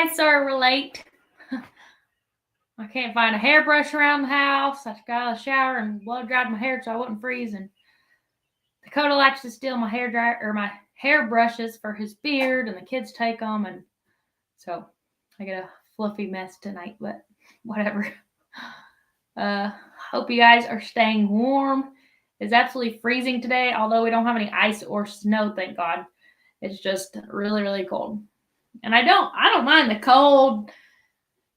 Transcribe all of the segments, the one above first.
guys, sorry we're late. I can't find a hairbrush around the house. I got out of the shower and blow dried my hair so I wouldn't freeze. And Dakota likes to steal my hair dryer or my hairbrushes for his beard, and the kids take them, and so I get a fluffy mess tonight. But whatever. Hope you guys are staying warm. It's absolutely freezing today, although we don't have any ice or snow, thank God. It's just really, really cold. And I don't mind the cold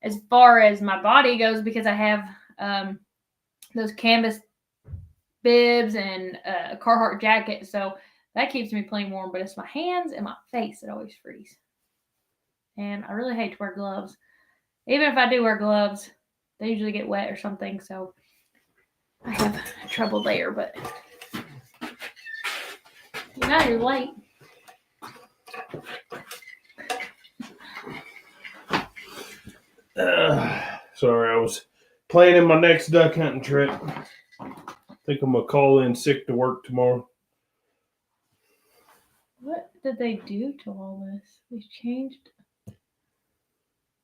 as far as my body goes because I have those canvas bibs and a Carhartt jacket, so that keeps me plenty warm. But it's my hands and my face that always freeze. And I really hate to wear gloves. Even if I do wear gloves, they usually get wet or something, so I have trouble there. But now you're late. Sorry, I was planning my next duck hunting trip. I think I'm going to call in sick to work tomorrow. What did they do to all this? They changed.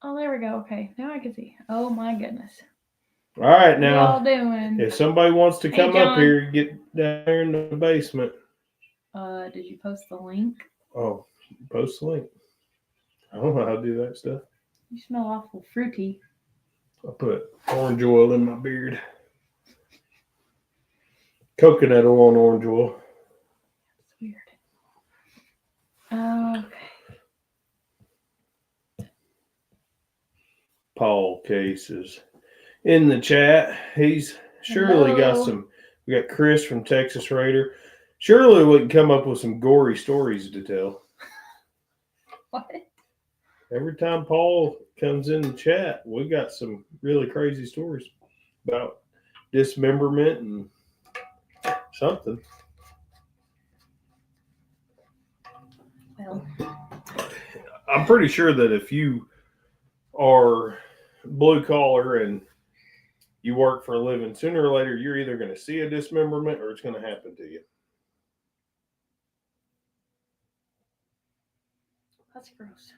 Oh, there we go. Okay, now I can see. Oh my goodness. All right, What now. y'all doing? If somebody wants to come up here, get down there in the basement. Did you post the link? Oh, post the link. I don't know how to do that stuff. You smell awful fruity. I put orange oil in my beard. Coconut oil and orange oil. That's weird. Okay. Paul Case is in the chat. He's surely got some. We got Chris from Texas Raider. Surely we can come up with some gory stories to tell. What? Every time Paul comes in the chat, we got some really crazy stories about dismemberment and something. Well, I'm pretty sure that if you are blue collar and you work for a living, sooner or later you're either going to see a dismemberment or it's going to happen to you. that's gross.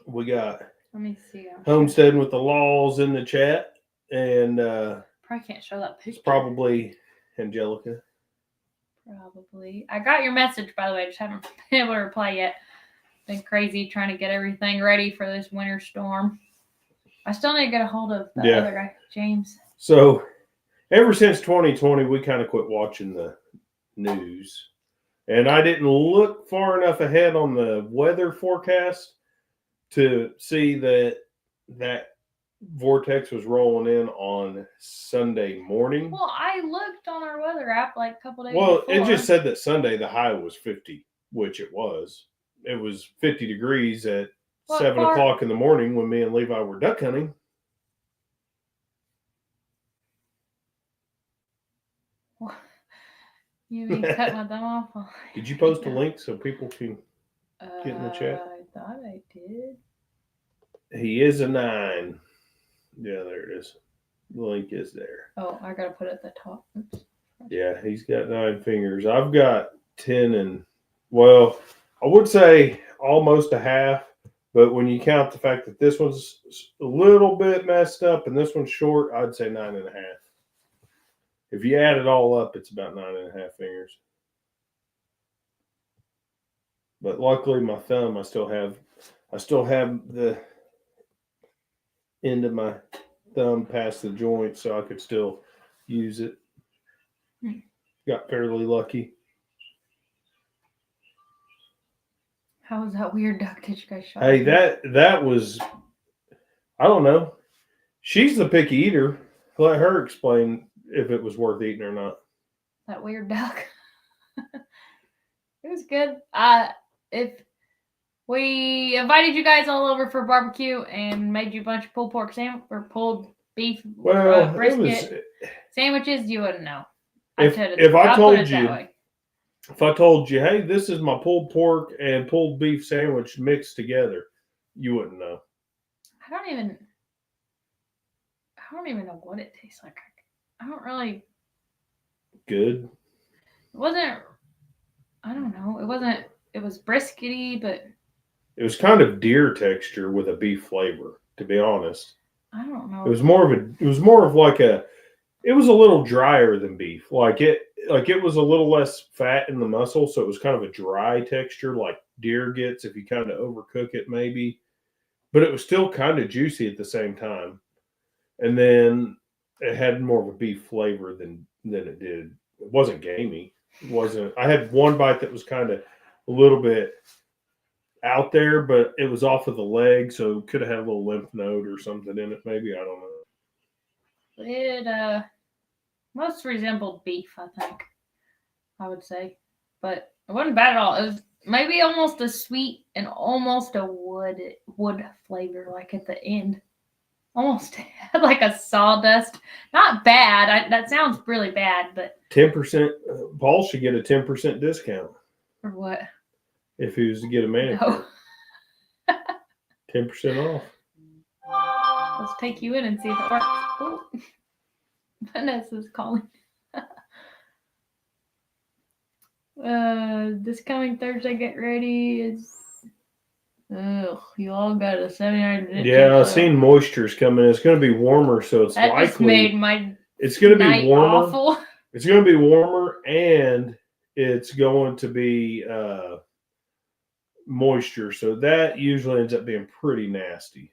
We got Let me see. Homestead with the Laws in the chat, and probably can't show that picture. it's probably Angelica. Probably. I got your message, by the way. I just haven't been able to reply yet. Been crazy trying to get everything ready for this winter storm. I still need to get a hold of the other guy, James. So, ever since 2020, we kind of quit watching the news. And I didn't look far enough ahead on the weather forecast to see that vortex was rolling in on Sunday morning. Well, I looked on our weather app like a couple days before. It just said that Sunday the high was 50, which it was. It was 50 degrees at 7 o'clock in the morning when me and Levi were duck hunting. You mean cut my thumb off? Did you post a link so people can get in the chat? I thought I did. He is a 9. Yeah, there it is. The link is there. Oh, I gotta put it at the top. Oops. Yeah, he's got 9 fingers. I've got 10 and, well, I would say almost a half, but when you count the fact that this one's a little bit messed up and this one's short, I'd say 9.5. If you add it all up, it's about 9.5 fingers. But luckily, my thumb, I still have the end of my thumb past the joint, so I could still use it. Got fairly lucky. How was that weird duck that you guys shot? Hey, that was, I don't know. She's the picky eater. Let her explain if it was worth eating or not. That weird duck. It was good. If we invited you guys all over for barbecue and made you a bunch of pulled pork sandwich or pulled beef brisket sandwiches, you wouldn't know. If I told you, hey, this is my pulled pork and pulled beef sandwich mixed together, you wouldn't know. I don't even know what it tastes like. I don't really. Good. It wasn't. I don't know. It wasn't. It was briskety, but It was kind of deer texture with a beef flavor, to be honest. I don't know. It was more of like it was a little drier than beef. Like it was a little less fat in the muscle, so it was kind of a dry texture like deer gets if you kind of overcook it maybe. But it was still kind of juicy at the same time. And then it had more of a beef flavor than it did. It wasn't gamey. It wasn't. I had one bite that was kind of a little bit out there, but it was off of the leg, so could have had a little lymph node or something in it. Maybe, I don't know. It most resembled beef, I think. I would say, but it wasn't bad at all. It was maybe almost a sweet and almost a wood flavor, like at the end. Almost had like a sawdust. Not bad. That sounds really bad, but 10%. Paul should get a 10% discount for what? if he was to get a manicure. No. 10% off. Let's take you in and see if it works. Oh, Vanessa's calling. This coming Thursday, get ready is. You all got a 79. Yeah, I've seen moisture's coming. It's going to be warmer, so it's that likely. Just made my it's going to be warmer. Awful. It's going to be warmer, and it's going to be moisture. So that usually ends up being pretty nasty.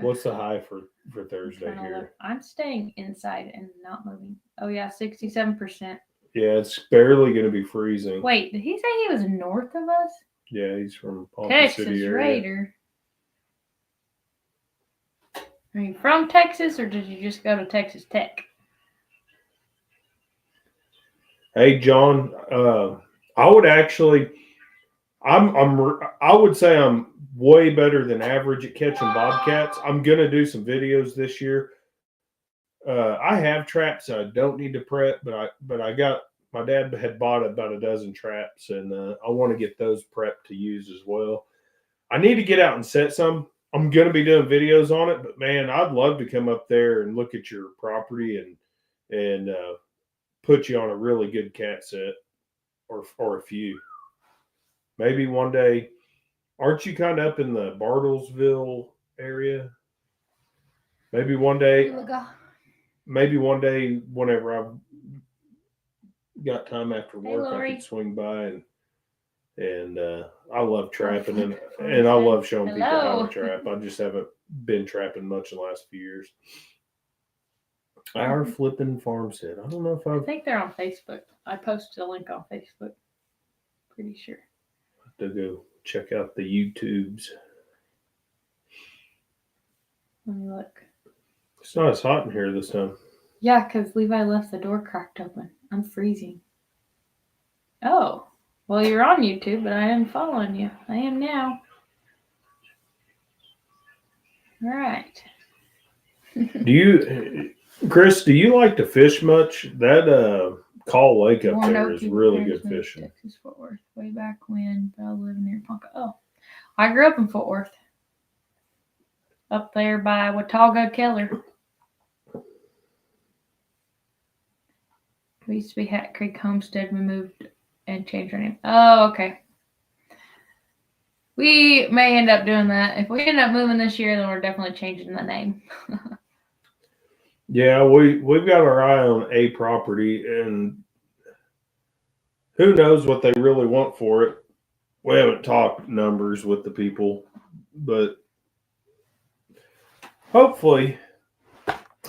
What's the high for Thursday here? I'm staying inside and not moving. Oh yeah, 67%. Yeah, it's barely going to be freezing. Wait, did he say he was north of us? Yeah, he's from Ponca Texas City area. Raider. Are you from Texas, or did you just go to Texas Tech? Hey, John. I would actually. I would say I'm way better than average at catching bobcats. I'm gonna do some videos this year. I have traps, so I don't need to prep, but I got my dad had bought about a dozen traps, and I want to get those prepped to use as well. I need to get out and set some. I'm gonna be doing videos on it, but man, I'd love to come up there and look at your property and put you on a really good cat set or a few. Maybe one day. Aren't you kind of up in the Bartlesville area? Maybe one day. Whenever I've got time after work, I could swing by and I love trapping and I love showing people how to trap. I just haven't been trapping much in the last few years. Our Flipping Farmstead. I don't know if I think they're on Facebook. I posted a link on Facebook. Pretty sure. To go check out the YouTubes. Let me look. It's not as hot in here this time. Yeah, because Levi left the door cracked open. I'm freezing. Oh, well, you're on YouTube, but I am following you. I am now. All right. Chris, do you like to fish much? That Call Lake up there is really good fishing. Texas, Fort Worth, way back when, but I was living near Ponca. Oh, I grew up in Fort Worth. Up there by Watauga Keller. We used to be Hat Creek Homestead. We moved and changed our name. Oh, okay. We may end up doing that. If we end up moving this year, then we're definitely changing the name. Yeah, we've got our eye on a property, and who knows what they really want for it. We haven't talked numbers with the people, but hopefully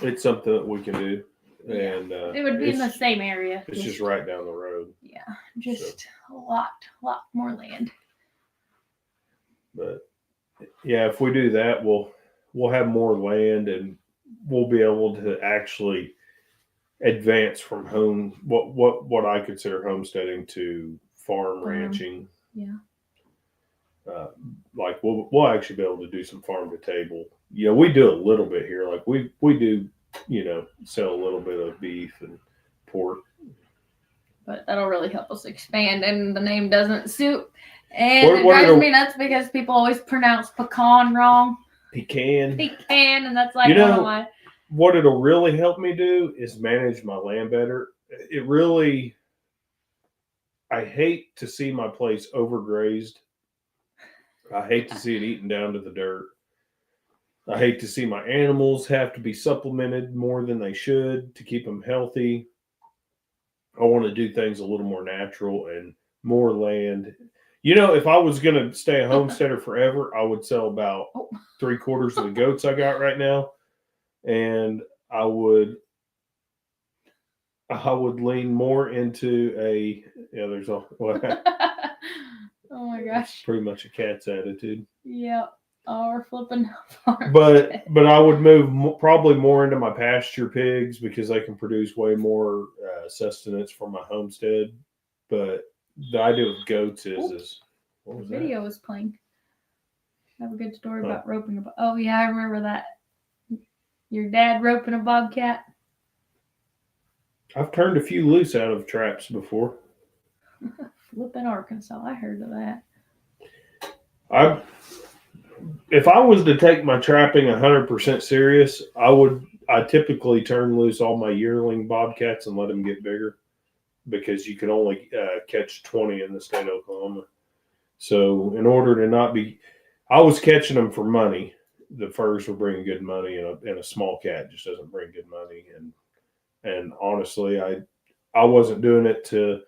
it's something that we can do. And it would be in the same area. It's just right down the road. Yeah, just a lot more land. But yeah, if we do that, we'll have more land, and we'll be able to actually advance from home what I consider homesteading to farm ranching. Yeah. Like we'll actually be able to do some farm to table. You know, we do a little bit here. Like we do, sell a little bit of beef and pork. But that'll really help us expand, and the name doesn't suit. And it drives me nuts because people always pronounce pecan wrong. Pecan, and that's like one of my. What it'll really help me do is manage my land better. I hate to see my place overgrazed. I hate to see it eaten down to the dirt. I hate to see my animals have to be supplemented more than they should to keep them healthy. I want to do things a little more natural and more land. If I was going to stay a homesteader forever, I would sell about 3/4 of the goats I got right now, and I would lean more into there's a Oh my gosh. pretty much a cat's attitude. Yeah. Oh, we're flipping apart. But I would move probably more into my pasture pigs because they can produce way more sustenance for my homestead. But the idea with goats is what was the video that? was playing. I have a good story about roping a. Oh yeah, I remember that. Your dad roping a bobcat. I've turned a few loose out of traps before. Flipping Arkansas, I heard of that. If I was to take my trapping 100% serious, I typically turn loose all my yearling bobcats and let them get bigger because you can only catch 20 in the state of Oklahoma. So in order to not be, I was catching them for money. The furs were bringing good money, and a small cat just doesn't bring good money. And honestly, I wasn't doing it to.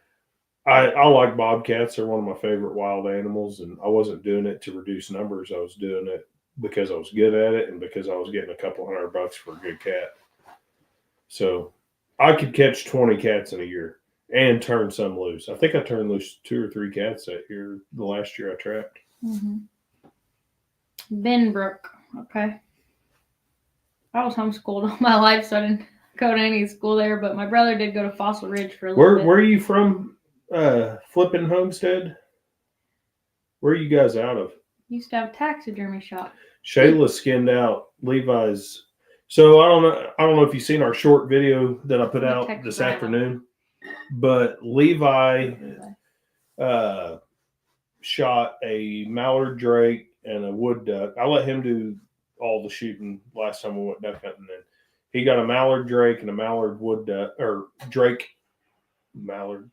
I like bobcats. They're one of my favorite wild animals, and I wasn't doing it to reduce numbers. I was doing it because I was good at it and because I was getting a couple $100 for a good cat. So I could catch 20 cats in a year and turn some loose. I think I turned loose 2 or 3 cats that year, the last year I trapped. Mm-hmm. Benbrook. Okay. I was homeschooled all my life, so I didn't go to any school there, but my brother did go to Fossil Ridge for a little bit. Where are you from? Flipping Homestead? Where are you guys out of? Used to have a taxidermy shop. Shayla skinned out Levi's. So I don't know if you've seen our short video that I put out this afternoon, but Levi shot a mallard drake and a wood duck. I let him do all the shooting last time we went duck hunting. And he got a mallard drake and a mallard wood duck, or drake mallard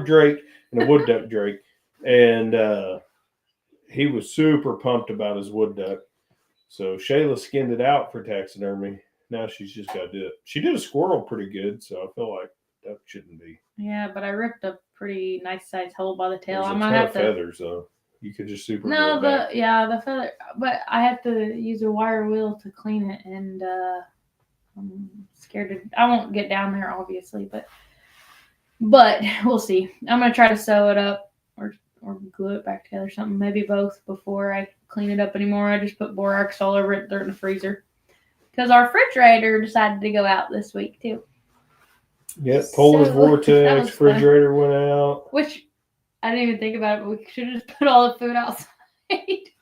drake and a wood duck drake, and he was super pumped about his wood duck. So Shayla skinned it out for taxidermy. Now she's just got to do it. She did a squirrel pretty good, so I feel like duck shouldn't be. Yeah, but I ripped a pretty nice size hole by the tail. There's a ton of feathers though. You could just super. No, the feather, but I have to use a wire wheel to clean it, and I'm scared to. I won't get down there, obviously, but we'll see. I'm gonna try to sew it up or glue it back together, something, maybe both, before I clean it up anymore. I just put borax all over it, throw it in the freezer, because our refrigerator decided to go out this week too. Yep, polar vortex, refrigerator went out. Which I didn't even think about it, but we should have just put all the food outside. It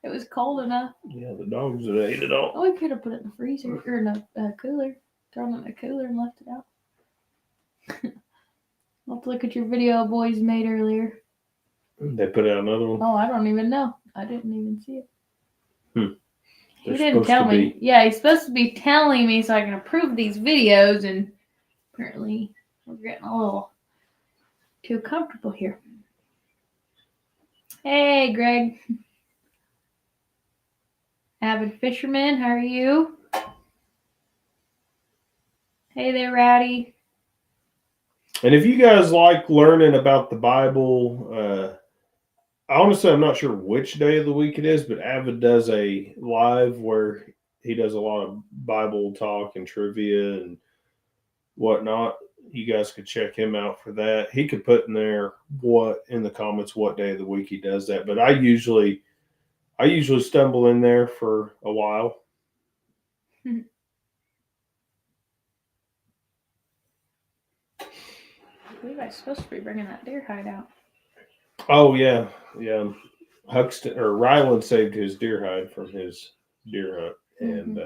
was cold enough. Yeah, the dogs had ate it all. Oh, we could have put it in the freezer or in a cooler, thrown it in a cooler and left it out. I'll have to look at your video boys made earlier. They put out another one. Oh, I don't even know. I didn't even see it. He They're didn't tell me. Yeah, he's supposed to be telling me so I can approve these videos, and apparently we're getting a little too comfortable here. Hey, Greg. Avid fisherman, how are you? Hey there, Rowdy. And if you guys like learning about the Bible, honestly, I'm not sure which day of the week it is, but Avid does a live where he does a lot of Bible talk and trivia and whatnot. You guys could check him out for that. He could put in there in the comments what day of the week he does that. But I usually stumble in there for a while. Levi's supposed to be bringing that deer hide out. Oh yeah. Huxton or Ryland saved his deer hide from his deer hunt, and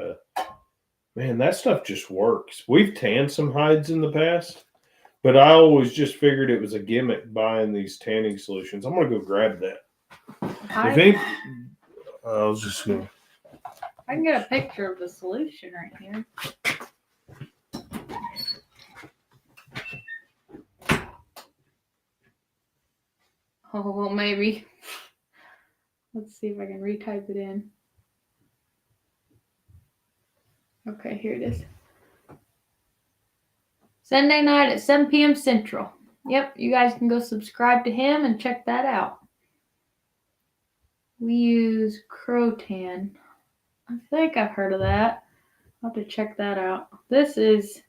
man, that stuff just works. We've tanned some hides in the past, but I always just figured it was a gimmick buying these tanning solutions. I'm gonna go grab that. I was just gonna. I can get a picture of the solution right here. Oh, well, maybe. Let's see if I can retype it in. Okay, here it is. Sunday night at 7 p.m. Central. Yep, you guys can go subscribe to him and check that out. We use Crotan. I think I've heard of that. I'll have to check that out. This is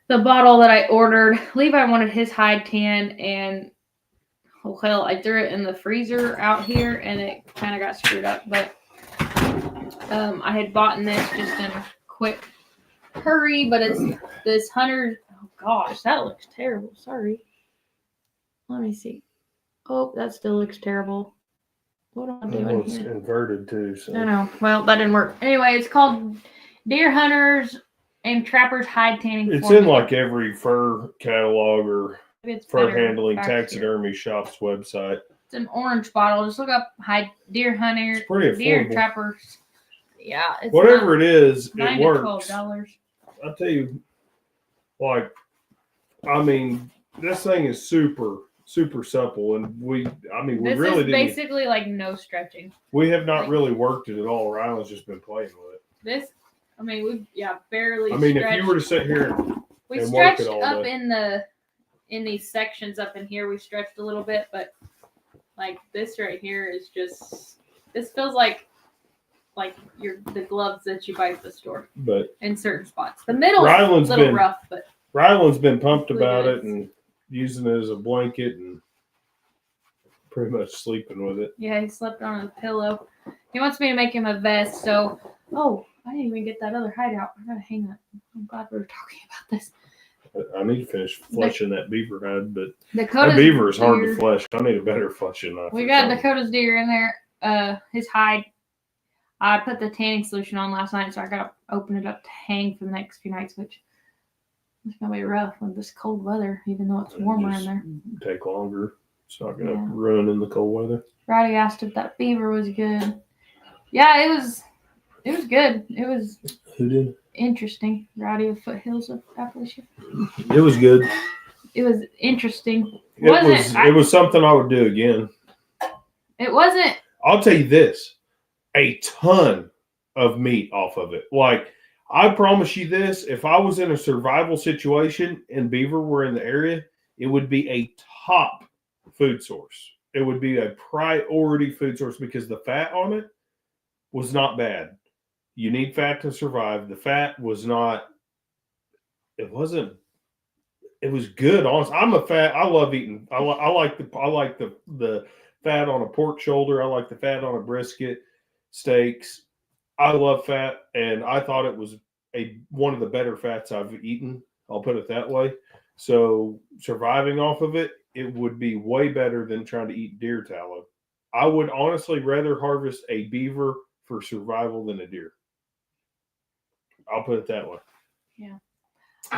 the bottle that I ordered. Levi wanted his hide tan, and oh hell, I threw it in the freezer out here, and it kind of got screwed up. But I had bought this just in a quick hurry, but it's this Hunter. Oh gosh, that looks terrible. Sorry. Let me see. Oh, that still looks terrible. What am I doing Well, it's here? inverted too. So. I know. Well, that didn't work. Anyway, it's called Deer Hunters and Trappers Hide Tanning. It's Formula. in like every fur catalog or fur handling taxidermy shop's website. It's an orange bottle. Just look up Deer Hunter. It's pretty affordable. Deer Trappers. Yeah. It's whatever it is, $9 it works. to $12. I'll tell you, like, I mean, this thing is super supple, and we This really is basically like no stretching. We have not really worked it at all. Rylan's just been playing with it. This, we barely. If stretched. you were to sit here, we and stretched work it all up day. in these sections up in here. We stretched a little bit, but like this right here is just. This feels like the gloves that you buy at the store. But in certain spots, the middle is a little rough, but Rylan's been pumped about it and using it as a blanket and pretty much sleeping with it. Yeah, he slept on a pillow. He wants me to make him a vest, so I didn't even get that other hideout. I gotta hang that. I'm glad we were talking about this. I need to finish fleshing that beaver hide, but Dakota's that beaver is hard to flesh. I need a better fleshing knife. We got Dakota's deer in there. His hide. I put the tanning solution on last night, so I gotta open it up to hang for the next few nights, which it's gonna be rough with this cold weather, even though it's warmer in there. Take longer. It's not gonna run in the cold weather. Rowdy asked if that beaver was good. Yeah, it was good. It was Who did? Interesting. Rowdy of Foothills of Appalachia. It was good. It was interesting. It was something I would do again. It wasn't. I'll tell you this. A ton of meat off of it. Like, I promise you this, if I was in a survival situation and beaver were in the area, it would be a top food source. It would be a priority food source because the fat on it was not bad. You need fat to survive. The fat was not, it was good. Honestly, I love eating. I like the fat on a pork shoulder. I like the fat on a brisket, steaks. I love fat, and I thought it was one of the better fats I've eaten. I'll put it that way. So surviving off of it, it would be way better than trying to eat deer tallow. I would honestly rather harvest a beaver for survival than a deer. I'll put it that way. Yeah.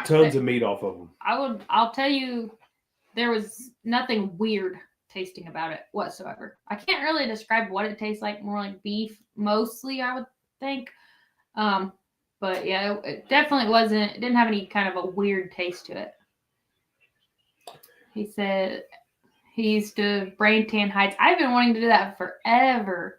Tons of meat off of them. I'll tell you, there was nothing weird tasting about it whatsoever. I can't really describe what it tastes like. More like beef, mostly, I would think. But yeah, it definitely wasn't. It didn't have any kind of a weird taste to it. He said he used to brain tan hides. I've been wanting to do that forever.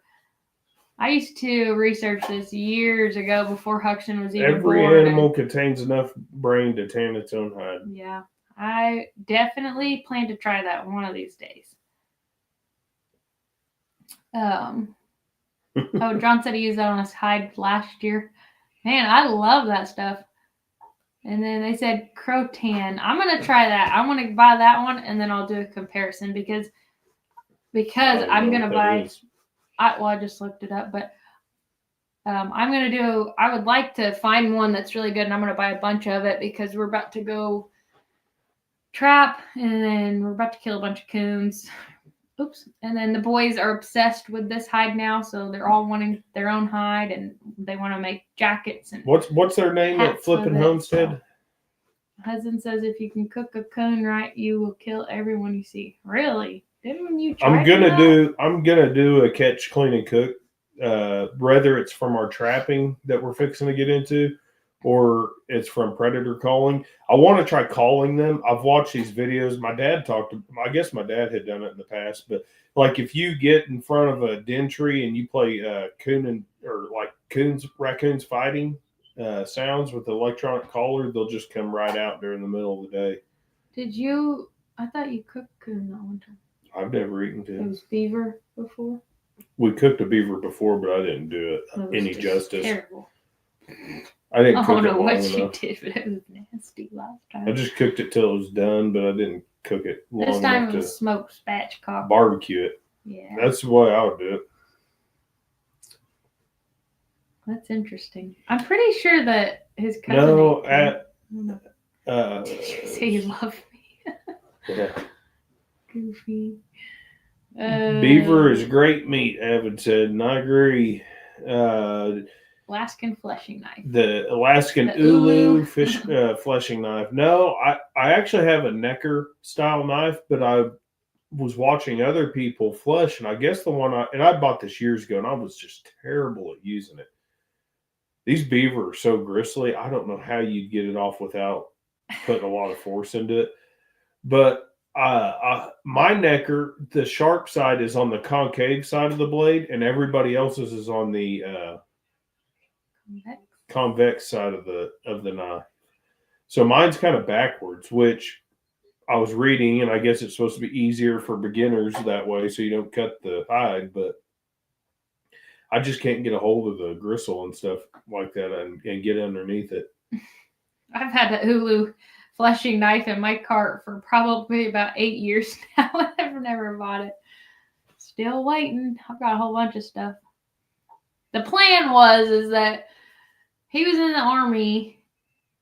I used to research this years ago before Huxton was even born. Every animal contains enough brain to tan its own hide. Yeah, I definitely plan to try that one of these days. John said he used that on his hide last year. Man, I love that stuff. And then they said Crotan. I'm gonna try that. I want to buy that one, and then I'll do a comparison because I'm gonna buy. I just looked it up, but I would like to find one that's really good, and I'm going to buy a bunch of it because we're about to go trap, and then we're about to kill a bunch of coons. Oops. And then the boys are obsessed with this hide now, so they're all wanting their own hide, and they want to make jackets. And what's their name at Pecan Homestead? So. Husband says if you can cook a coon right, you will kill everyone you see. Really? I'm gonna do a catch, clean, and cook. Whether it's from our trapping that we're fixing to get into, or it's from predator calling. I want to try calling them. I've watched these videos. I guess my dad had done it in the past, but like if you get in front of a den tree and you play raccoons fighting sounds with the electronic caller, they'll just come right out during the middle of the day. I thought you cooked coon that one time. I've never eaten It coon. was beaver before. We cooked a beaver before, but I didn't do it any justice. Terrible. I didn't cook I don't know it long what enough. you did, but it was nasty last time. I just cooked it till it was done, but I didn't cook it long This time enough it was smoked spatchcock. barbecue it. Yeah. That's the way I would do it. That's interesting. I'm pretty sure that his cousin. No, Did you say you love me? Yeah. Goofy. Beaver is great meat, Avid said, and I agree. Alaskan fleshing knife. The Alaskan ulu fish fleshing knife. No, I actually have a Necker style knife, but I was watching other people flesh, and I guess I bought this years ago, and I was just terrible at using it. These beaver are so gristly. I don't know how you'd get it off without putting a lot of force into it. But my Necker, the sharp side is on the concave side of the blade, and everybody else's is on the convex side of the knife. So mine's kind of backwards, which I was reading, and I guess it's supposed to be easier for beginners that way, so you don't cut the hide. But I just can't get a hold of the gristle and stuff like that and get underneath it. I've had a ulu fleshing knife in my cart for probably about 8 years now. I've never bought it. Still waiting. I've got a whole bunch of stuff. The plan is that he was in the Army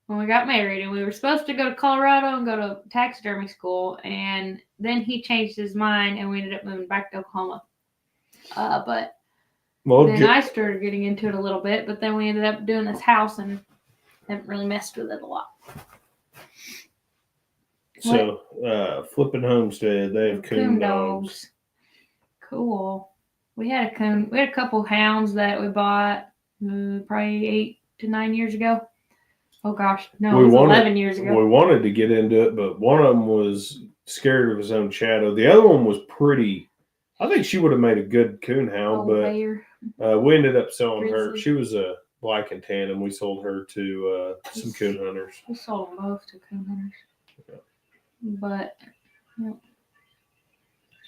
when we got married, and we were supposed to go to Colorado and go to taxidermy school, and then he changed his mind, and we ended up moving back to Oklahoma. But then I started getting into it a little bit, but then we ended up doing this house and haven't really messed with it a lot. So, Flippin' Homestead, they have coon dogs. Cool. We had a couple hounds that we bought probably 8 to 9 years ago. Oh gosh, no, it was 11 years ago. We wanted to get into it, but one of them was scared of his own shadow. The other one was pretty. I think she would have made a good coon hound, but we ended up selling her. She was a black and tan, and we sold her to some coon hunters. We sold them both to coon hunters. Yeah. But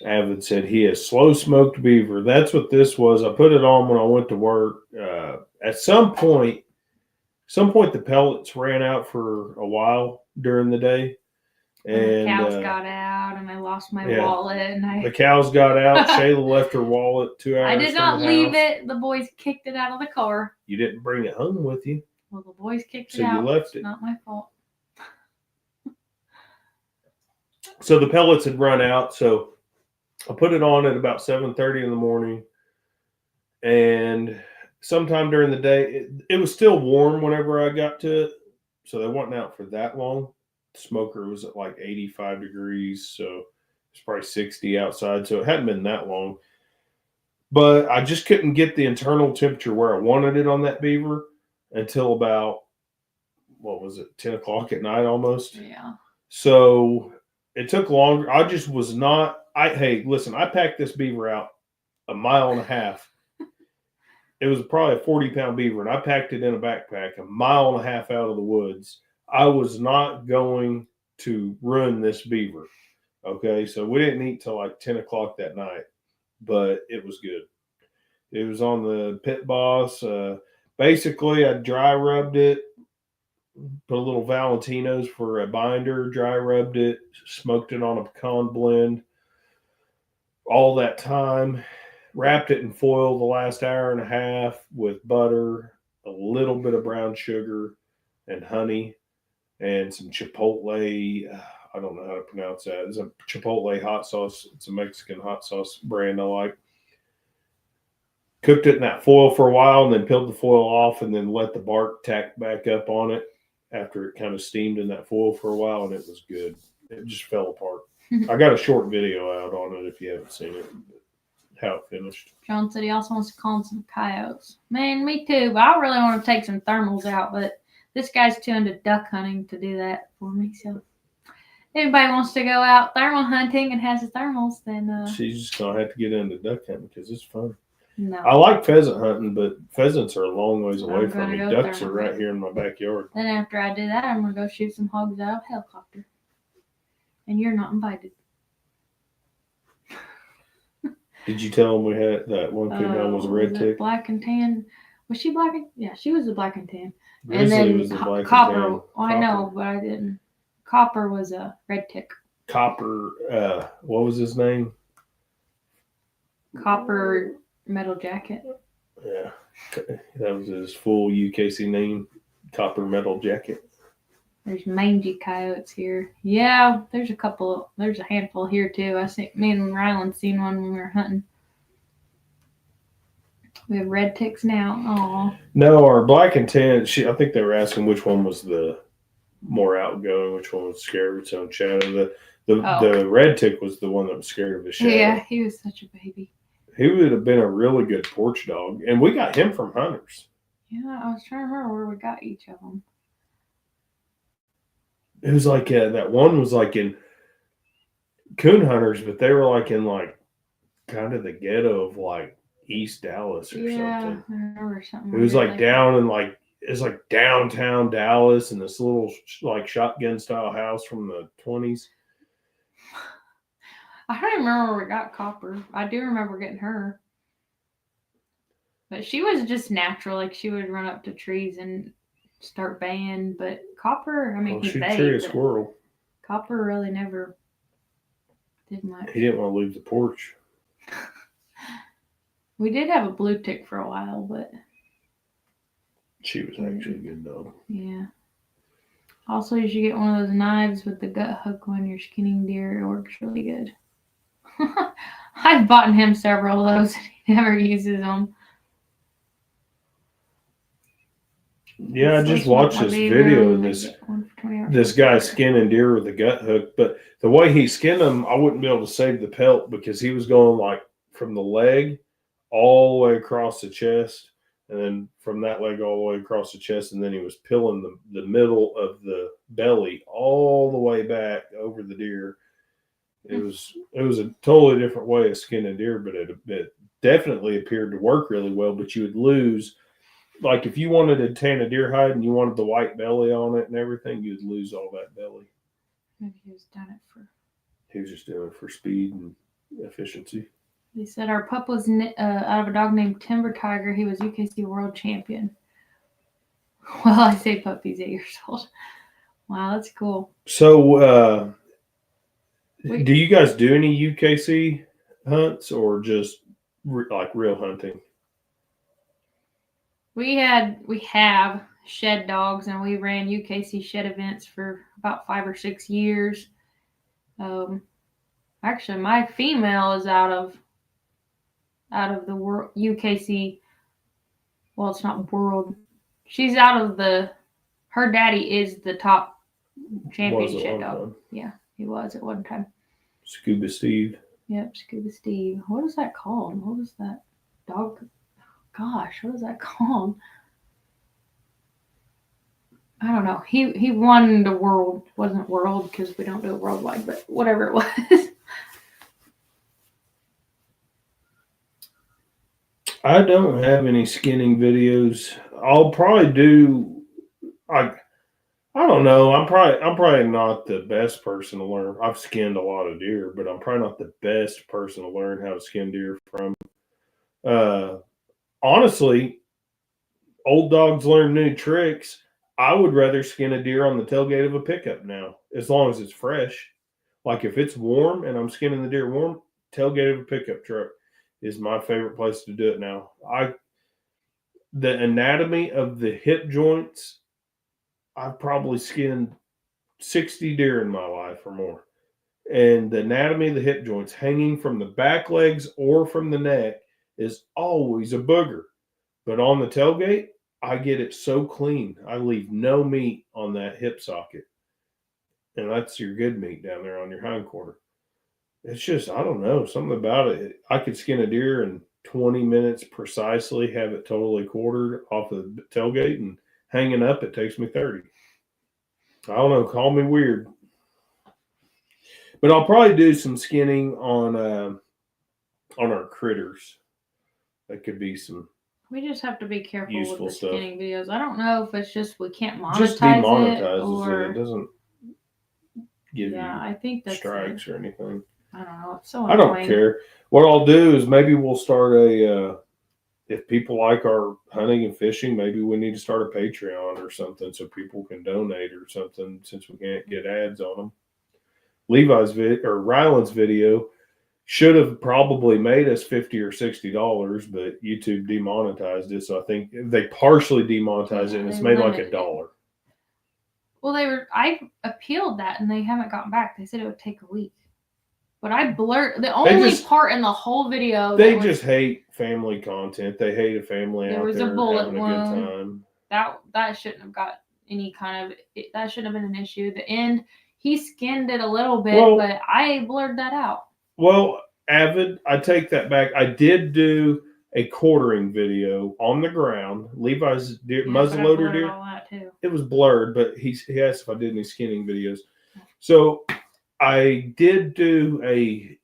Avid said he has slow smoked beaver. That's what this was. I put it on when I went to work. At some point the pellets ran out for a while during the day. And the cows got out, and I lost my wallet. And the cows got out. Shayla left her wallet 2 hours. I did not leave it. The boys kicked it out of the car. You didn't bring it home with you. Well, the boys kicked it out. So you left it. It's not my fault. So the pellets had run out. So I put it on at about 7:30 in the morning, and sometime during the day, it was still warm whenever I got to it, so they weren't out for that long. The smoker was at like 85 degrees, so it's probably 60 outside, so it hadn't been that long. But I just couldn't get the internal temperature where I wanted it on that beaver until about, 10 o'clock at night almost? Yeah. So it took longer. I just was not. Hey, listen, I packed this beaver out 1.5 miles. It was probably a 40-pound beaver, and I packed it in a backpack 1.5 miles out of the woods. I was not going to ruin this beaver. Okay, so we didn't eat till like 10 o'clock that night, but it was good. It was on the Pit Boss. Basically, I dry rubbed it, put a little Valentino's for a binder, dry rubbed it, smoked it on a pecan blend. All that time, wrapped it in foil the last hour and a half with butter, a little bit of brown sugar, and honey, and some chipotle. I don't know how to pronounce that. It's a chipotle hot sauce. It's a Mexican hot sauce brand I like. Cooked it in that foil for a while, and then peeled the foil off, and then let the bark tack back up on it after it kind of steamed in that foil for a while, and it was good. It just fell apart. I got a short video out on it if you haven't seen it, how it finished. John said he also wants to call in some coyotes. Man, me too, but I really want to take some thermals out, but this guy's too into duck hunting to do that for me. So, if anybody wants to go out thermal hunting and has the thermals, then she's just gonna have to get into duck hunting because it's fun. no. I like pheasant hunting, but pheasants are a long ways away I'm from gonna me. go Ducks thermal are right hunting. here in my backyard. Then after I do that, I'm gonna go shoot some hogs out of a helicopter. And you're not invited. Did you tell them we had that one female was a red tick? Black and tan. Was she black and? Yeah, she was a black and tan. Grizzly and then was the black copper. and tan. Well, I know, but I didn't. Copper was a red tick. Copper. What was his name? Copper metal jacket. Yeah, that was his full UKC name. Copper metal jacket. There's mangy coyotes here. Yeah, there's a couple. There's a handful here too. I think me and Rylan seen one when we were hunting. We have red ticks now. Oh. No, our black and tan. I think they were asking which one was the more outgoing, which one was scared of its own shadow. The red tick was the one that was scared of his shadow. Yeah, he was such a baby. He would have been a really good porch dog, and we got him from hunters. Yeah, I was trying to remember where we got each of them. It was like that one was like in coon hunters, but they were like in like kind of the ghetto of like East Dallas or something. I remember something. It was like down in like it's like downtown Dallas in this little like shotgun style house from the 20s. I don't remember where we got Copper. I do remember getting her. But she was just natural. Like, she would run up to trees and start baying. But Copper, I mean, he bayed. Tree a squirrel. Copper really never did much. He didn't want to leave the porch. We did have a blue tick for a while, but... She was actually a good dog. Yeah. Also, you should get one of those knives with the gut hook when you're skinning deer. It works really good. I've bought him several of those and he never uses them. Yeah, I just watched this video of this guy skinning deer with a gut hook, but the way he skinned them, I wouldn't be able to save the pelt because he was going like from the leg all the way across the chest, and then from that leg all the way across the chest, and then he was peeling the middle of the belly all the way back over the deer. It was a totally different way of skinning deer, but it definitely appeared to work really well, but you would lose. Like if you wanted to tan a deer hide and you wanted the white belly on it and everything, you'd lose all that belly. Maybe he was done it for. He was just doing it for speed and efficiency. He said our pup was out of a dog named Timber Tiger. He was UKC world champion. Well, I say pup, he's 8 years old. Wow, that's cool. So, do you guys do any UKC hunts or just like real hunting? We have shed dogs, and we ran UKC shed events for about 5 or 6 years. Actually, my female is out of the world UKC. Well, it's not world. She's out of her daddy is the top champion shed dog. Yeah, he was at one time. Scuba Steve. Yep, Scuba Steve. What is that called? What was that dog? Gosh, what is that called? I don't know. He won the world. Wasn't world because we don't do it worldwide, but whatever it was. I don't have any skinning videos. I'll probably do. I don't know. I'm probably not the best person to learn. I've skinned a lot of deer, but I'm probably not the best person to learn how to skin deer from. Honestly, old dogs learn new tricks. I would rather skin a deer on the tailgate of a pickup now, as long as it's fresh. Like if it's warm and I'm skinning the deer warm, tailgate of a pickup truck is my favorite place to do it now. The anatomy of the hip joints, I've probably skinned 60 deer in my life or more. And the anatomy of the hip joints hanging from the back legs or from the neck is always a booger. But on the tailgate, I get it so clean. I leave no meat on that hip socket. And that's your good meat down there on your hind quarter. It's just, I don't know, something about it. I could skin a deer in 20 minutes precisely, have it totally quartered off of the tailgate, and hanging up, it takes me 30. I don't know. Call me weird. But I'll probably do some skinning on our critters. That could be some. We just have to be careful with Useful the stuff. skinning videos. I don't know if it's just we can't monetize Just it demonetizes or it. It doesn't give yeah, you I think that's strikes it. or anything. I don't know. It's so I don't annoying. care. What I'll do is maybe we'll start if people like our hunting and fishing, maybe we need to start a Patreon or something so people can donate or something since we can't get ads on them. Ryland's video should have probably made us $50 or $60, but YouTube demonetized it. So I think they partially demonetized it and it's made like $1. Well, I appealed that and they haven't gotten back. They said it would take a week. But I blurred the only part in the whole video. They just hate family content. They hate a family there out was there a bullet having a wound. good time. That shouldn't have got any kind of. That shouldn't have been an issue. The end, he skinned it a little bit, but I blurred that out. Well, Avid, I take that back. I did do a quartering video on the ground. Levi's muzzleloader deer. All that too. It was blurred, but he asked if I did any skinning videos. So I did do a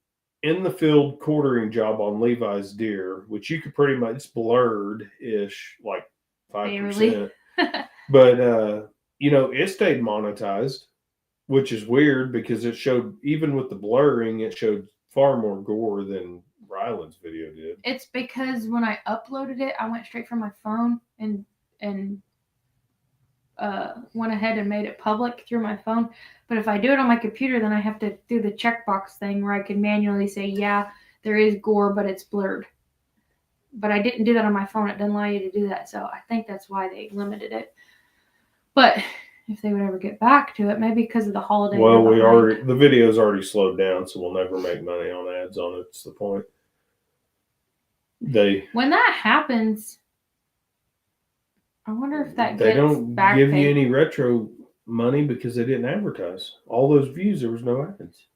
in the field quartering job on Levi's deer, which you could pretty much blurred-ish, like 5%. But it stayed monetized, which is weird because it showed, even with the blurring, it showed far more gore than Ryland's video did. It's because when I uploaded it, I went straight from my phone and went ahead and made it public through my phone. But if I do it on my computer, then I have to do the checkbox thing where I can manually say, yeah, there is gore, but it's blurred. But I didn't do that on my phone. It doesn't allow you to do that. So I think that's why they limited it. But if they would ever get back to it, maybe because of the holiday. Well, the video's already slowed down, so we'll never make money on ads on it. That's the point. When that happens, I wonder if that they don't give you any retro money because they didn't advertise. All those views, there was no ads.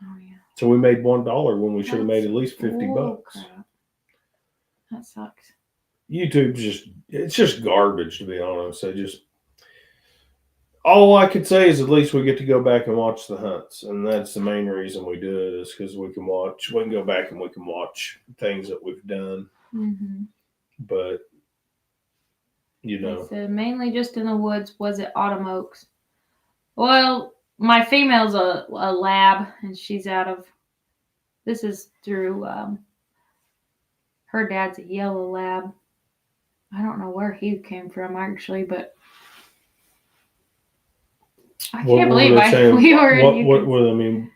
Oh yeah. So we made $1 when we should have made at least $50. Crap. That sucks. YouTube's it's just garbage, to be honest. All I could say is at least we get to go back and watch the hunts, and that's the main reason we do it, is because we can go back and we can watch things that we've done. Mm-hmm. But said mainly just in the woods. Was it autumn oaks? Well, my female's a lab, and she's out of. This is through. Her dad's a yellow lab. I don't know where he came from actually, but I can't believe we were in.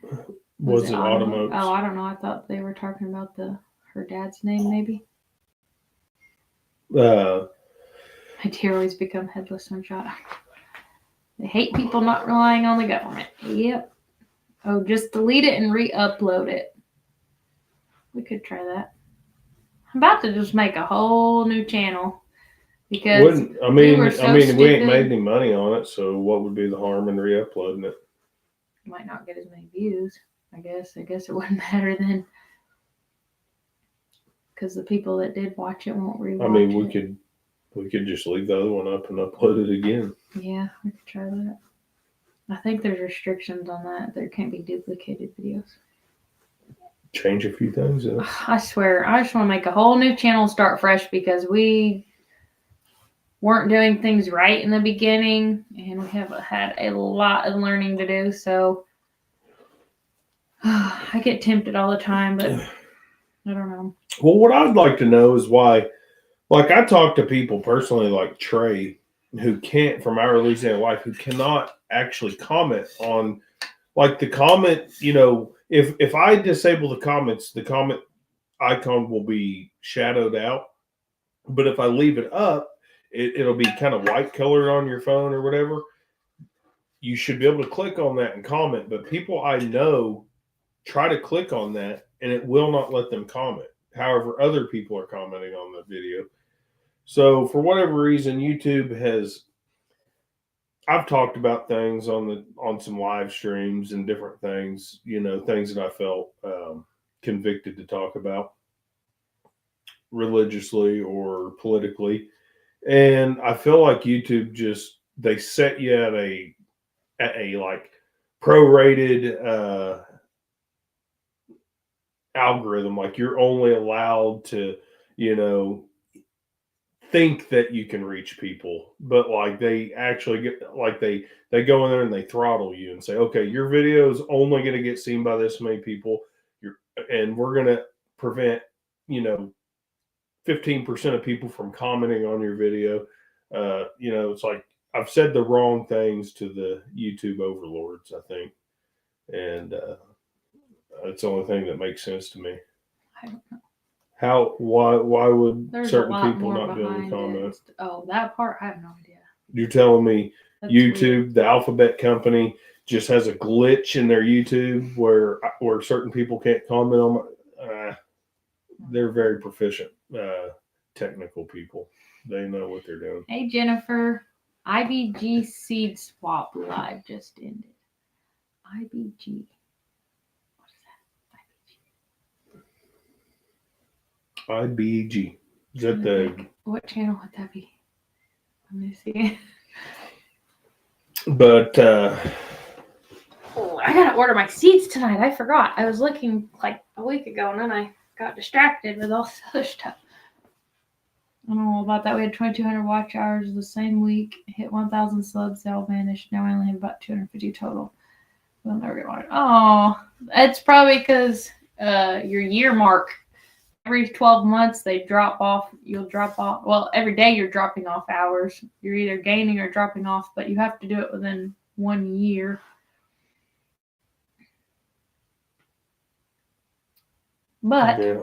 Was it autumn oaks? Oh, I don't know. I thought they were talking about her dad's name, maybe. My deer always become headless when shot. They hate people not relying on the government. Yep. Oh, just delete it and re-upload it. We could try that. I'm about to just make a whole new channel because we ain't made any money on it, so what would be the harm in re-uploading it? You might not get as many views. I guess it wouldn't matter then, because the people that did watch it won't rewatch it. We could just leave the other one up and upload it again. Yeah, we could try that. I think there's restrictions on that. There can't be duplicated videos. Change a few things. I swear, I just want to make a whole new channel and start fresh because we weren't doing things right in the beginning, and we have had a lot of learning to do. So I get tempted all the time, but I don't know. Well, what I'd like to know is why. Like, I talk to people personally, like Trey, who can't, from our Louisiana Life, who cannot actually comment on, like, the comment. If I disable the comments, the comment icon will be shadowed out. But if I leave it up, it'll be kind of white colored on your phone or whatever. You should be able to click on that and comment. But people I know try to click on that, and it will not let them comment. However, other people are commenting on the video. So for whatever reason, YouTube has. I've talked about things on some live streams and different things, things that I felt convicted to talk about religiously or politically, And I feel like YouTube they set you at a like prorated algorithm. Like you're only allowed to, you know, think that you can reach people, but like they actually get like they go in there and they throttle you and say, okay, your video is only going to get seen by this many people. And we're going to prevent, you know, 15% of people from commenting on your video. You know, it's like I've said the wrong things to the YouTube overlords, I think, and it's the only thing that makes sense to me. I don't know. Why would There's certain a lot people more not be able to behind comment? it. Oh, that part I have no idea. You're telling me That's YouTube, weird. the Alphabet company, just has a glitch in their YouTube where certain people can't comment on. They're very proficient, technical people. They know what they're doing. Hey Jennifer, IBG seed swap live just ended. IBG. What is that? IBG. Is that the? What channel would that be? Let me see. But I gotta order my seeds tonight. I forgot. I was looking like a week ago and then I got distracted with all this other stuff. I don't know about that. We had 2,200 watch hours the same week. Hit 1,000 subs. They all vanished. Now I only have about 250 total. We'll never get one. Oh, it's probably because your year mark. Every 12 months they drop off. You'll drop off. Well, every day you're dropping off hours. You're either gaining or dropping off, but you have to do it within 1 year. But yeah.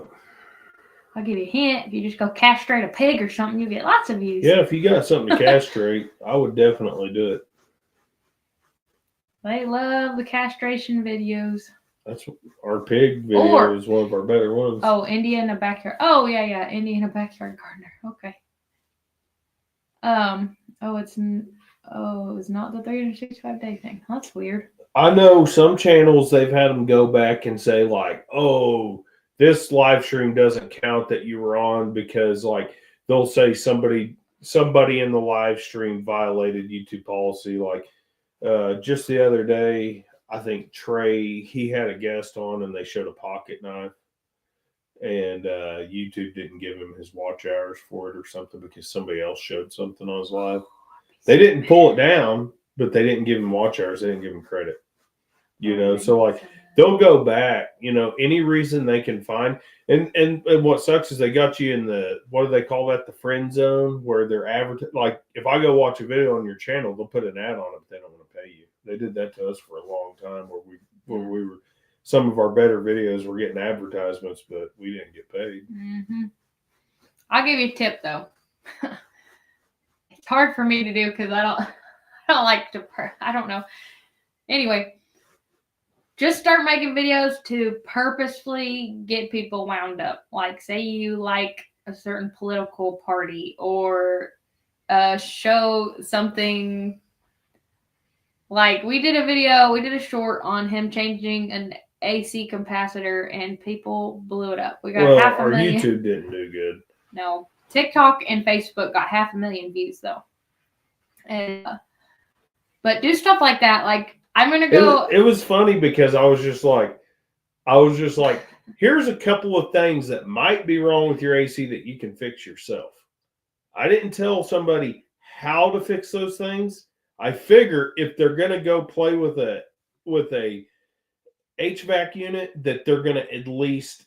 I'll give you a hint. If you just go castrate a pig or something, you'll get lots of views. Yeah, if you got something to castrate, I would definitely do it. They love the castration videos. That's our pig video is one of our better ones. Oh, India in a backyard. Oh yeah, India in a backyard gardener. Okay. It's not the 365-day thing. That's weird. I know some channels they've had them go back and say like, oh, this live stream doesn't count that you were on because like they'll say somebody in the live stream violated YouTube policy. Like just the other day, I think Trey, he had a guest on and they showed a pocket knife and YouTube didn't give him his watch hours for it or something because somebody else showed something on his live. They didn't pull it down, but they didn't give him watch hours. They didn't give him credit. You know, so like they'll go back, you know, any reason they can find. And what sucks is they got you in the, what do they call that? The friend zone where they're advertising. Like if I go watch a video on your channel, they'll put an ad on it, but they don't want to pay you. They did that to us for a long time where we were, some of our better videos were getting advertisements, but we didn't get paid. Mm-hmm. I'll give you a tip though. It's hard for me to do because I don't like to, I don't know. Anyway. Just start making videos to purposefully get people wound up. Like, say you like a certain political party or show something. Like, we did a short on him changing an AC capacitor and people blew it up. We got half a million. Our YouTube didn't do good. No. TikTok and Facebook got 500,000 views, though. And but do stuff like that. Like, I'm gonna go. It was funny because I was just like, here's a couple of things that might be wrong with your AC that you can fix yourself. I didn't tell somebody how to fix those things. I figure if they're gonna go play with a HVAC unit, that they're gonna at least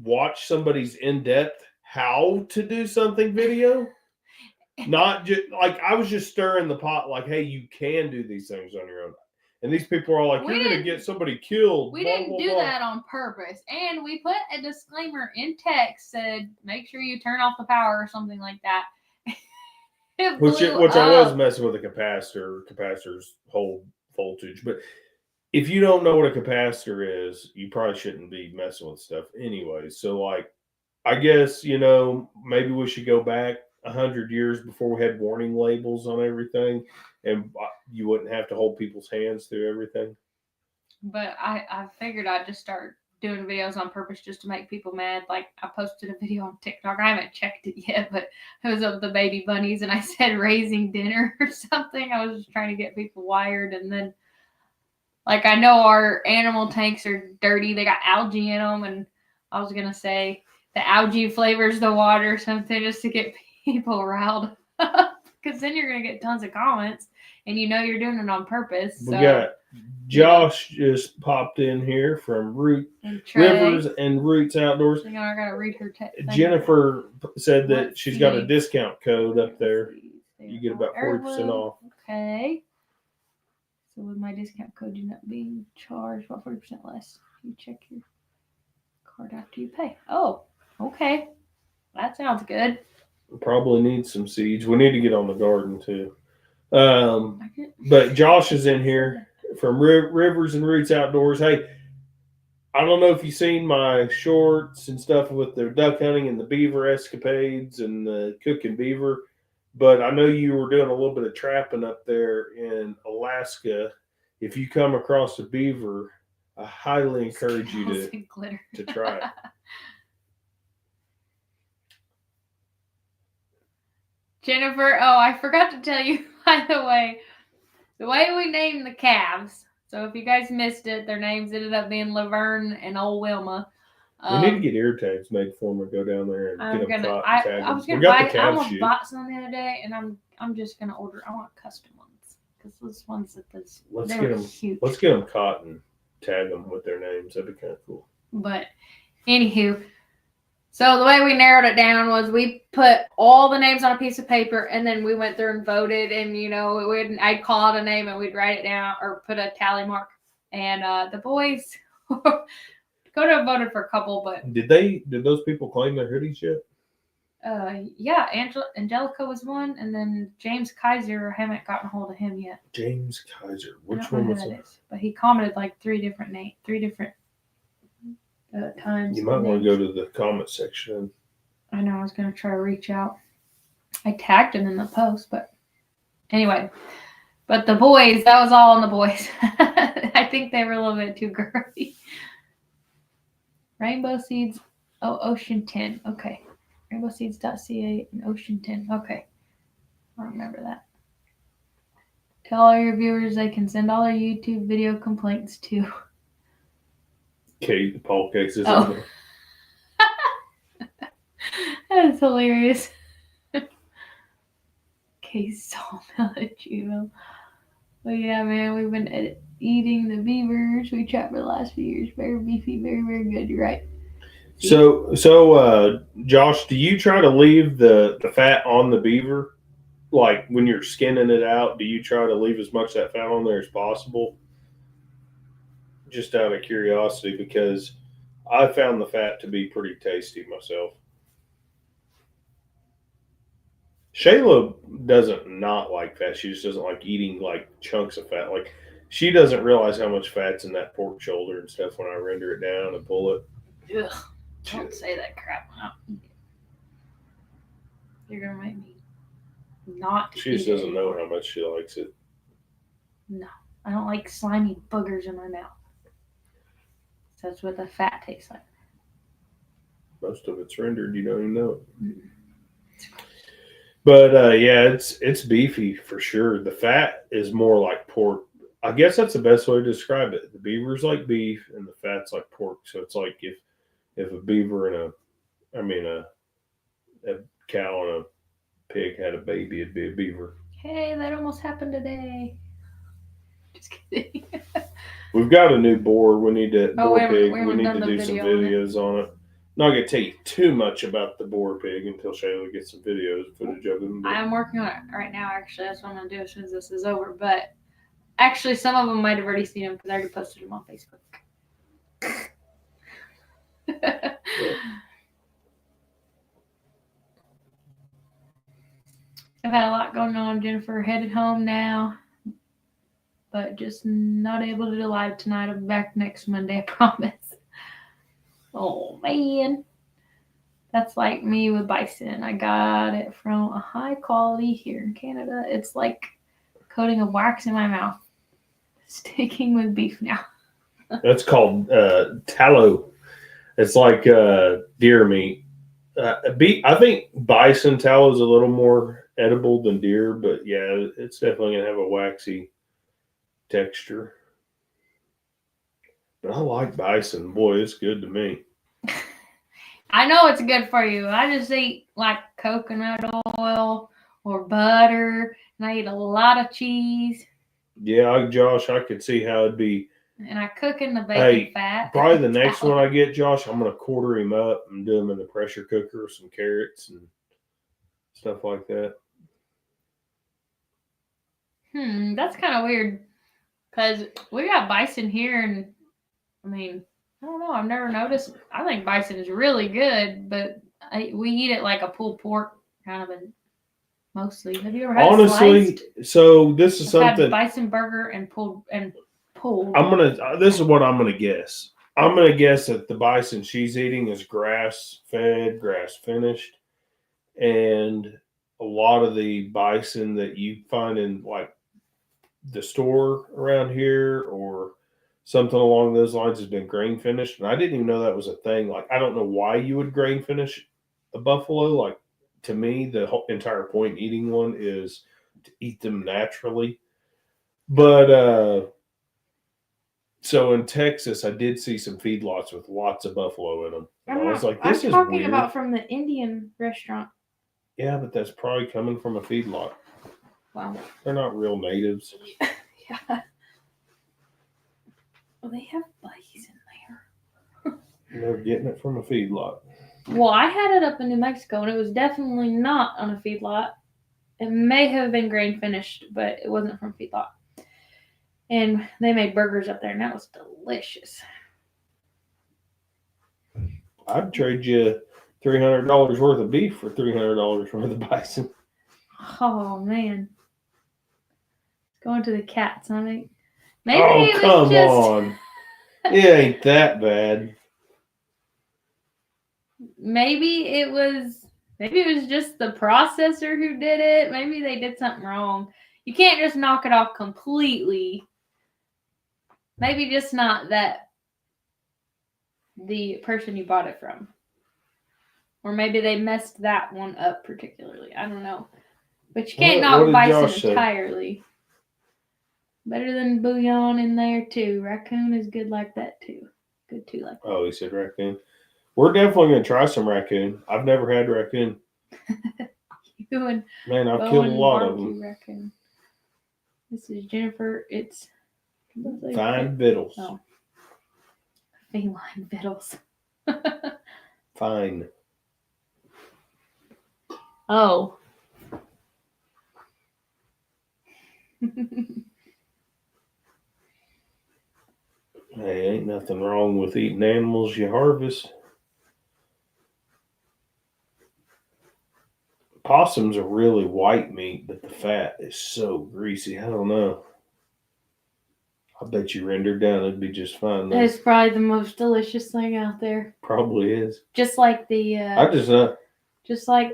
watch somebody's in-depth how to do something video. Not just like I was just stirring the pot, like, hey, you can do these things on your own. And these people are all like, you're going to get somebody killed. We didn't do that on purpose. And we put a disclaimer in text said, make sure you turn off the power or something like that. Which I was messing with a capacitor. Capacitors hold voltage. But if you don't know what a capacitor is, you probably shouldn't be messing with stuff anyway. So, like, I guess, you know, maybe we should go back 100 years before we had warning labels on everything, and you wouldn't have to hold people's hands through everything. But I figured I'd just start doing videos on purpose just to make people mad. Like I posted a video on TikTok. I haven't checked it yet, but it was of the baby bunnies, and I said raising dinner or something. I was just trying to get people wired, and then like I know our animal tanks are dirty. They got algae in them, and I was gonna say the algae flavors the water or something just to get people riled up, because then you're gonna get tons of comments, and you know you're doing it on purpose. We got Josh just popped in here from Rivers and Roots Outdoors. Hang on, I gotta read her text. Jennifer said that she's got a discount code up there. You get about 40% off. Okay. So with my discount code, you're not being charged about 40% less. You check your card after you pay. Oh, okay. That sounds good. Probably need some seeds. We need to get on the garden too. But Josh is in here from Rivers and Roots Outdoors. Hey, I don't know if you've seen my shorts and stuff with the duck hunting and the beaver escapades and the cooking beaver, but I know you were doing a little bit of trapping up there in Alaska. If you come across a beaver, I highly encourage you to try it. Jennifer, oh, I forgot to tell you, by the way we named the calves. So if you guys missed it, their names ended up being Laverne and Old Wilma. We need to get ear tags made for them and go down there and get them caught and tag them. I was going to bought some the other day, and I'm just going to order. I want custom ones because those ones that cute. Let's get them caught and tag them with their names. That'd be kind of cool. But anywho. So the way we narrowed it down was we put all the names on a piece of paper, and then we went through and voted. And I'd call out a name and we'd write it down or put a tally mark. And the boys could have voted for a couple, but did those people claim their hoodies yet? Yeah, Angelica was one, and then James Kaiser. I haven't gotten a hold of him yet. James Kaiser, which one was that? But he commented like three different times. You might want to go to the comment section. I know, I was going to try to reach out. I tagged him in the post, but anyway. But the boys, that was all on the boys. I think they were a little bit too girly. Rainbow Seeds, Ocean 10. Okay. RainbowSeeds.ca and Ocean 10. Okay. I remember that. Tell all your viewers they can send all their YouTube video complaints to Paul Cakes is on there. That is hilarious. Case Sawmill at Gmail. But yeah, man, we've been eating the beavers we trapped for the last few years. Very beefy, very, very good. You're right. So, Josh, do you try to leave the fat on the beaver? Like when you're skinning it out, do you try to leave as much of that fat on there as possible? Just out of curiosity, because I found the fat to be pretty tasty myself. Shayla doesn't not like fat. She just doesn't like eating like chunks of fat. Like she doesn't realize how much fat's in that pork shoulder and stuff when I render it down and pull it. Ugh, don't say that crap. You're gonna make me not. She just doesn't know how much she likes it. No, I don't like slimy boogers in my mouth. So that's what the fat tastes like. Most of it's rendered. You don't even know it. Mm-hmm. But yeah, it's beefy for sure. The fat is more like pork. I guess that's the best way to describe it. The beaver's like beef, and the fat's like pork. So it's like if a beaver and a cow and a pig had a baby, it'd be a beaver. Hey, that almost happened today. Just kidding. We've got a new boar. We need to We need to do some videos on it. Not going to tell you too much about the boar pig until Shayla gets some footage of him. I'm working on it right now, actually. That's what I'm going to do as soon as this is over. But actually, some of them might have already seen him because I already posted him on Facebook. I've had a lot going on, Jennifer. Headed home now. But just not able to do live tonight. I'll be back next Monday, I promise. Oh, man. That's like me with bison. I got it from a high quality here in Canada. It's like coating of wax in my mouth. Sticking with beef now. That's called tallow. It's like deer meat. I think bison tallow is a little more edible than deer, but yeah, it's definitely gonna have a waxy texture. But I like bison. Boy, it's good to me. I know it's good for you. I just eat like coconut oil or butter, and I eat a lot of cheese. Yeah, Josh, I could see how it'd be. And I cook in the bacon fat. Probably the next one I get, Josh, I'm gonna quarter him up and do him in the pressure cooker with some carrots and stuff like that. That's kind of weird because we got bison here, and I mean, I don't know. I've never noticed. I think bison is really good, but we eat it like a pulled pork kind of mostly. Have you ever had Honestly, sliced? So this is I've something had bison burger and pulled. This is what I'm gonna guess. I'm gonna guess that the bison she's eating is grass fed, grass finished, and a lot of the bison that you find in like the store around here or something along those lines has been grain finished. And I didn't even know that was a thing. Like, I don't know why you would grain finish a buffalo. Like, to me, the whole entire point eating one is to eat them naturally. But so in Texas, I did see some feedlots with lots of buffalo in them. And I was like, this is talking weird. about from the Indian restaurant. Yeah, but that's probably coming from a feedlot. Wow. They're not real natives. Yeah. Well, they have bison there. They're getting it from a feedlot. Well, I had it up in New Mexico, and it was definitely not on a feedlot. It may have been grain finished, but it wasn't from feedlot. And they made burgers up there, and that was delicious. I'd trade you $300 worth of beef for $300 worth of bison. Oh man, going to the cats, honey. Maybe come on, it ain't that bad. Maybe it was just the processor who did it. Maybe they did something wrong. You can't just knock it off completely. Maybe just not that the person you bought it from. Or maybe they messed that one up particularly. I don't know. But you can't knock bison entirely. Better than bouillon in there too. Raccoon is good like that too. Good too like that. Oh, he said raccoon. We're definitely going to try some raccoon. I've never had raccoon. Man, I've killed a lot of them. Raccoon. This is Jennifer. It's fine victuals. Oh. Feline victuals. Fine. Oh. Hey, ain't nothing wrong with eating animals you harvest. Possums are really white meat, but the fat is so greasy. I don't know. I bet you rendered down, it'd be just fine. It's probably the most delicious thing out there. Probably is. Just like the. Just like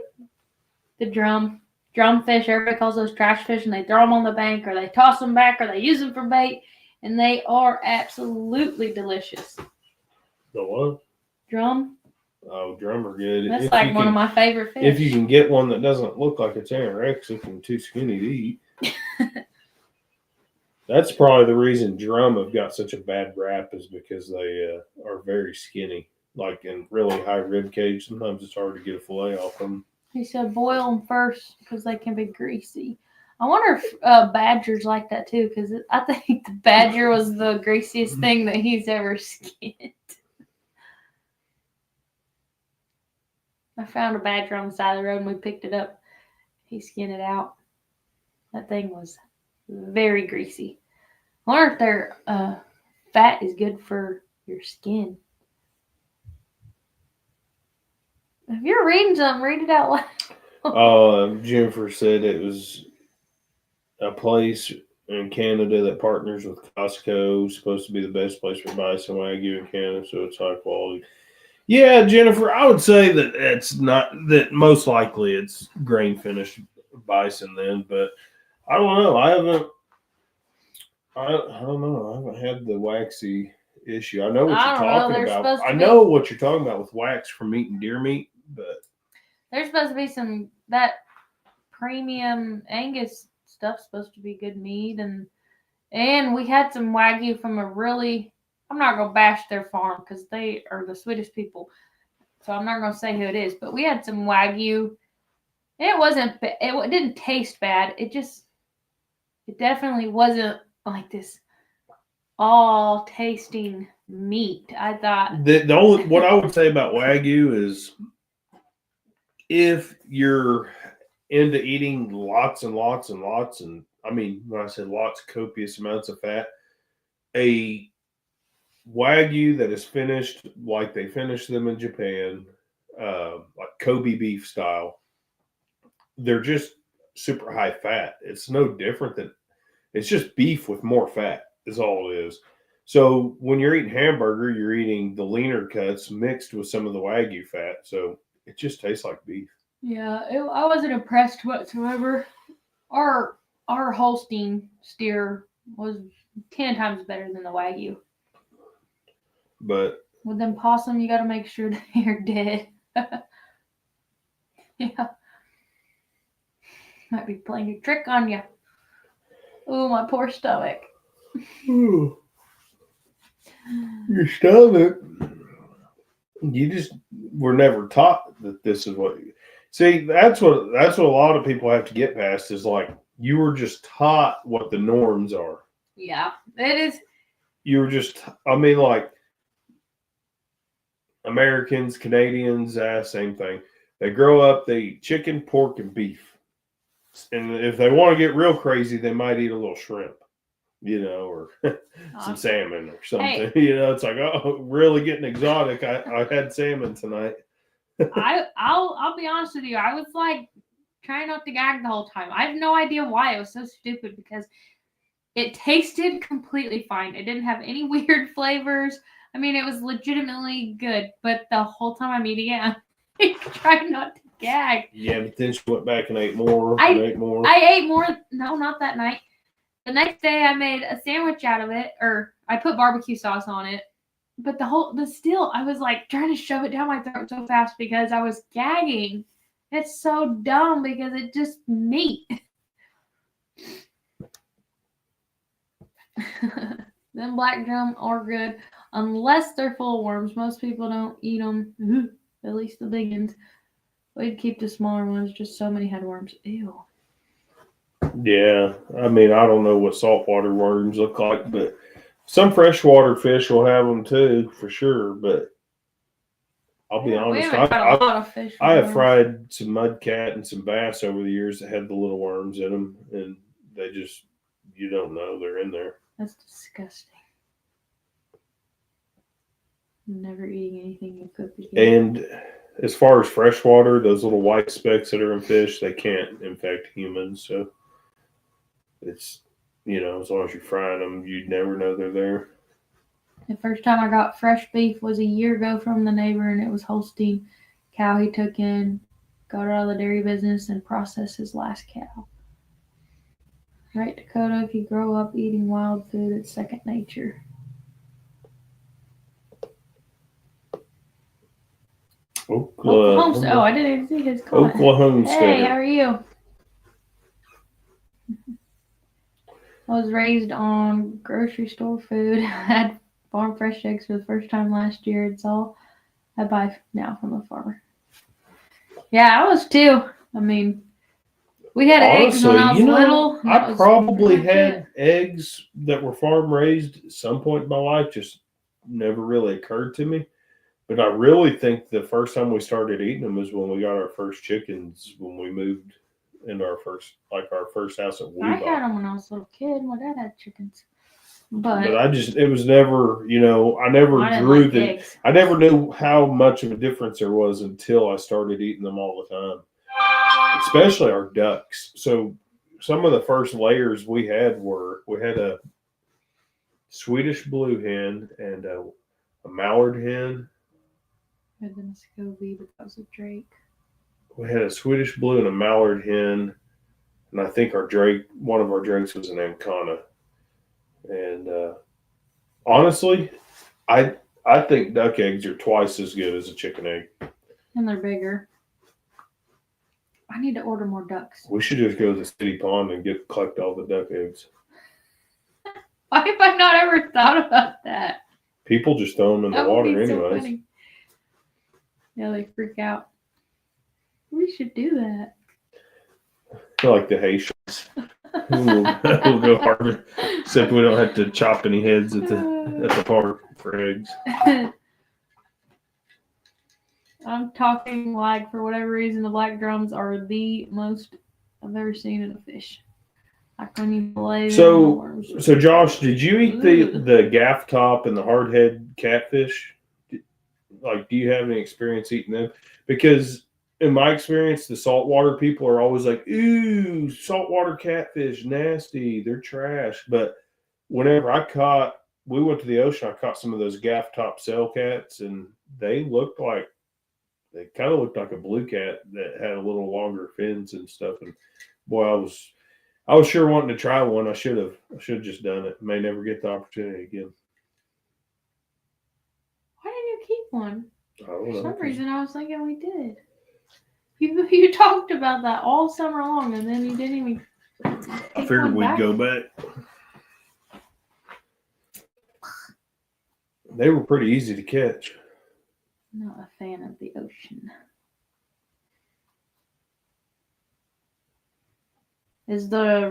the drumfish. Everybody calls those trash fish, and they throw them on the bank, or they toss them back, or they use them for bait, and they are absolutely delicious. The what? Drum. Oh, drum are good. That's like one of my favorite fish. If you can get one that doesn't look like it's anorexic and too skinny to eat. That's probably the reason drum have got such a bad rap is because they are very skinny. Like in really high rib cage, sometimes it's hard to get a fillet off them. He said boil them first because they can be greasy. I wonder if badgers like that too, because I think the badger was the greasiest thing that he's ever skinned. I found a badger on the side of the road and we picked it up. He skinned it out. That thing was very greasy. I wonder if their fat is good for your skin. If you're reading something, read it out loud. Jennifer said it was a place in Canada that partners with Costco. It's supposed to be the best place for bison Wagyu in Canada, so it's high quality. Yeah, Jennifer, I would say that it's not that most likely it's grain finished bison then, but I don't know. I don't know. I haven't had the waxy issue. I know what I you're don't know. talking There's about. supposed to I be- know what you're talking about with wax from eating deer meat, but There's supposed to be that premium Angus stuff's supposed to be good meat, and we had some Wagyu from a really, I'm not gonna bash their farm because they are the sweetest people, so I'm not gonna say who it is, but we had some Wagyu. It didn't taste bad. It definitely wasn't like this all tasting meat. I thought the only what I would say about Wagyu is if you're into eating lots and lots and lots, and I mean when I said lots, copious amounts of fat, a Wagyu that is finished like they finish them in Japan, like Kobe beef style, they're just super high fat. It's no different than it's just beef with more fat is all it is. So when you're eating hamburger, you're eating the leaner cuts mixed with some of the Wagyu fat. So it just tastes like beef. yeah, I wasn't impressed whatsoever. Our Holstein steer was 10 times better than the Wagyu. But With them possum, you got to make sure they're dead. Yeah. Might be playing a trick on you. Oh, my poor stomach. your stomach, you just were never taught that this is what. See, that's what a lot of people have to get past is like you were just taught what the norms are. Yeah, it is. You were just, I mean, like Americans, Canadians, same thing. They grow up, they eat chicken, pork, and beef. And if they want to get real crazy, they might eat a little shrimp, or some salmon or something. Hey. It's like, oh, really getting exotic. I had salmon tonight. I'll be honest with you. I was like trying not to gag the whole time. I have no idea why. It was so stupid because it tasted completely fine. It didn't have any weird flavors. I mean, it was legitimately good, but the whole time I'm eating it, I'm trying not to gag. Yeah, but then she went back and ate more. I ate more. No, not that night. The next day, I made a sandwich out of it, or I put barbecue sauce on it. But I was like trying to shove it down my throat so fast because I was gagging. It's so dumb because it's just meat. Them black drum are good unless they're full of worms. Most people don't eat them, at least the big ones. We'd keep the smaller ones, just so many had worms. Ew. Yeah, I mean, I don't know what saltwater worms look like, but some freshwater fish will have them too, for sure. But I'll be honest, I have fried some mudcat and some bass over the years that had the little worms in them, and they just, you don't know they're in there. That's disgusting. I'm never eating anything you cook again. And as far as freshwater, those little white specks that are in fish, they can't infect humans. So it's, as long as you're frying them, you'd never know they're there. The first time I got fresh beef was a year ago from the neighbor, and it was Holstein cow he took in, got out of the dairy business, and processed his last cow. Right, Dakota, if you grow up eating wild food, it's second nature. Oklahoma. Oh, I didn't even see his comment. Oklahoma. Hey, how are you? I was raised on grocery store food. I had farm fresh eggs for the first time last year. It's all I buy now from the farmer. Yeah, I was too. I mean, we had eggs when I was little. I probably had eggs that were farm raised at some point in my life, just never really occurred to me. But I really think the first time we started eating them was when we got our first chickens, when we moved into our first house at Weeba. I had them when I was a little kid. My dad had chickens. But it was never, I never knew how much of a difference there was until I started eating them all the time, especially our ducks. So some of the first layers we had a Swedish blue hen and a mallard hen. And then a Scovie, but that was a Drake. We had a Swedish blue and a mallard hen, and I think one of our drakes was an Ancona. And honestly, I think duck eggs are twice as good as a chicken egg. And they're bigger. I need to order more ducks. We should just go to the city pond and collect all the duck eggs. Why have I not ever thought about that? People just throw them in the water anyways. So funny. Yeah, they freak out. We should do that. Like the Haitians. we'll go harvest. Except we don't have to chop any heads at the park for eggs. I'm talking like, for whatever reason, the black drums are the most I've ever seen in a fish. Like when you play so Josh, did you eat the gaff top and the hardhead catfish? Like, do you have any experience eating them? Because in my experience, the saltwater people are always like, ooh, saltwater catfish, nasty, they're trash. But whenever we went to the ocean, I caught some of those gaff top sail cats, and they kind of looked like a blue cat that had a little longer fins and stuff. And boy, I was sure wanting to try one. I should have just done it. May never get the opportunity again. Why didn't you keep one? I don't know. For some reason, I was thinking we did. You talked about that all summer long, and then you didn't even. I figured we'd go back. They were pretty easy to catch. Not a fan of the ocean. Is the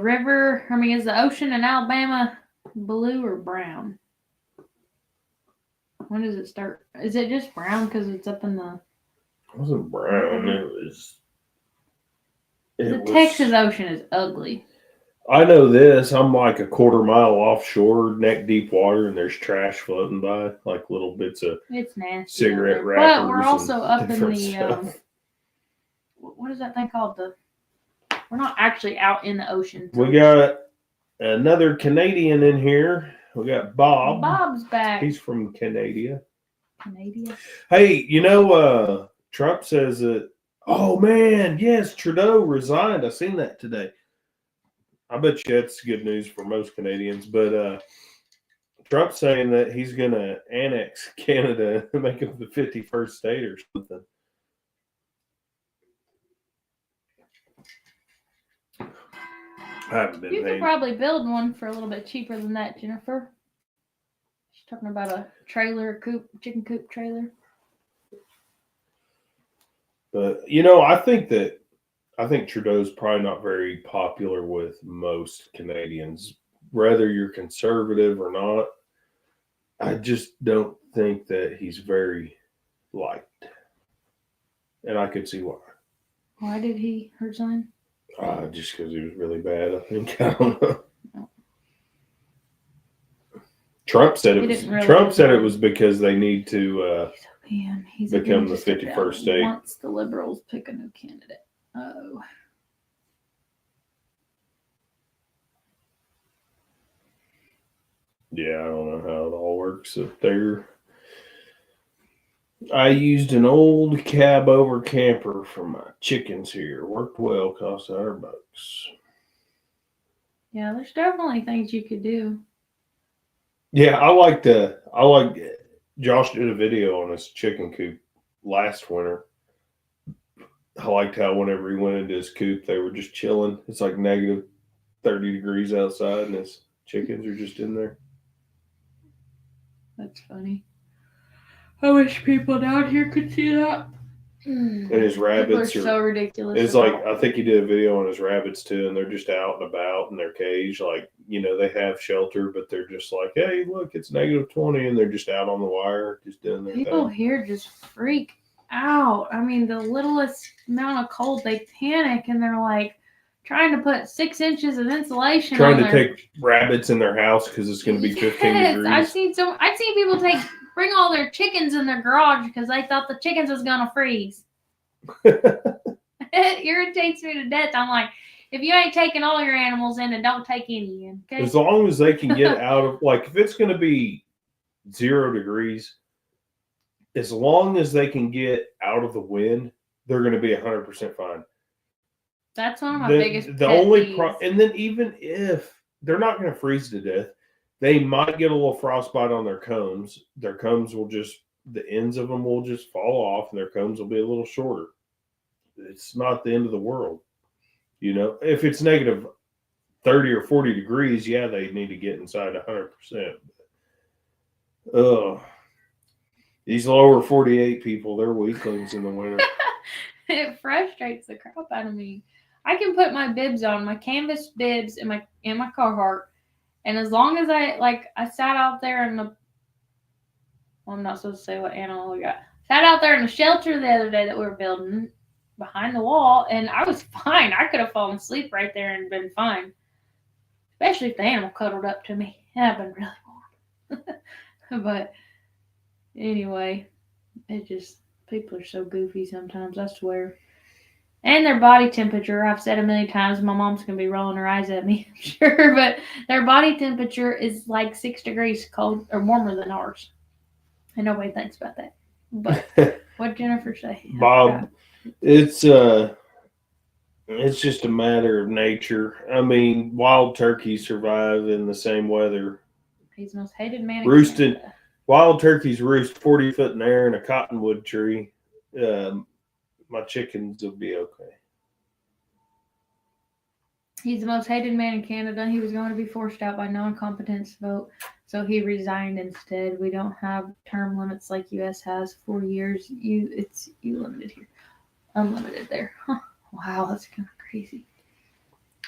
ocean in Alabama blue or brown? When does it start? Is it just brown because it's up in the... It wasn't brown. The Texas Ocean is ugly. I know this. I'm like a quarter mile offshore, neck deep water, and there's trash floating by, like little bits of cigarette wrappers. But we're also up in the what is that thing called? We're not actually out in the ocean. We got another Canadian in here. We got Bob. Bob's back. He's from Canada. Canada. Hey, Trump says that. Oh man, yes, Trudeau resigned. I seen that today. I bet you that's good news for most Canadians. But Trump's saying that he's going to annex Canada and make it the 51st state or something. I haven't been. You could probably build one for a little bit cheaper than that, Jennifer. She's talking about a chicken coop trailer. But I think Trudeau's probably not very popular with most Canadians, whether you're conservative or not. I just don't think that he's very liked, and I could see why. Why did he resign? Just because he was really bad, I think. I don't know. No. Trump said it was because they need to become the 51st state. Once the Liberals pick a new candidate. Oh. Yeah, I don't know how it all works up there. I used an old cab over camper for my chickens here. Worked well, cost $100. Yeah, there's definitely things you could do. Yeah, Josh did a video on his chicken coop last winter. I liked how whenever he went into his coop, they were just chilling. It's like negative 30 degrees outside, and his chickens are just in there. That's funny. I wish people down here could see that. And his rabbits are so ridiculous. It's like, I think he did a video on his rabbits too, and they're just out and about in their cage. Like, they have shelter, but they're just like, hey, look, it's negative 20, and they're just out on the wire, just doing their People here just freak out. I mean, the littlest amount of cold, they panic, and they're like trying to put 6 inches of insulation trying to take rabbits in their house because it's going to be 15 degrees. I've seen people bring all their chickens in their garage because they thought the chickens was going to freeze. It irritates me to death. I'm like, if you ain't taking all your animals in, then don't take any in. Okay? As long as they can get out of, like, if it's going to be 0 degrees, as long as they can get out of the wind, they're going to be 100% fine. That's one of my biggest and then even if they're not going to freeze to death, They might get a little frostbite on their combs. Their combs will just, the ends of them will just fall off, and their combs will be a little shorter. It's not the end of the world. If it's negative 30 or 40 degrees, yeah, they need to get inside 100%. Ugh. These lower 48 people, they're weaklings in the winter. It frustrates the crap out of me. I can put my bibs on, my canvas bibs in my Carhartt, and as long as I sat out there in the, well, I'm not supposed to say what animal we got. Sat out there in the shelter the other day that we were building behind the wall, and I was fine. I could have fallen asleep right there and been fine. Especially if the animal cuddled up to me. That'd been really warm. But anyway, people are so goofy sometimes, I swear. And their body temperature, I've said a million times, my mom's going to be rolling her eyes at me, I'm sure, but their body temperature is like 6 degrees cold or warmer than ours. And nobody thinks about that. But what'd Jennifer say? Bob, it's just a matter of nature. I mean, wild turkeys survive in the same weather. He's the most hated man roosting. Wild turkeys roost 40 foot in the air in a cottonwood tree. My chickens will be okay. He's the most hated man in Canada. He was going to be forced out by non-competence vote, so he resigned instead. We don't have term limits like U.S. has. 4 years. You limited here, unlimited there. Huh. Wow, that's kind of crazy.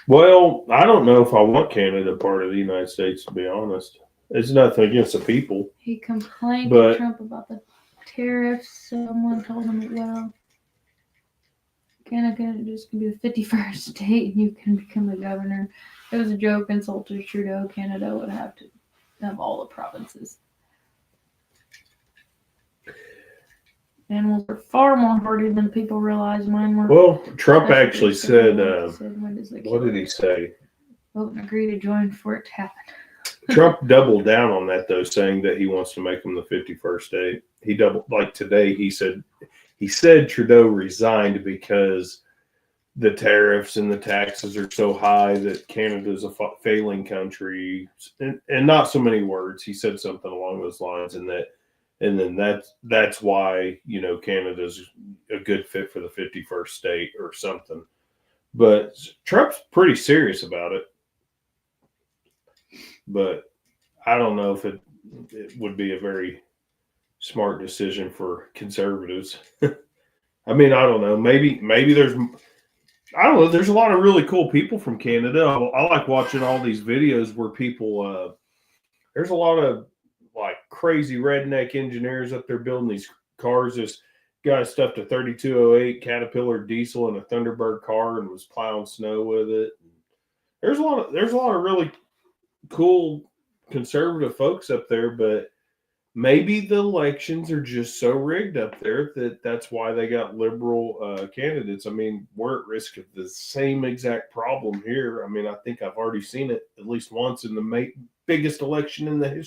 Well, I don't know if I want Canada part of the United States, to be honest. It's nothing against the people. He complained to Trump about the tariffs. Someone told him, well, Canada just can be the 51st state and you can become the governor. It was a joke, insult to Trudeau. Canada would have to have all the provinces. Animals are far more hardy than people realize. Mine were. Well, Trump actually said, what did he say? Vote and agree to join for it to happen. Trump doubled down on that, though, saying that he wants to make them the 51st state. He doubled, like today, he said Trudeau resigned because the tariffs and the taxes are so high that Canada's a failing country, and not so many words. He said something along those lines, and then that's why Canada's a good fit for the 51st state or something. But Trump's pretty serious about it. But I don't know if it would be a very smart decision for conservatives. I mean, I don't know. Maybe there's, I don't know. There's a lot of really cool people from Canada. I like watching all these videos where people, there's a lot of like crazy redneck engineers up there building these cars. This guy stuffed a 3208 Caterpillar diesel in a Thunderbird car and was plowing snow with it. There's a lot of really cool conservative folks up there, but maybe the elections are just so rigged up there that's why they got liberal candidates. I mean, we're at risk of the same exact problem here. I mean, I think I've already seen it at least once in the biggest election in the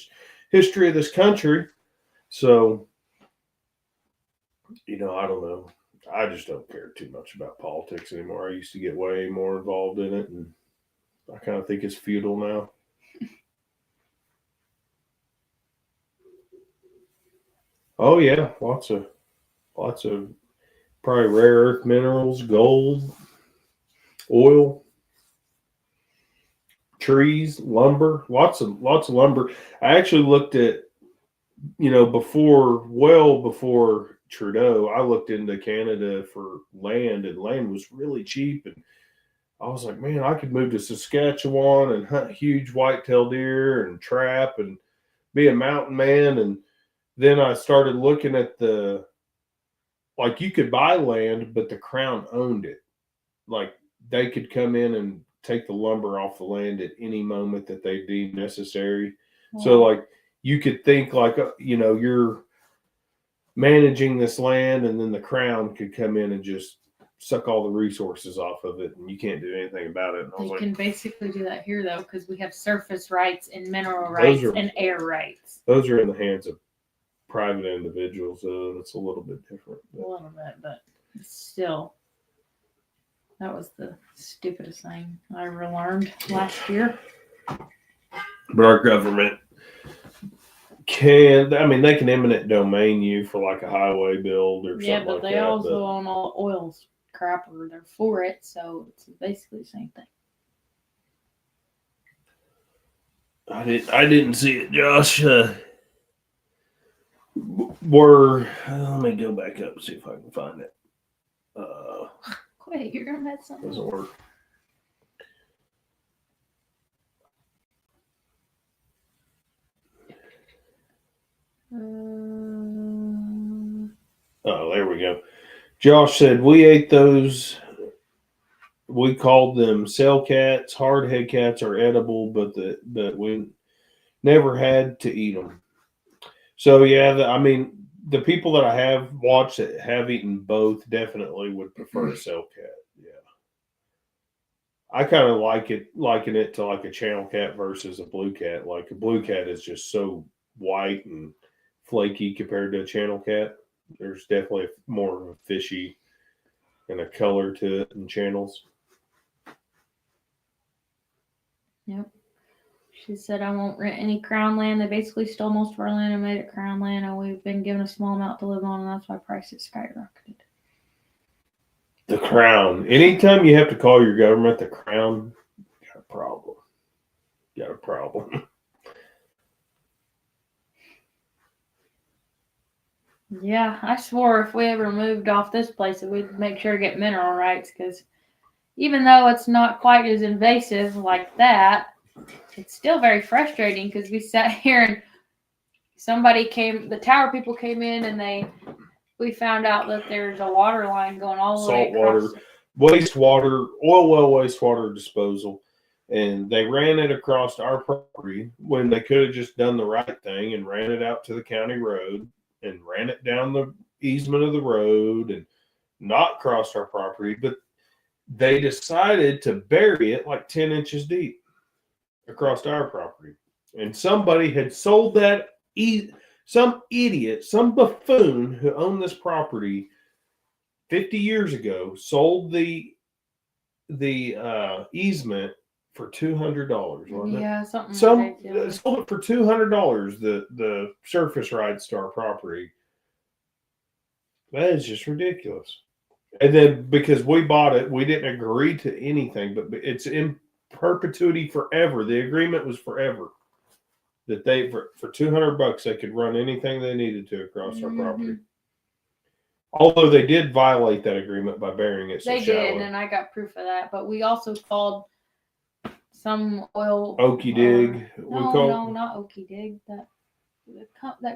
history of this country. So, I don't know. I just don't care too much about politics anymore. I used to get way more involved in it, and I kind of think it's futile now. Oh yeah, lots of probably rare earth minerals, gold, oil, trees, lumber, lots of lumber. I actually looked at, before Trudeau, I looked into Canada for land, and land was really cheap, and I was like, man, I could move to Saskatchewan and hunt huge whitetail deer and trap and be a mountain man. And then I started looking at you could buy land, but the Crown owned it. Like they could come in and take the lumber off the land at any moment that they deem necessary. Wow. So you could think you're managing this land, and then the Crown could come in and just suck all the resources off of it, and you can't do anything about it. You can basically do that here, though, because we have surface rights and mineral rights and air rights. Those are in the hands of private individuals, so it's a little bit different. A little bit, but still, that was the stupidest thing I ever learned last year. But our government they can eminent domain you for like a highway build or Yeah, something but like they that. also own all oil crap, or they're for it, so it's basically the same thing. I didn't see it, Josh. Let me go back up and see if I can find it. Wait, you're gonna have something. Doesn't work. Oh, there we go. Josh said we ate those. We called them cell cats. Hardhead cats are edible, but we never had to eat them. So yeah, the people that I have watched that have eaten both definitely would prefer a cell cat. Yeah, I kind of liken it to like a channel cat versus a blue cat. Like a blue cat is just so white and flaky compared to a channel cat. There's definitely more of a fishy and a color to it in channels. Yep. She said, I won't rent any crown land. They basically stole most of our land and made it crown land, and we've been given a small amount to live on, and that's why prices skyrocketed. The crown. Anytime you have to call your government the crown, you got a problem. You got a problem. Yeah, I swore if we ever moved off this place that we'd make sure to get mineral rights, because even though it's not quite as invasive like that, it's still very frustrating because we sat here and the tower people came in, and we found out that there's a water line going all the way across. Wastewater, oil well wastewater disposal. And they ran it across our property when they could have just done the right thing and ran it out to the county road and ran it down the easement of the road and not crossed our property. But they decided to bury it like 10 inches deep across our property. And somebody had sold that, some idiot, some buffoon who owned this property 50 years ago sold the easement for $200, wasn't it? Yeah, something. Sold it for $200. The surface rights to our property. That is just ridiculous. And then because we bought it, we didn't agree to anything, but it's in perpetuity forever. The agreement was forever that they for $200 they could run anything they needed to across our property. Although they did violate that agreement by burying it so shallow. They did, and I got proof of that. But we also called some oil. Okie Dig. No, not Okie Dig. That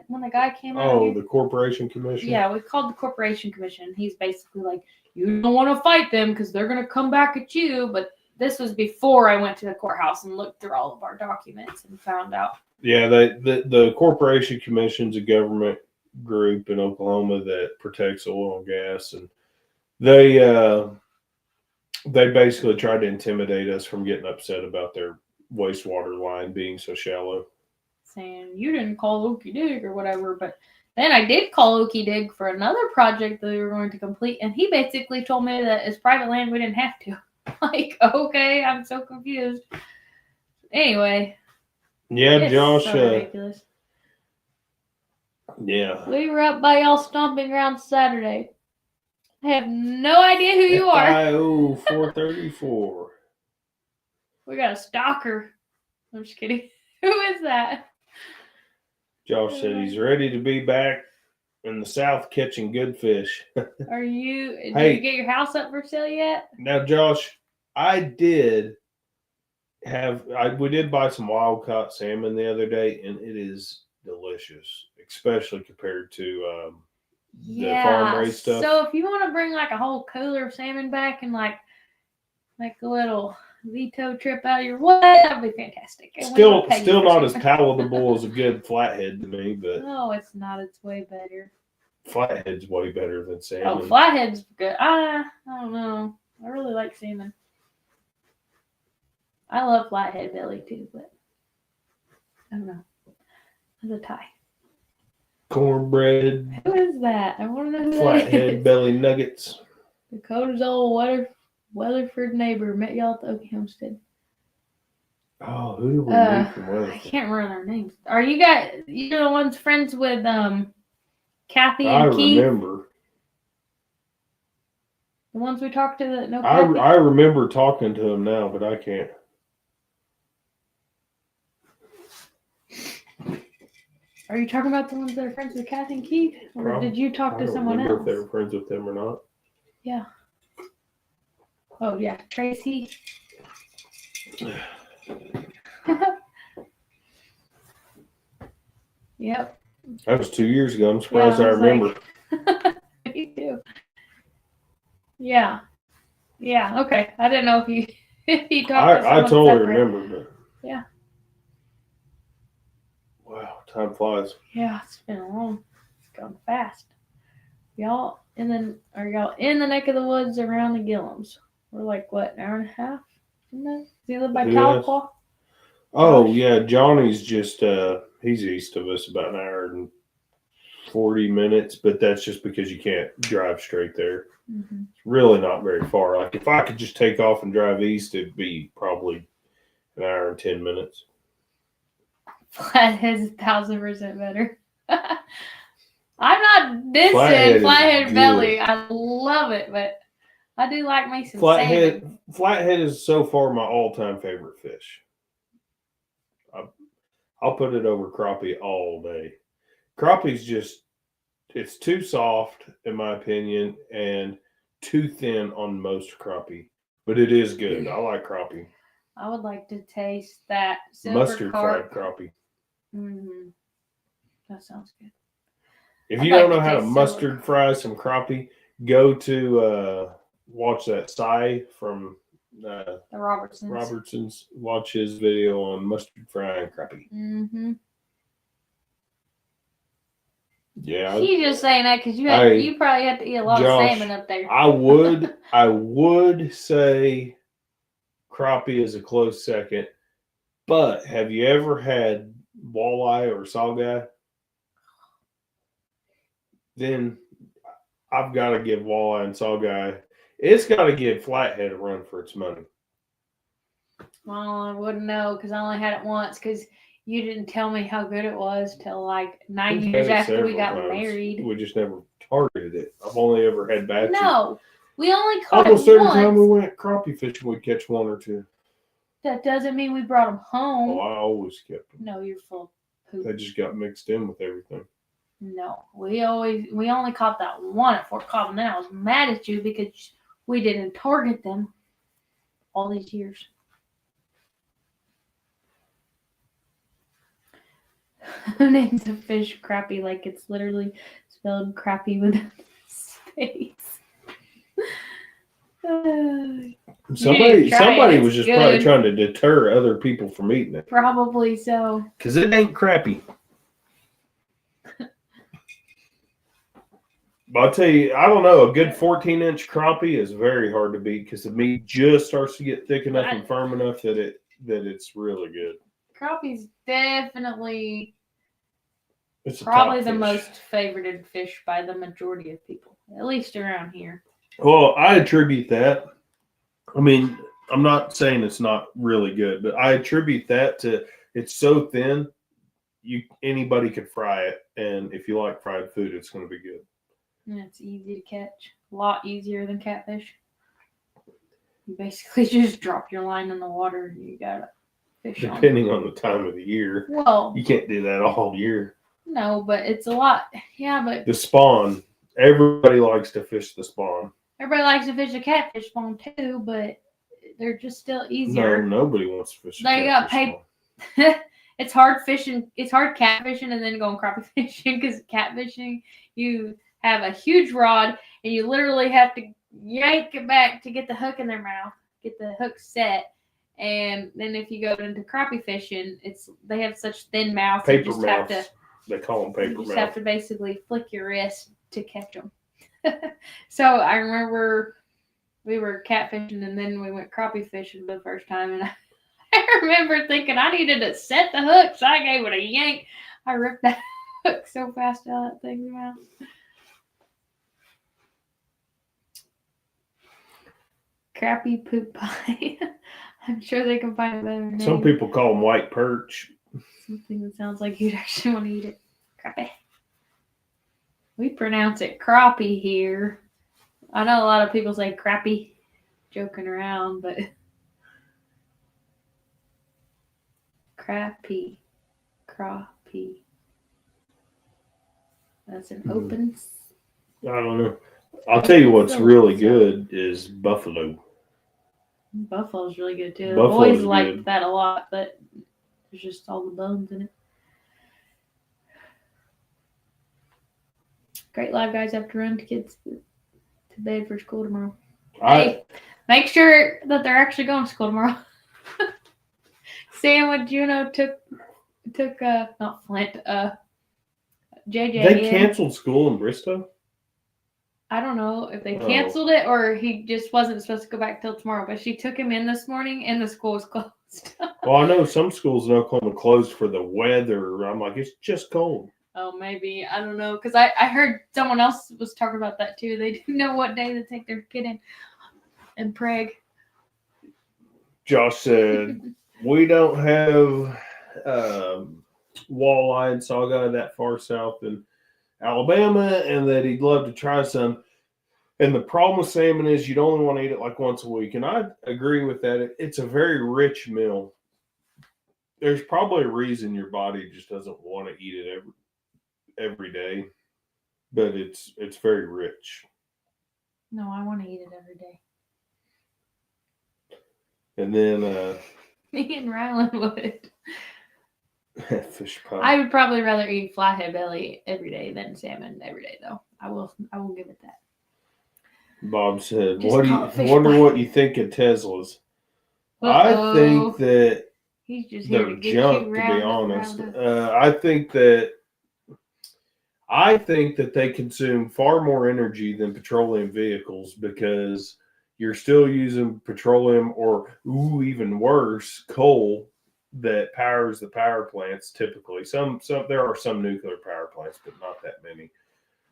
when the guy came out. Oh, the Corporation Commission? Yeah, we called the Corporation Commission. He's basically like, you don't want to fight them because they're going to come back at you. But this was before I went to the courthouse and looked through all of our documents and found out. Yeah, the Corporation Commission's a government group in Oklahoma that protects oil and gas, and they basically tried to intimidate us from getting upset about their wastewater line being so shallow, saying you didn't call Okie Dig or whatever. But then I did call Okie Dig for another project that we were going to complete, and he basically told me that it's private land, we didn't have to. Like, okay, I'm so confused. Anyway. Yeah, Josh. So ridiculous. Yeah. We were up by y'all stomping grounds Saturday. I have no idea who you are. FIO 434. We got a stalker. I'm just kidding. Who is that? Josh said he's ready to be back in the South catching good fish. Are you? Did you get your house up for sale yet? Now, Josh, we did buy some wild caught salmon the other day, and it is delicious, especially compared to the farm raised stuff. So if you want to bring like a whole cooler of salmon back and like a little veto trip out of your way, that'd be fantastic. Still not as palatable as a good flathead to me, but no, it's not. It's way better. Flathead's way better than salmon. Oh, flathead's good. I don't know. I really like salmon. I love flathead belly too, but I don't know. It's a tie. Cornbread. Who is that? I want to know who Flathead that is. belly nuggets. Dakota's old Weatherford neighbor met y'all at the Pecan Homestead. Oh, who do we meet from I Weatherford? can't remember their names. Are you guys? You're the ones friends with Kathy I and Keith? remember. The ones we talked to that know I Kathy? I remember talking to him now, but I can't. Are you talking about the ones that are friends with Kathy and Keith? Or did you talk I to don't someone remember else? if they were friends with them or not. Yeah. Oh, yeah. Tracy. Yep. That was 2 years ago. I'm surprised Yeah, I was remember. Me too. Yeah. Yeah. Okay. I didn't know if you if you talked to I someone totally separate. remember, but Yeah. wow, time flies. Yeah. It's been long. It's gone fast. Y'all are y'all in the neck of the woods around the Gillums? We're like what, an hour and a half? Do you live by Who is? Tahlequah? Oh Josh? yeah, Johnny's just he's east of us about an hour and 40 minutes, but that's just because you can't drive straight there. Mm-hmm. It's really not very far. Like if I could just take off and drive east, it'd be probably an hour and 10 minutes. Flathead's 1,000% better. I'm not dissing Flathead Flathead is Belly. good. I love it, but I do like me some salmon. Flathead is so far my all-time favorite fish. I'll put it over crappie all day. Crappie's just it's too soft in my opinion and too thin on most crappie, but it is good. I like crappie. I would like to taste that silver Mustard carp. fried crappie. Mm-hmm. That sounds good. If I'd you like don't to know how to taste mustard fry some crappie, go to watch that Cy from the Robertsons. Robertson's. Watch his video on mustard frying crappie. Mm-hmm. Yeah, She's just saying that because you probably have to eat a lot of salmon up there. I would say crappie is a close second, but have you ever had walleye or saugeye? Then I've got to give walleye and saugeye. It's got to give flathead a run for its money. Well, I wouldn't know because I only had it once because you didn't tell me how good it was till like 9 years after we got married. We just never targeted it. I've only ever had batches. No, we only caught almost it every once. time we went crappie fishing, we'd catch one or two. That doesn't mean we brought them home. Oh, I always kept them. No, you're full of poop. They just got mixed in with everything. No, we only caught that one at Fort Cobb, and then I was mad at you because we didn't target them all these years. Who names a fish crappie like it's literally spelled crappie with a space? Somebody was just probably trying to deter other people from eating it. Probably so. Because it ain't crappy. But I'll tell you, I don't know, a good 14-inch crappie is very hard to beat because the meat just starts to get thick enough and firm enough that it's really good. Crappie's definitely it's probably the most favorited fish by the majority of people, at least around here. Well, I attribute that. I mean, I'm not saying it's not really good, but I attribute that to it's so thin, anybody could fry it, and if you like fried food, it's going to be good. And it's easy to catch, a lot easier than catfish. You basically just drop your line in the water and you got it. Depending on the time of the year. Well, you can't do that all year. No, but it's a lot. Yeah, but the spawn. Everybody likes to fish the spawn. Everybody likes to fish the catfish spawn too, but they're just still easier. No, nobody wants to fish. They got paid. It's hard fishing. It's hard catfishing and then going crappie fishing because catfishing you have a huge rod and you literally have to yank it back to get the hook in their mouth, get the hook set. And then if you go into crappie fishing, they have such thin mouths. Paper mouths. They call them paper mouths. You just have to basically flick your wrist to catch them. So I remember we were catfishing and then we went crappie fishing for the first time. And I remember thinking I needed to set the hook. So I gave it a yank. I ripped that hook so fast out of that thing's mouth. Crappie poop pie. I'm sure they can find a better name. Some people call them white perch. Something that sounds like you'd actually want to eat it. Crappie. We pronounce it crappie here. I know a lot of people say crappie, joking around, but crappie. That's an open. I don't know. I'll tell you what's really good is buffalo. Buffalo's really good too. The Buffalo's boys liked good. that a lot, but there's just all the bones in it. Great live, guys. Have to run to kids to bed for school tomorrow. Hey, make sure that they're actually going to school tomorrow. Sam with Juno took not Flint, JJ. They canceled school in Bristow? I don't know if they canceled it or he just wasn't supposed to go back till tomorrow, but she took him in this morning and the school was closed. Well, I know some schools in Oklahoma closed for the weather. I'm like, it's just cold. Oh, maybe. I don't know. Because I heard someone else was talking about that too. They didn't know what day to take their kid in Prague. Josh said, we don't have walleye and saugeye that far south in Alabama, and that he'd love to try some. And the problem with salmon is you'd only want to eat it like once a week. And I agree with that. It's a very rich meal. There's probably a reason your body just doesn't want to eat it every day, but it's very rich. No, I want to eat it every day. And then me and Rylan would. Fish pie. I would probably rather eat flathead belly every day than salmon every day, though. I will give it that. Bob said, Just "What do you wonder what you think of Teslas?" I think that he's just here they're to get junk. you To be honest, I think that they consume far more energy than petroleum vehicles because you're still using petroleum or, even worse, coal that powers the power plants typically. There are some nuclear power plants, but not that many.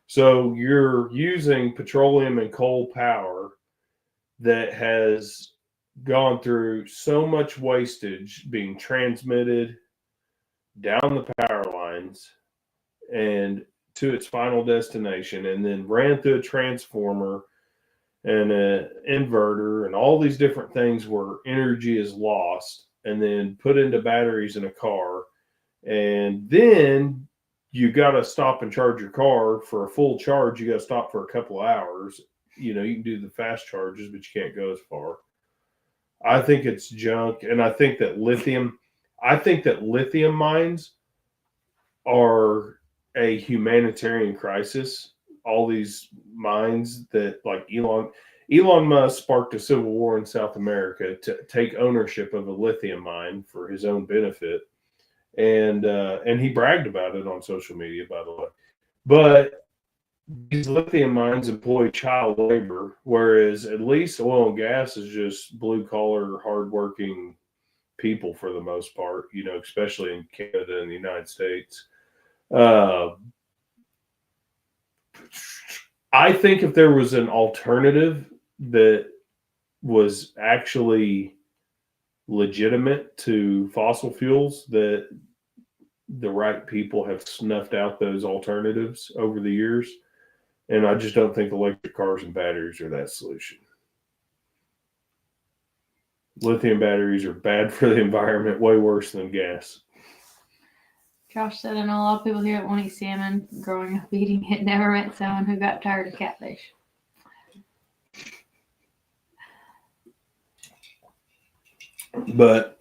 So you're using petroleum and coal power that has gone through so much wastage being transmitted down the power lines and to its final destination, and then ran through a transformer and an inverter and all these different things where energy is lost and then put into batteries in a car. And then you got to stop and charge your car. For a full charge, you got to stop for a couple of hours. You can do the fast charges, but you can't go as far. I think it's junk. And I think that lithium mines are a humanitarian crisis. All these mines that, like Elon Musk sparked a civil war in South America to take ownership of a lithium mine for his own benefit. And he bragged about it on social media, by the way. But these lithium mines employ child labor, whereas at least oil and gas is just blue collar, hardworking people for the most part, especially in Canada and the United States. I think if there was an alternative that was actually legitimate to fossil fuels, that the right people have snuffed out those alternatives over the years. And I just don't think electric cars and batteries are that solution. Lithium batteries are bad for the environment, way worse than gas. Josh said, I know a lot of people here that won't eat salmon. Growing up eating it, never met someone who got tired of catfish. But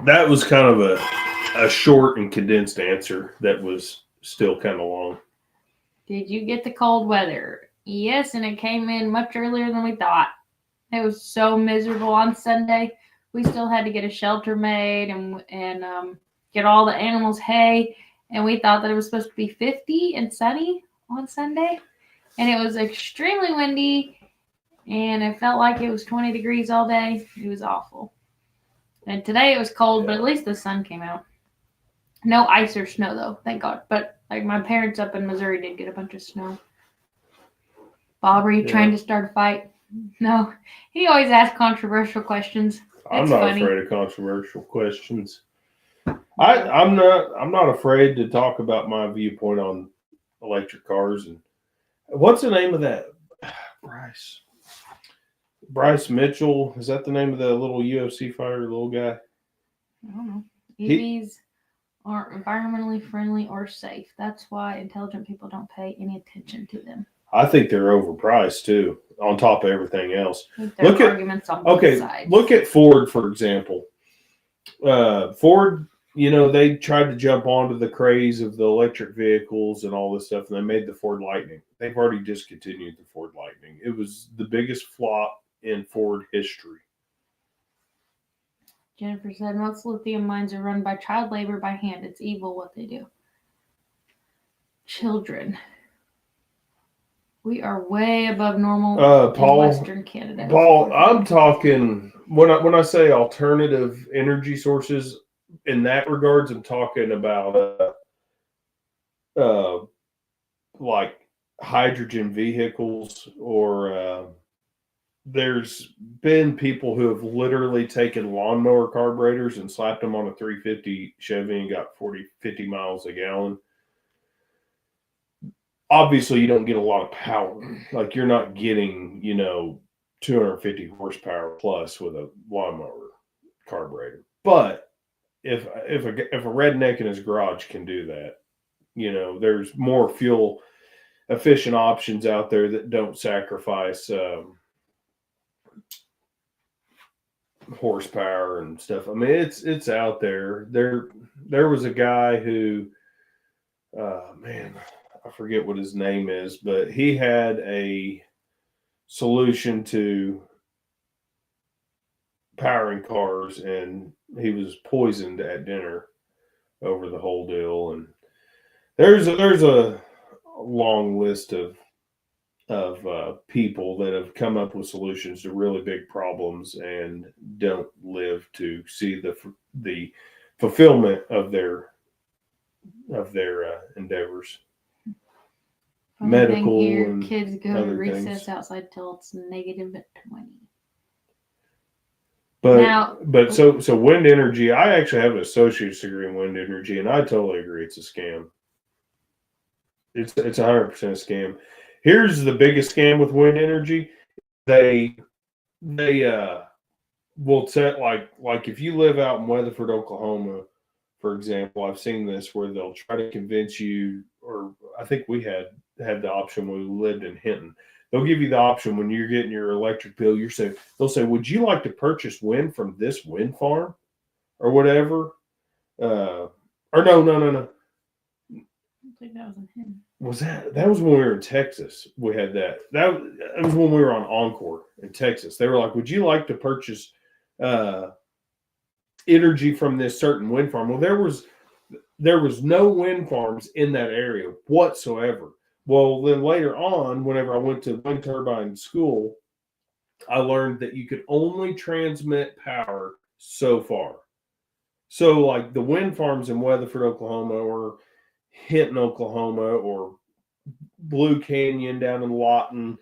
that was kind of a short and condensed answer that was still kind of long. Did you get the cold weather? Yes, and it came in much earlier than we thought. It was so miserable on Sunday. We still had to get a shelter made and get all the animals hay. And we thought that it was supposed to be 50 and sunny on Sunday. And it was extremely windy. And it felt like it was 20 degrees all day. It was awful. And today it was cold, but at least the sun came out. No ice or snow, though, thank God. But like my parents up in Missouri did get a bunch of snow. Bob, are you trying to start a fight? No. He always asks controversial questions. I'm not funny. afraid of controversial questions. I'm not afraid to talk about my viewpoint on electric cars. And what's the name of that? Bryce Mitchell, is that the name of the little UFC fighter, little guy? I don't know. EVs aren't environmentally friendly or safe. That's why intelligent people don't pay any attention to them. I think they're overpriced too, on top of everything else. Look at arguments on both sides. Look at Ford, for example. Ford, they tried to jump onto the craze of the electric vehicles and all this stuff, and they made the Ford Lightning. They've already discontinued the Ford Lightning. It was the biggest flop in Ford history. Jennifer said, most lithium mines are run by child labor by hand. It's evil what they do. Children. We are way above normal Paul, in Western Canada. Paul, I'm talking, when I say alternative energy sources, in that regards, I'm talking about like hydrogen vehicles, or there's been people who have literally taken lawnmower carburetors and slapped them on a 350 Chevy and got 50 miles a gallon. Obviously, you don't get a lot of power. Like, you're not getting, 250 horsepower plus with a lawnmower carburetor. But if a redneck in his garage can do that, there's more fuel efficient options out there that don't sacrifice horsepower and stuff. I mean, it's out there. There was a guy who, man, I forget what his name is, but he had a solution to powering cars, and he was poisoned at dinner over the whole deal. And there's a long list of people that have come up with solutions to really big problems and don't live to see the fulfillment of their endeavors. Funny Medical here, and kids go to other recess things. outside till it's -20. But so wind energy, I actually have an associate's degree in wind energy, and I totally agree it's a scam. It's 100% a scam. Here's the biggest scam with wind energy. They will set, like if you live out in Weatherford, Oklahoma, for example, I've seen this where they'll try to convince you, or I think we had the option when we lived in Hinton. They'll give you the option when you're getting your electric bill. They'll say, "Would you like to purchase wind from this wind farm, or whatever?" Or no. I think that was in him. That was when we were in Texas? We had that. That was when we were on Encore in Texas. They were like, "Would you like to purchase energy from this certain wind farm?" Well, there was no wind farms in that area whatsoever. Well, then later on, whenever I went to wind turbine school, I learned that you could only transmit power so far. So, like the wind farms in Weatherford, Oklahoma, or Hinton, Oklahoma, or Blue Canyon down in Lawton,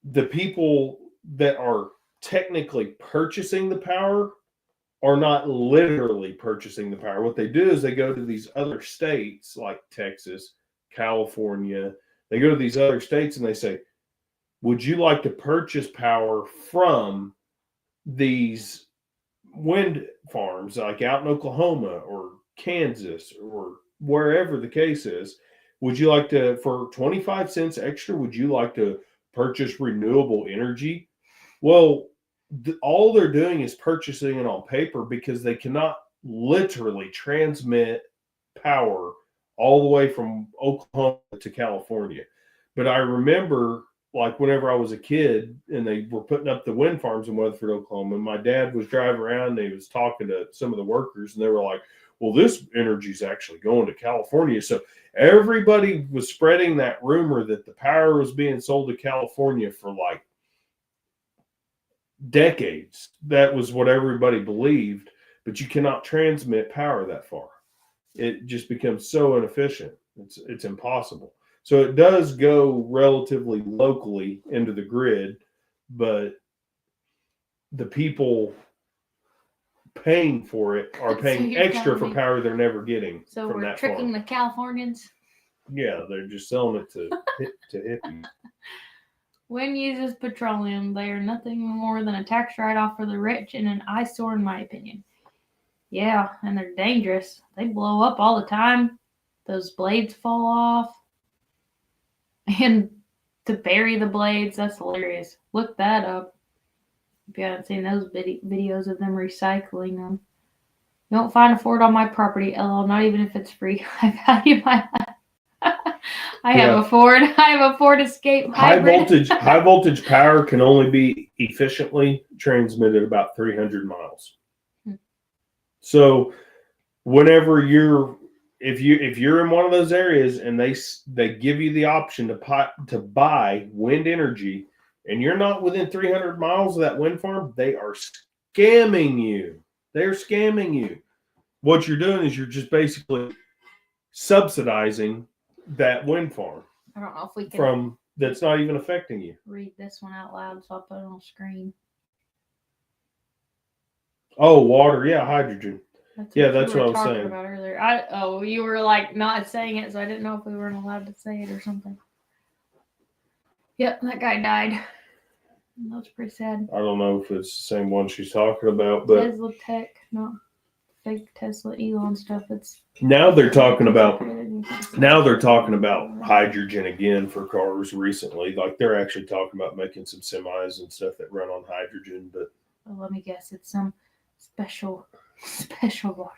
the people that are technically purchasing the power are not literally purchasing the power. What they do is they go to these other states like Texas, California. They go to these other states and they say, "Would you like to purchase power from these wind farms, like out in Oklahoma or Kansas or wherever the case is? Would you like to, for 25 cents extra, would you like to purchase renewable energy?" Well, all they're doing is purchasing it on paper, because they cannot literally transmit power all the way from Oklahoma to California. But I remember, like, whenever I was a kid and they were putting up the wind farms in Weatherford, Oklahoma, my dad was driving around and he was talking to some of the workers, and they were like, "Well, this energy is actually going to California." So everybody was spreading that rumor that the power was being sold to California for like decades. That was what everybody believed, but you cannot transmit power that far. It just becomes so inefficient. It's impossible. So it does go relatively locally into the grid, but the people paying for it are paying you're extra telling for me- power they're never getting So from we're that tricking farm. the Californians. Yeah, they're just selling it to hippies. Wind uses petroleum. They are nothing more than a tax write-off for the rich and an eyesore, in my opinion. Yeah, and they're dangerous. They blow up all the time. Those blades fall off. And to bury the blades, that's hilarious. Look that up if you haven't seen those videos of them recycling them. You won't find a Ford on my property, LL, not even if it's free. I value my I have a Ford. I have a Ford Escape hybrid. High voltage power can only be efficiently transmitted about 300 miles. So whenever if you're in one of those areas and they give you the option to buy wind energy and you're not within 300 miles of that wind farm, they are scamming you. They're scamming you. What you're doing is you're just basically subsidizing that wind farm. I don't know if we can that's not even affecting you. read this one out loud, so I'll put it on screen. Oh, water, yeah, hydrogen. That's what I was talking saying about earlier. You were like not saying it, so I didn't know if we weren't allowed to say it or something. Yep, that guy died. That's pretty sad. I don't know if it's the same one she's talking about, but Tesla Tech, not fake Tesla Elon stuff. It's now they're talking about hydrogen again for cars recently. Like they're actually talking about making some semis and stuff that run on hydrogen. But let me guess, it's some special water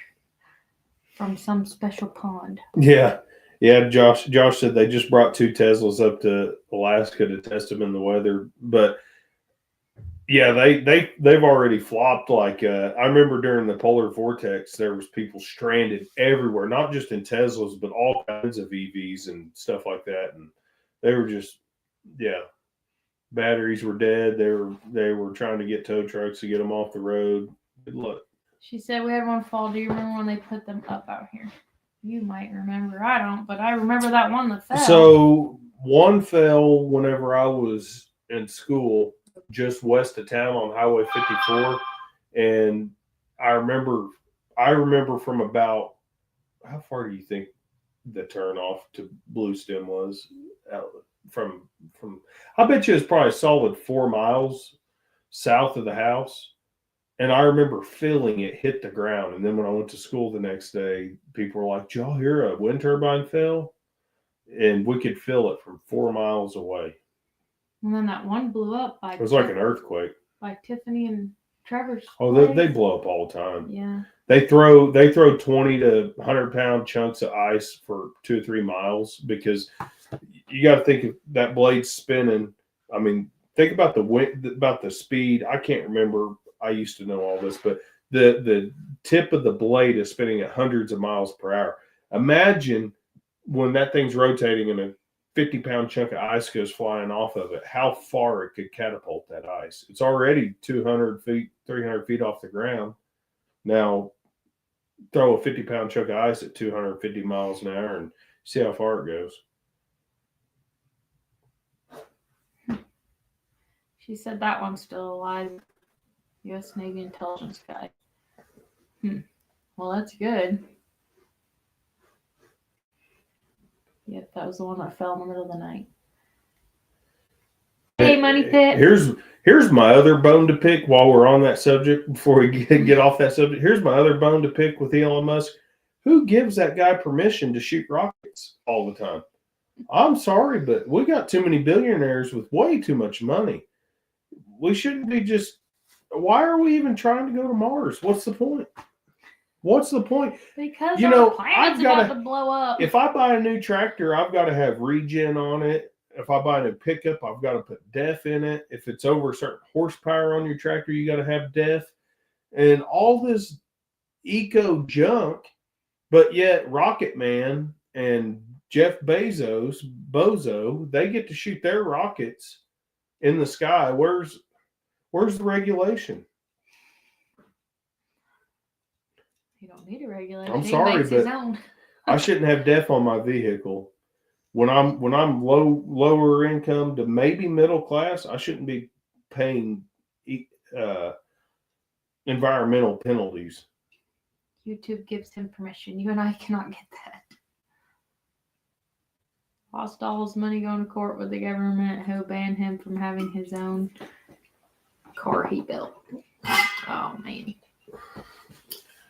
from some special pond. Yeah. Josh said they just brought 2 Teslas up to Alaska to test them in the weather, but yeah, they've already flopped. Like I remember during the polar vortex, there was people stranded everywhere, not just in Teslas, but all kinds of EVs and stuff like that. And they were just, batteries were dead. They were trying to get tow trucks to get them off the road. Good luck. She said we had one fall. Do you remember when they put them up out here? You might remember. I don't, but I remember that one that fell. So one fell whenever I was in school, just west of town on Highway 54, and I remember from about, how far do you think the turnoff to Blue Stem was? From I bet you it's probably a solid 4 miles south of the house. And I remember feeling it hit the ground. And then when I went to school the next day, people were like, "Did y'all hear a wind turbine fell?" And we could feel it from 4 miles away. And then that one blew up. It was like an earthquake. Like Tiffany and Trevor's. Oh, they blow up all the time. Yeah. They throw 20 to 100-pound chunks of ice for 2 or 3 miles because you got to think of that blade spinning. I mean, think about the wind, about the speed. I can't remember. I used to know all this, but the tip of the blade is spinning at hundreds of miles per hour. Imagine when that thing's rotating and a 50-pound chunk of ice goes flying off of it, how far it could catapult that ice. It's already 200 feet, 300 feet off the ground. Now, throw a 50-pound chunk of ice at 250 miles an hour and see how far it goes. She said that one's still alive. U.S. Navy intelligence guy. Well, that's good. Yep, that was the one that fell in the middle of the night. Hey, Money Pit. Here's my other bone to pick while we're on that subject. Before we get off that subject, here's my other bone to pick with Elon Musk. Who gives that guy permission to shoot rockets all the time? I'm sorry, but we got too many billionaires with way too much money. We shouldn't be just. Why are we even trying to go to Mars? What's the point? What's the point? Because our planet's about to blow up. If I buy a new tractor, I've got to have regen on it. If I buy a new pickup, I've got to put DEF in it. If it's over a certain horsepower on your tractor, you got to have DEF. And all this eco junk, but yet Rocket Man and Jeff Bezos, Bozo, they get to shoot their rockets in the sky. Where's the regulation? You don't need a regulation. I'm sorry, but I shouldn't have DEF on my vehicle. When I'm lower income to maybe middle class, I shouldn't be paying environmental penalties. YouTube gives him permission. You and I cannot get that. Lost all his money going to court with the government who banned him from having his own car he built. Oh, man.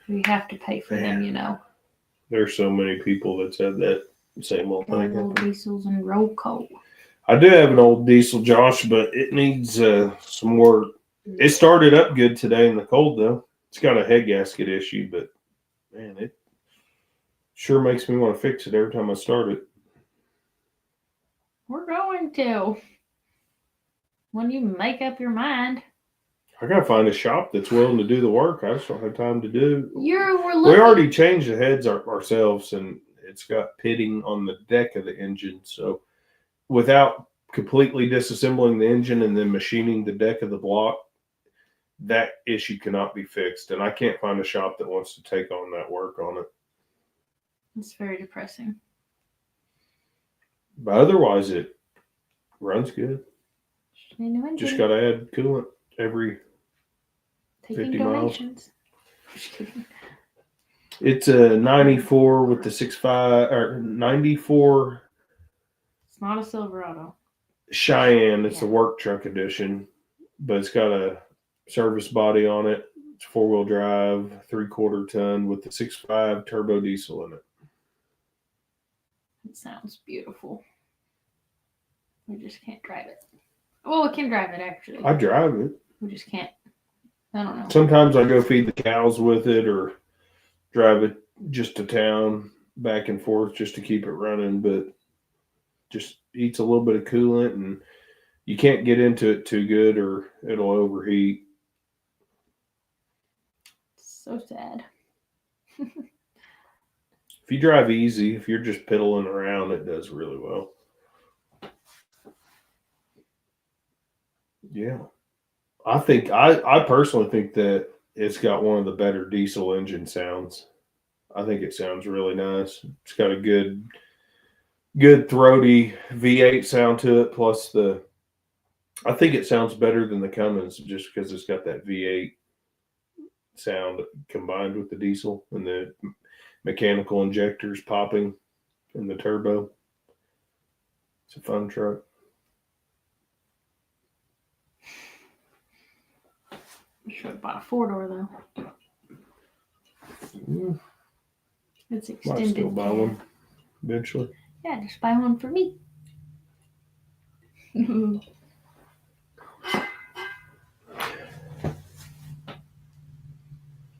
We have to pay for them, you know. There's so many people that said that same old thing. Old diesels and roll coal. I do have an old diesel, Josh, but it needs some work. It started up good today in the cold, though. It's got a head gasket issue, but, man, it sure makes me want to fix it every time I start it. We're going to. When you make up your mind. I got to find a shop that's willing to do the work. I just don't have time to do. We already changed the heads ourselves, and it's got pitting on the deck of the engine. So without completely disassembling the engine and then machining the deck of the block, that issue cannot be fixed. And I can't find a shop that wants to take on that work on it. It's very depressing. But otherwise, it runs good. Just got to add coolant every 50 miles. It's a 94 with the 6.5 or 94. It's not a Silverado. Cheyenne. It's the work truck edition, but it's got a service body on it. It's 4-wheel drive, 3/4 ton with the 6.5 turbo diesel in it. It sounds beautiful. We just can't drive it. Well, we can drive it, actually. I drive it. We just can't. I don't know. Sometimes I go feed the cows with it or drive it just to town back and forth just to keep it running, but just eats a little bit of coolant and you can't get into it too good or it'll overheat. So sad. If you drive easy, if you're just piddling around, it does really well. Yeah. I personally think that it's got one of the better diesel engine sounds. I think it sounds really nice. It's got a good throaty V8 sound to it. Plus I think it sounds better than the Cummins just because it's got that V8 sound combined with the diesel and the mechanical injectors popping in the turbo. It's a fun truck. I should have bought a 4-door though. Yeah. It's extended. Might still buy one eventually. Yeah, just buy one for me.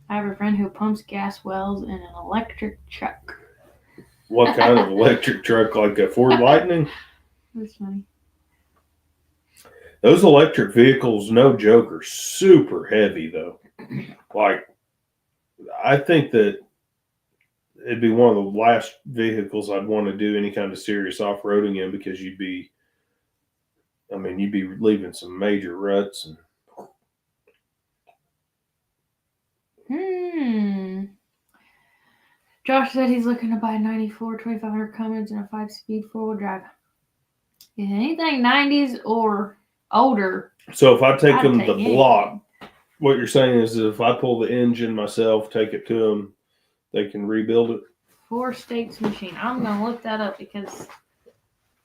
I have a friend who pumps gas wells in an electric truck. What kind of electric truck? Like a Ford Lightning? That's funny. Those electric vehicles, no joke, are super heavy though. Like, I think that it'd be one of the last vehicles I'd want to do any kind of serious off-roading in because you'd be leaving some major ruts. Josh said he's looking to buy a 94 2500 Cummins and a 5-speed 4-wheel drive. Is anything 90s or older? So if I take them the block, what you're saying is that if I pull the engine myself, take it to them, they can rebuild it? 4 States machine. I'm going to look that up because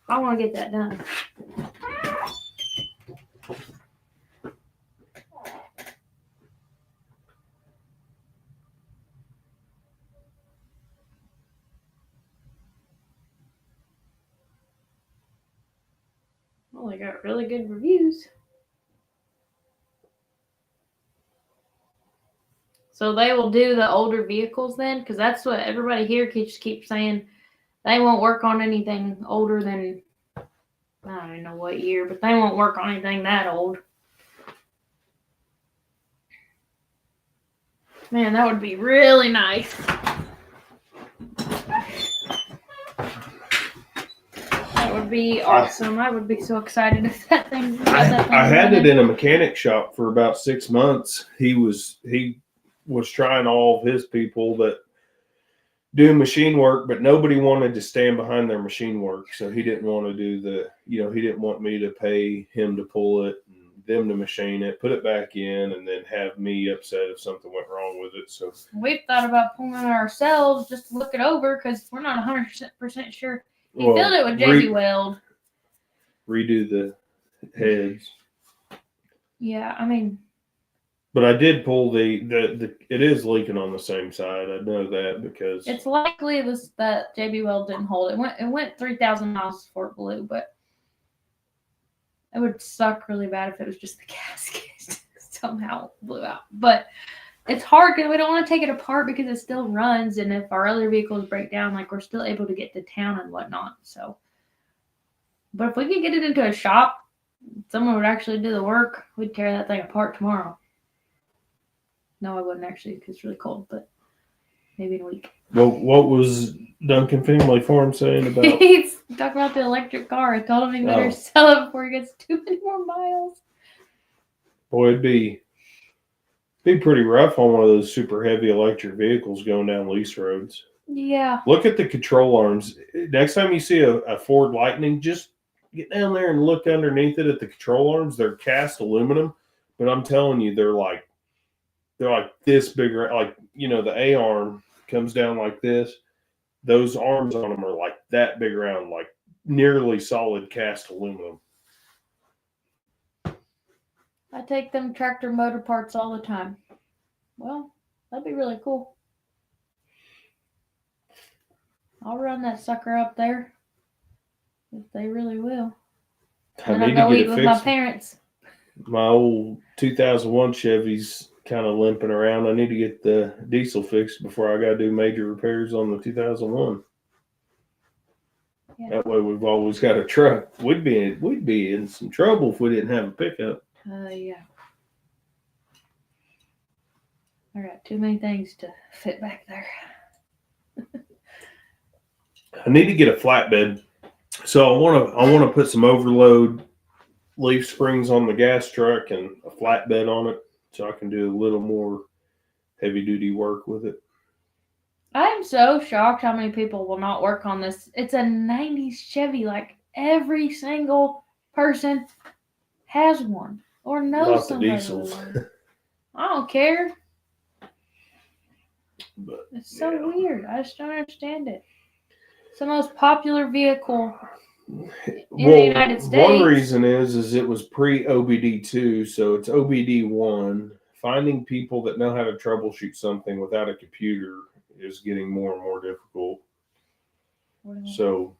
I want to get that done. Well, they got really good reviews. So they will do the older vehicles then? Because that's what everybody here keeps saying. They won't work on anything older than, I don't even know what year, but they won't work on anything that old. Man, that would be really nice. That would be awesome. I would be so excited if that thing. I had it in a mechanic shop for about 6 months. He was trying all of his people that do machine work, but nobody wanted to stand behind their machine work. So he didn't want to do he didn't want me to pay him to pull it and them to machine it, put it back in, and then have me upset if something went wrong with it. So we've thought about pulling it ourselves just to look it over because we're not 100% sure. He filled it with JB Weld. Redo the heads. Yeah, I mean. But I did pull the it is leaking on the same side. I know that because it's likely that JB Weld didn't hold. It went 3,000 miles before it blew, but it would suck really bad if it was just the gasket somehow blew out. But it's hard because we don't want to take it apart because it still runs, and if our other vehicles break down, like we're still able to get to town and whatnot. So, but if we could get it into a shop, someone would actually do the work. We'd tear that thing apart tomorrow. No, I wouldn't actually because it's really cold, but maybe in a week. Well, what was Duncan Family Farm saying about? He's talking about the electric car. I told him he better sell it before he gets too many more miles. Boy, it'd be pretty rough on one of those super heavy electric vehicles going down lease roads. Yeah. Look at the control arms. Next time you see a Ford Lightning, just get down there and look underneath it at the control arms. They're cast aluminum, but I'm telling you, they're like this big. Like, you know, the A arm comes down like this. Those arms on them are like that big around, like nearly solid cast aluminum. I take them tractor motor parts all the time. Well, that'd be really cool. I'll run that sucker up there if they really will. And I'll go eat with my parents. My old 2001 Chevy's kind of limping around. I need to get the diesel fixed before I got to do major repairs on the 2001. Yeah. That way we've always got a truck. We'd be in some trouble if we didn't have a pickup. Yeah. I got too many things to fit back there. I need to get a flatbed. So I want to put some overload leaf springs on the gas truck and a flatbed on it so I can do a little more heavy duty work with it. I'm so shocked how many people will not work on this. It's a 90s Chevy. Like every single person has one or knows somebody. Not the diesels. I don't care. But it's so weird. I just don't understand it. It's the most popular vehicle in the United States. One reason is it was pre-OBD2, so it's OBD1. Finding people that know how to troubleshoot something without a computer is getting more and more difficult. So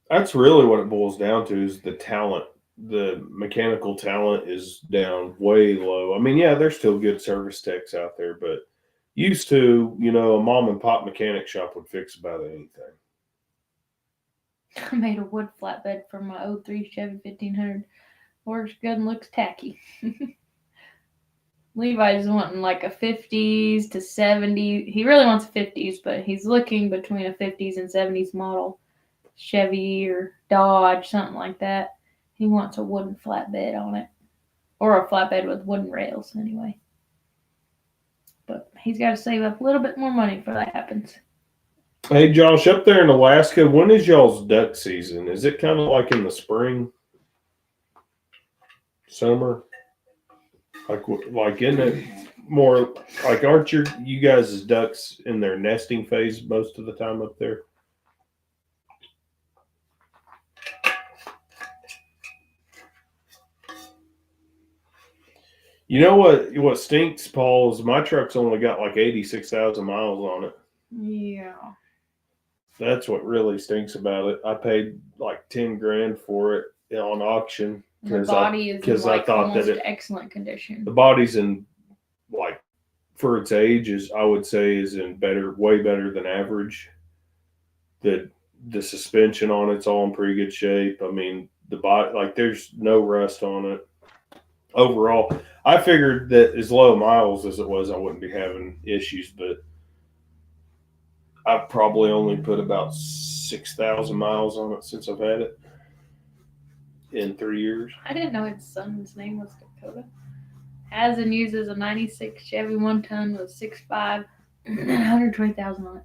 that's really what it boils down to is the talent. The mechanical talent is down way low. I mean, yeah, there's still good service techs out there, but used to, you know, a mom and pop mechanic shop would fix about anything. I made a wood flatbed for my 03 Chevy 1500. Works good and looks tacky. Levi's wanting like a 50s to 70s. He really wants a 50s, but he's looking between a 50s and 70s model. Chevy or Dodge, something like that. He wants a wooden flatbed on it. Or a flatbed with wooden rails, anyway. But he's got to save up a little bit more money before that happens. Hey, Josh, up there in Alaska, when is y'all's duck season? Is it kind of like in the spring? Summer? Like isn't it more like aren't you guys' ducks in their nesting phase most of the time up there? You know what stinks, Paul, is my truck's only got like 86,000 miles on it. Yeah. That's what really stinks about it. I paid like 10 grand for it on auction. The body is like almost excellent condition. The body's in like for its age I would say is in way better than average. The suspension on it's all in pretty good shape. I mean, the body, like there's no rust on it. Overall, I figured that as low miles as it was, I wouldn't be having issues, but I've probably only put about 6,000 miles on it since I've had it in 3 years. I didn't know his son's name was Dakota. Has and uses a 96 Chevy 1-ton with 6.5, 120,000 on it.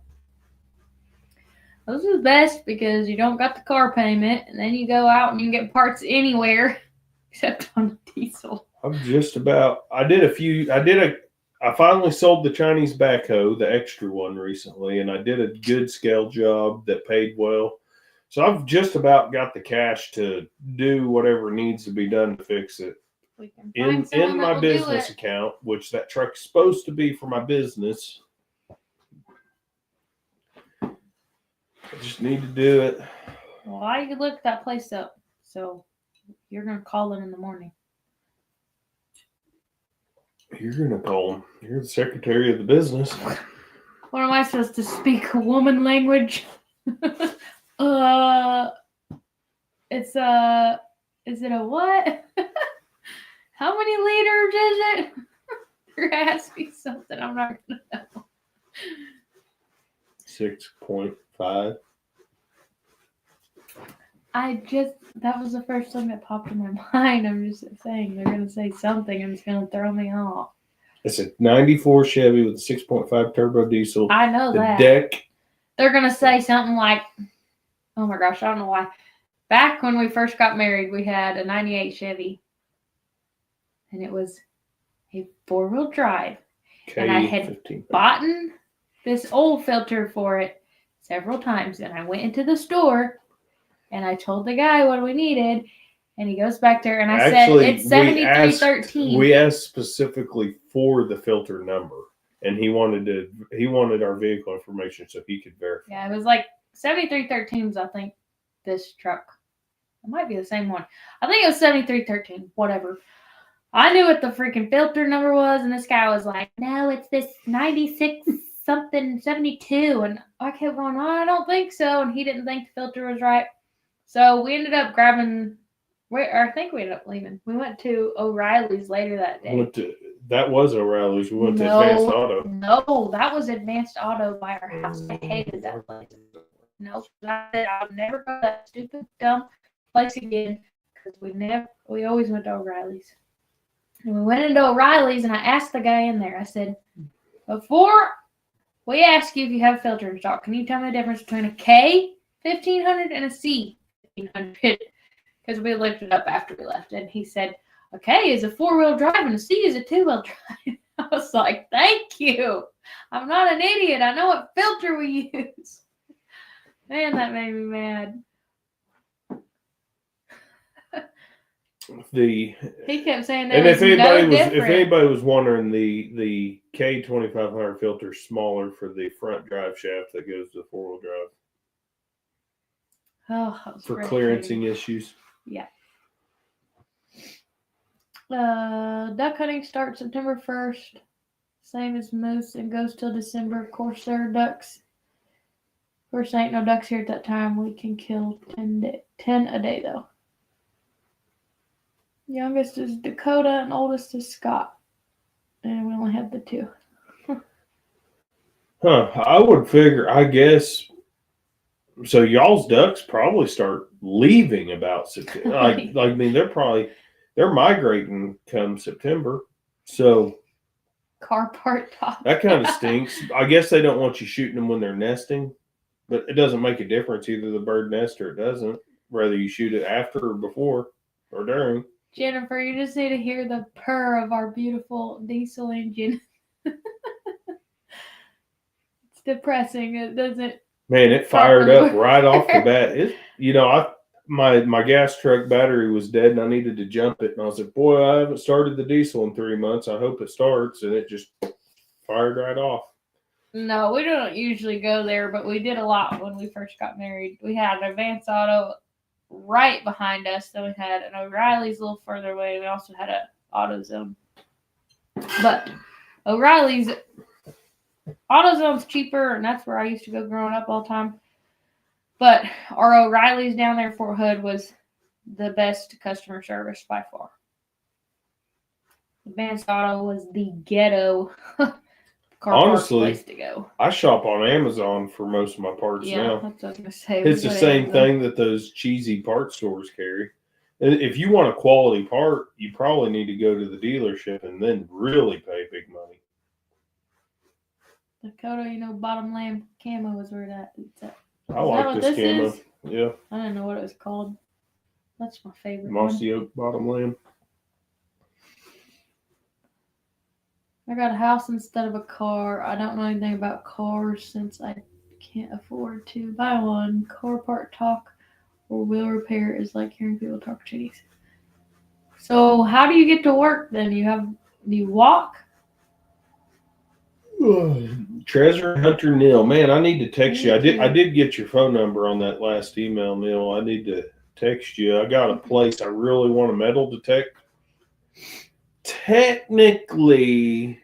Those are the best because you don't got the car payment, and then you go out and you can get parts anywhere except on diesel. I'm just about. I finally sold the Chinese backhoe, the extra one, recently, and I did a good scale job that paid well. So I've just about got the cash to do whatever needs to be done to fix it. We can find someone In that my will business do it. account, which that truck's supposed to be for my business. I just need to do it. Well, I looked that place up, so you're gonna call them in the morning. You're gonna call him. You're the secretary of the business. What am I supposed to speak? Woman language? Is it a what? How many liters is it? You're asking something I'm not gonna know. 6.5. That was the first thing that popped in my mind. I'm just saying they're gonna say something and it's gonna throw me off. It's a 94 Chevy with a 6.5 turbo diesel. I know the that. deck. They're gonna say something like, oh my gosh, I don't know why. Back when we first got married, we had a 98 Chevy. And it was a 4-wheel drive. And I had bought this oil filter for it several times. And I went into the store and I told the guy what we needed. And he goes back there and I said, it's 7313. We asked specifically for the filter number. And he wanted our vehicle information so he could verify. Yeah, it was like 7313's, I think, this truck. It might be the same one. I think it was 7313, whatever. I knew what the freaking filter number was, and this guy was like, no, it's this 96 something 72. And I kept going, oh, I don't think so. And he didn't think the filter was right. So we ended up I think we ended up leaving. We went to O'Reilly's later that day. That was O'Reilly's. We went to Advanced Auto. No, that was Advanced Auto by our house. I hated that place. No, I said I'll never go to that stupid, dumb place again because we always went to O'Reilly's. And we went into O'Reilly's and I asked the guy in there, I said, before we ask you if you have a filter in stock, can you tell me the difference between a K 1500 and a C 1500? Because we looked it up after we left. And he said, a K is a 4-wheel drive and a C is a 2-wheel drive. I was like, thank you. I'm not an idiot. I know what filter we use. Man, that made me mad. He kept saying that. And if anybody was wondering, the K2500 filter is smaller for the front drive shaft that goes to the 4-wheel drive. Oh, for clearancing issues. Yeah. Duck hunting starts September 1st. Same as moose and goes till December. Of course, there are ducks. Of course, there ain't no ducks here at that time. We can kill 10 a day, though. Youngest is Dakota and oldest is Scott. And we only have the 2. I would figure, I guess, so y'all's ducks probably start leaving about September. I mean, they're migrating come September. So car part top. That kind of stinks. I guess they don't want you shooting them when they're nesting, but it doesn't make a difference. Either the bird nests or it doesn't, whether you shoot it after or before or during. Jennifer, you just need to hear the purr of our beautiful diesel engine. It's depressing. It doesn't. Man, it fired up right off the bat. My gas truck battery was dead and I needed to jump it. And I was like, boy, I haven't started the diesel in 3 months. I hope it starts. And it just fired right off. No, we don't usually go there, but we did a lot when we first got married. We had an Advanced Auto right behind us. Then we had an O'Reilly's a little further away. We also had an AutoZone. But O'Reilly's AutoZone's cheaper, and that's where I used to go growing up all the time. But our O'Reilly's down there in Fort Hood was the best customer service by far. Advanced Auto was the ghetto Honestly, place to go. I shop on Amazon for most of my parts now. That's what I was going to say. It's the same thing that those cheesy parts stores carry. If you want a quality part, you probably need to go to the dealership and then really pay big money. Dakota, bottom lamb camo is where it's at. I like this camo. Yeah. I don't know what it was called. That's my favorite Mossy one. oak bottom lamb. I got a house instead of a car. I don't know anything about cars since I can't afford to buy one. Car part talk or wheel repair is like hearing people talk Chinese. So how do you get to work then? Do you walk? Treasure Hunter Neil. Man, I need to text you. I Me did get your phone number on that last email, Neil. I need to text you. I got a place I really want a metal detector. Technically,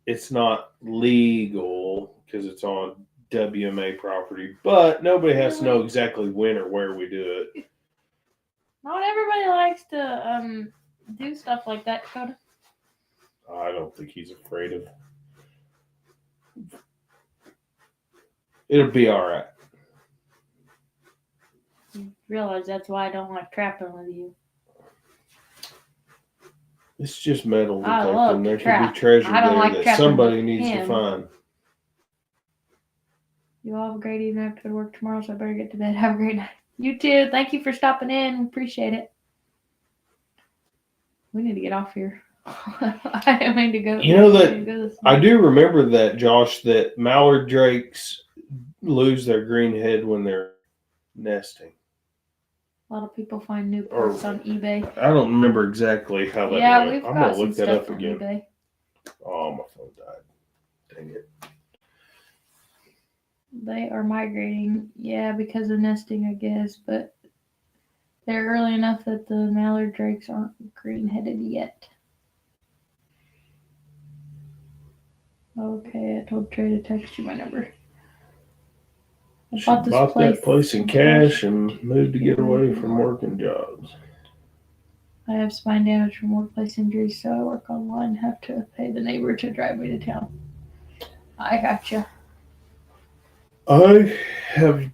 it's not legal because it's on WMA property, but nobody has to know exactly when or where we do it. Not everybody likes to do stuff like that, Dakota. I don't think he's afraid of. It'll be all right. You realize that's why I don't like trapping with you. It's just metal I detecting. love There to could be trap. treasure I don't there like that trapping somebody with needs to him. find. You all have a great evening. I have to go to work tomorrow, so I better get to bed. Have a great night. You too. Thank you for stopping in. Appreciate it. We need to get off here. I don't mean to go. You know that I do remember that, Josh, that mallard drakes lose their green head when they're nesting. A lot of people find new parts on eBay. I don't remember exactly how that went. Yeah, we've I'm got gonna look some that stuff up on again. eBay. Oh, my phone died. Dang it. They are migrating, yeah, because of nesting, I guess, but they're early enough that the mallard drakes aren't green-headed yet. Okay, I told Trey to text you my number. I bought this that place in cash and moved to get away from working jobs. I have spine damage from workplace injuries, so I work online and have to pay the neighbor to drive me to town. I gotcha. I have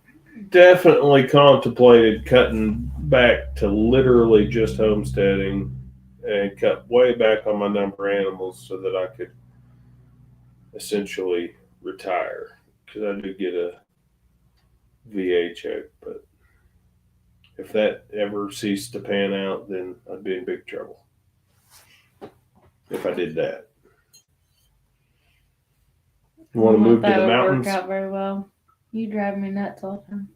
definitely contemplated cutting back to literally just homesteading and cut way back on my number of animals so that I could essentially retire, because I do get a VA check. But if that ever ceased to pan out, then I'd be in big trouble if I did that. You want to move to the mountains? That would work out very well. You drive me nuts all the time.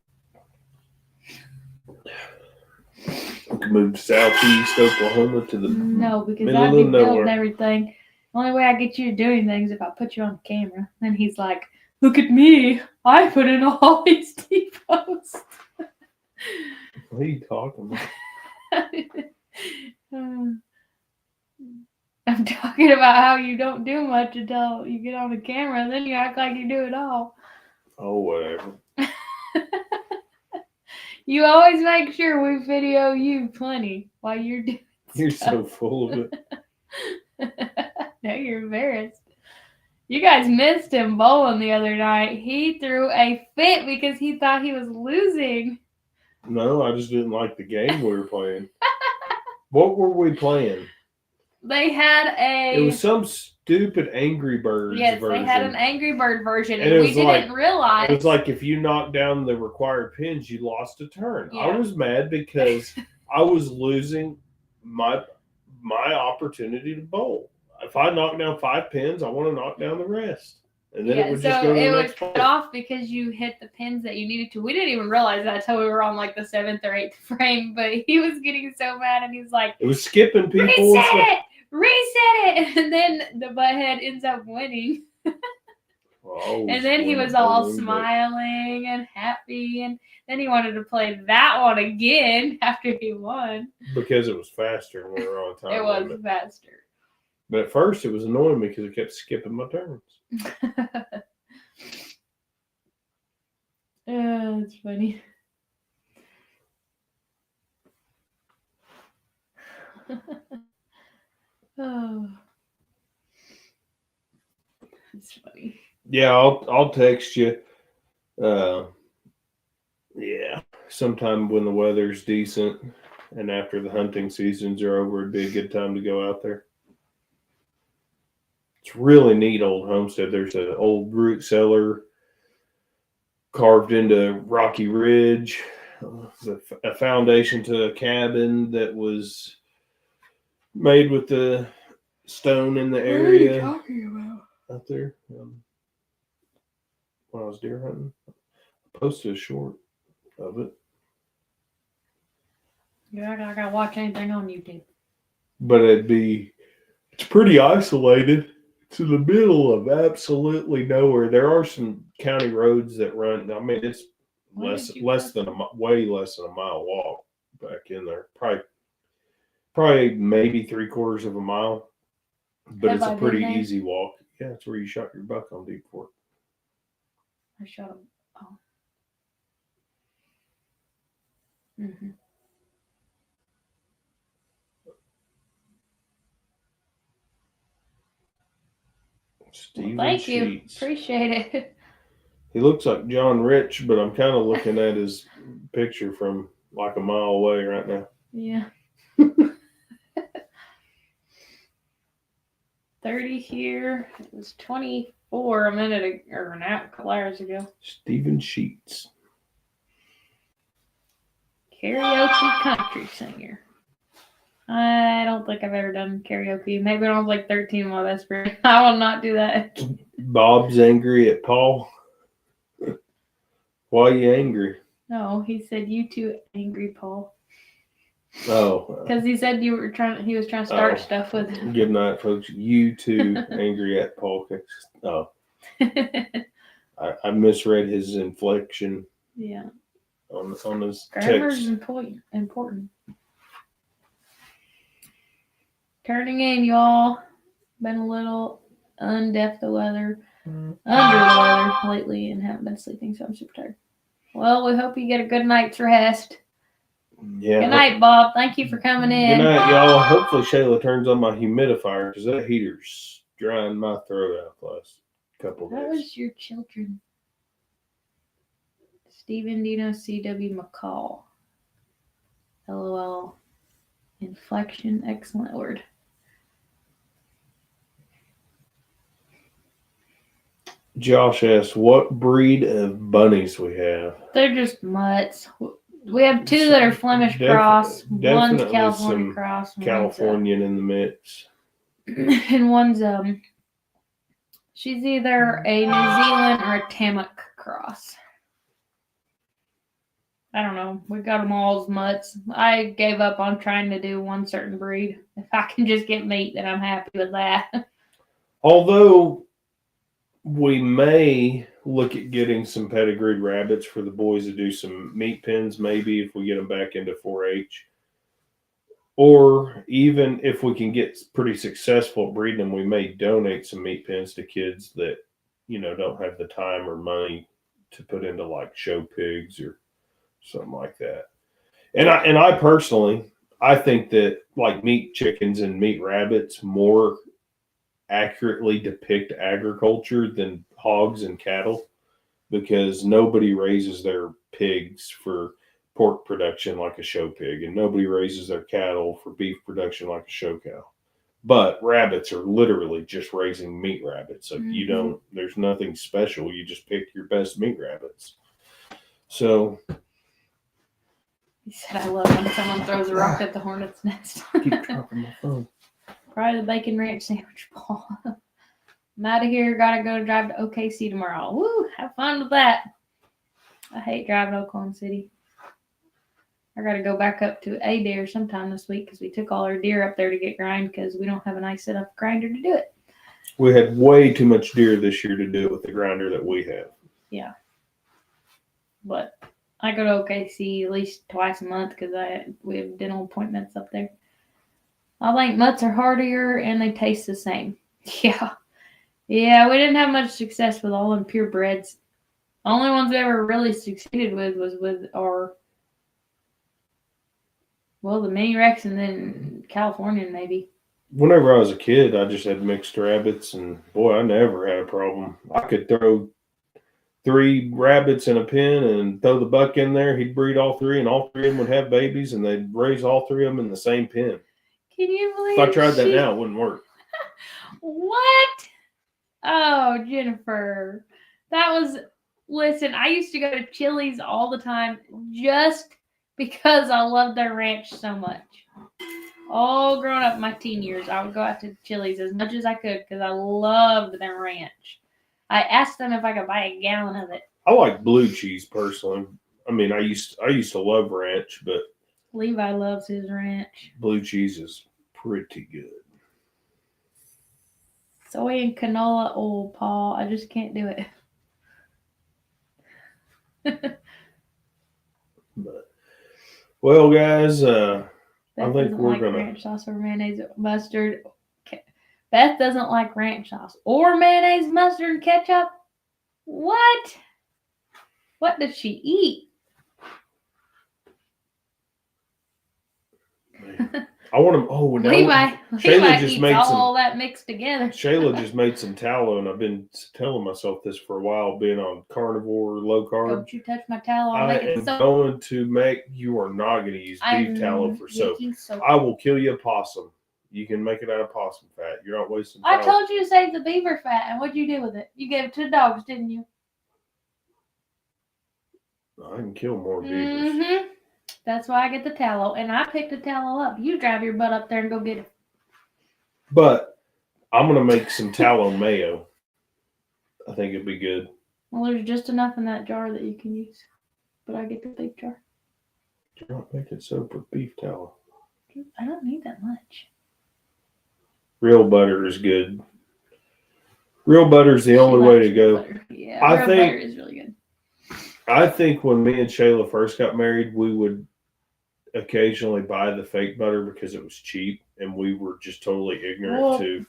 We can move to southeast Oklahoma to the no, because middle I'd be of nowhere. building everything. The only way I get you to do anything is if I put you on camera. Then he's like, "Look at me! I put in all these T-posts." What are you talking about? I'm talking about how you don't do much until you get on the camera, and then you act like you do it all. Oh, whatever. You always make sure we video you plenty while you're doing You're stuff. so full of it. Now you're embarrassed. You guys missed him bowling the other night. He threw a fit because he thought he was losing. No, I just didn't like the game we were playing. What were we playing? They had It was some stupid Angry Birds version. Yes, they had an Angry Bird version, And and we didn't realize. It was like if you knocked down the required pins, you lost a turn. Yeah. I was mad because I was losing my opportunity to bowl. If I knock down 5 pins, I want to knock down the rest. And then it would just go to the next cut off because you hit the pins that you needed to. We didn't even realize that until we were on like the 7th or 8th frame, but he was getting so mad and he's like, it was skipping people. Reset it! And then the butthead ends up winning. And then he was all smiling and happy, and then he wanted to play that one again after he won. Because it was faster when we were on time. It was faster. But at first it was annoying me because it kept skipping my turns. It's funny. Oh, it's funny. Yeah, I'll text you. Yeah, sometime when the weather's decent and after the hunting seasons are over, it'd be a good time to go out there. It's really neat old homestead. There's an old root cellar carved into Rocky Ridge, a foundation to a cabin that was made with the stone in the area. What are you talking about? Out there when I was deer hunting. I posted a short of it. You're not gonna watch anything on YouTube. But it's pretty isolated. It's in the middle of absolutely nowhere. There are some county roads that run. I mean, it's way less than a mile walk back in there. Probably maybe 3/4 of a mile. But it's a pretty easy walk. Yeah, it's where you shot your buck on Deep Fork. I shot him. Oh. Mm-hmm. Stephen thank Sheets. You. Appreciate it. He looks like John Rich, but I'm kind of looking at his picture from like a mile away right now. Yeah. 30 here. It was 24 a minute or a couple hours ago. Stephen Sheets. Karaoke country singer. I don't think I've ever done karaoke. Maybe when I was like 13 in my best friend. I will not do that. Bob's angry at Paul. Why are you angry? No, he said you too angry, Paul. Oh. Because he said he was trying to start stuff with him. Good night, folks. You too angry at Paul. Oh. I misread his inflection. Yeah. On his Grammar's text. important. Turning in, y'all. Been a little under the weather lately and haven't been sleeping, so I'm super tired. Well, we hope you get a good night's rest. Yeah. Good night, Bob. Thank you for coming in. Good night, y'all. Hopefully Shayla turns on my humidifier because that heater's drying my throat out the last couple of days. How was your children? Stephen Dino C.W. McCall. LOL. Inflection. Excellent word. Josh asks, what breed of bunnies we have? They're just mutts. We have two that are Flemish cross. One's California cross. Californian in the mix. And one's she's either a New Zealand or a Tamuk cross. I don't know. We got them all as mutts. I gave up on trying to do one certain breed. If I can just get meat, then I'm happy with that. Although we may look at getting some pedigreed rabbits for the boys to do some meat pens, maybe if we get them back into 4-H. Or even if we can get pretty successful at breeding them, we may donate some meat pens to kids that, don't have the time or money to put into like show pigs or something like that. And I personally, I think that like meat chickens and meat rabbits more accurately depict agriculture than hogs and cattle, because nobody raises their pigs for pork production like a show pig, and nobody raises their cattle for beef production like a show cow. But rabbits are literally just raising meat rabbits. Like there's nothing special. You just pick your best meat rabbits. So he said, I love when someone throws a rock at the hornet's nest. Keep dropping my phone. Probably the bacon ranch sandwich ball. I'm out of here. Gotta go drive to OKC tomorrow. Woo! Have fun with that. I hate driving to Oklahoma City. I gotta go back up to Adair sometime this week because we took all our deer up there to get grind because we don't have a nice enough grinder to do it. We had way too much deer this year to do it with the grinder that we have. Yeah. But I go to OKC at least twice a month because we have dental appointments up there. I think mutts are hardier and they taste the same. Yeah. Yeah, we didn't have much success with all them purebreds. The only ones we ever really succeeded with was with our, the mini Rex and then Californian maybe. Whenever I was a kid, I just had mixed rabbits, and boy, I never had a problem. I could throw 3 rabbits in a pen and throw the buck in there. He'd breed all 3, and all 3 of them would have babies, and they'd raise all 3 of them in the same pen. Can you believe if I tried that now, it wouldn't work. What? Oh, Jennifer. That was Listen, I used to go to Chili's all the time just because I loved their ranch so much. All growing up my teen years, I would go out to Chili's as much as I could because I loved their ranch. I asked them if I could buy a gallon of it. I like blue cheese personally. I mean, I used to love ranch, but Levi loves his ranch. blue cheese is pretty good. Soy and canola oil, Paul. I just can't do it. But well, guys, Beth I think doesn't we're like gonna. ranch sauce or mayonnaise mustard. Beth doesn't like ranch sauce or mayonnaise mustard and ketchup. What? What does she eat? I want to. Oh, now Levi just eats made all that mixed together. Shayla just made some tallow, and I've been telling myself this for a while, being on carnivore, low carb. Don't you touch my tallow. I'll I make it am soap. going to make. You are not going to use beef tallow for soap. soap. I will kill you a possum. You can make it out of possum fat. You're not wasting time. I told you to save the beaver fat, and what'd you do with it? You gave it to the dogs, didn't you? I can kill more beavers. Mm-hmm. That's why I get the tallow, and I picked the tallow up. You drive your butt up there and go get it. But I'm going to make some tallow mayo. I think it'd be good. Well, there's just enough in that jar that you can use. But I get the big jar. You're not making soap with beef tallow. I don't need that much. Real butter is good. Real butter is the only way to go. Butter. Yeah, I real think butter is really good. I think when me and Shayla first got married, we would occasionally buy the fake butter because it was cheap, and we were just totally ignorant to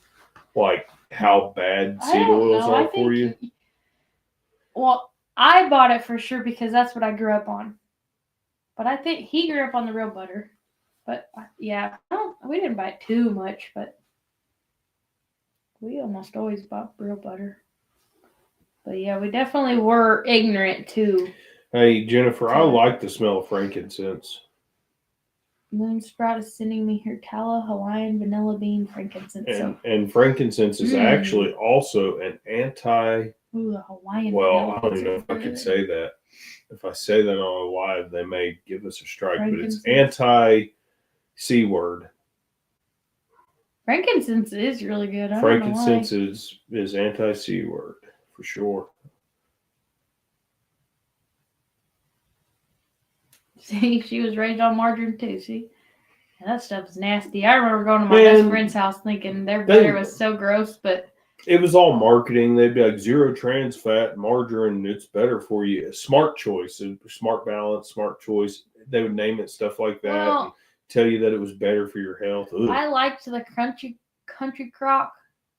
like how bad seed oils are for you. Well, I bought it for sure because that's what I grew up on. But I think he grew up on the real butter. But yeah, we didn't buy it too much, but we almost always bought real butter. But yeah, we definitely were ignorant too. Hey, Jennifer, I like the smell of frankincense. Moon Sprout is sending me her tallow Hawaiian vanilla bean frankincense. And frankincense is actually also an anti. Ooh, the Hawaiian. Well, I don't even know if I can say that. If I say that on a live, they may give us a strike. But it's anti-C word. Frankincense is really good. Frankincense is anti-C word for sure. See, she was raised on margarine too. See, and that stuff is nasty. I remember going to my best friend's house thinking their butter was so gross, but it was all marketing. They'd be like zero trans fat, margarine. It's better for you. Smart choice, smart balance, smart choice. They would name it stuff like that. And tell you that it was better for your health. Ugh. I liked the country crock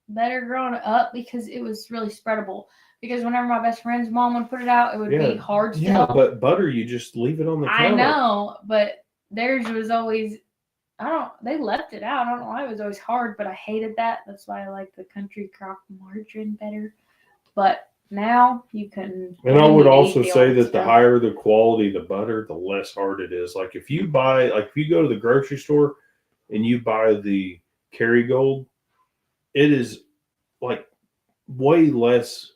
better growing up because it was really spreadable. Because whenever my best friend's mom would put it out, it would be hard still. Yeah, but butter, you just leave it on the counter. I know, but theirs was always, they left it out. I don't know why it was always hard, but I hated that. That's why I like the country crock margarine better. But now you can. And I would also say that the higher the quality the butter, the less hard it is. Like if you go to the grocery store and you buy the Kerrygold, it is like way less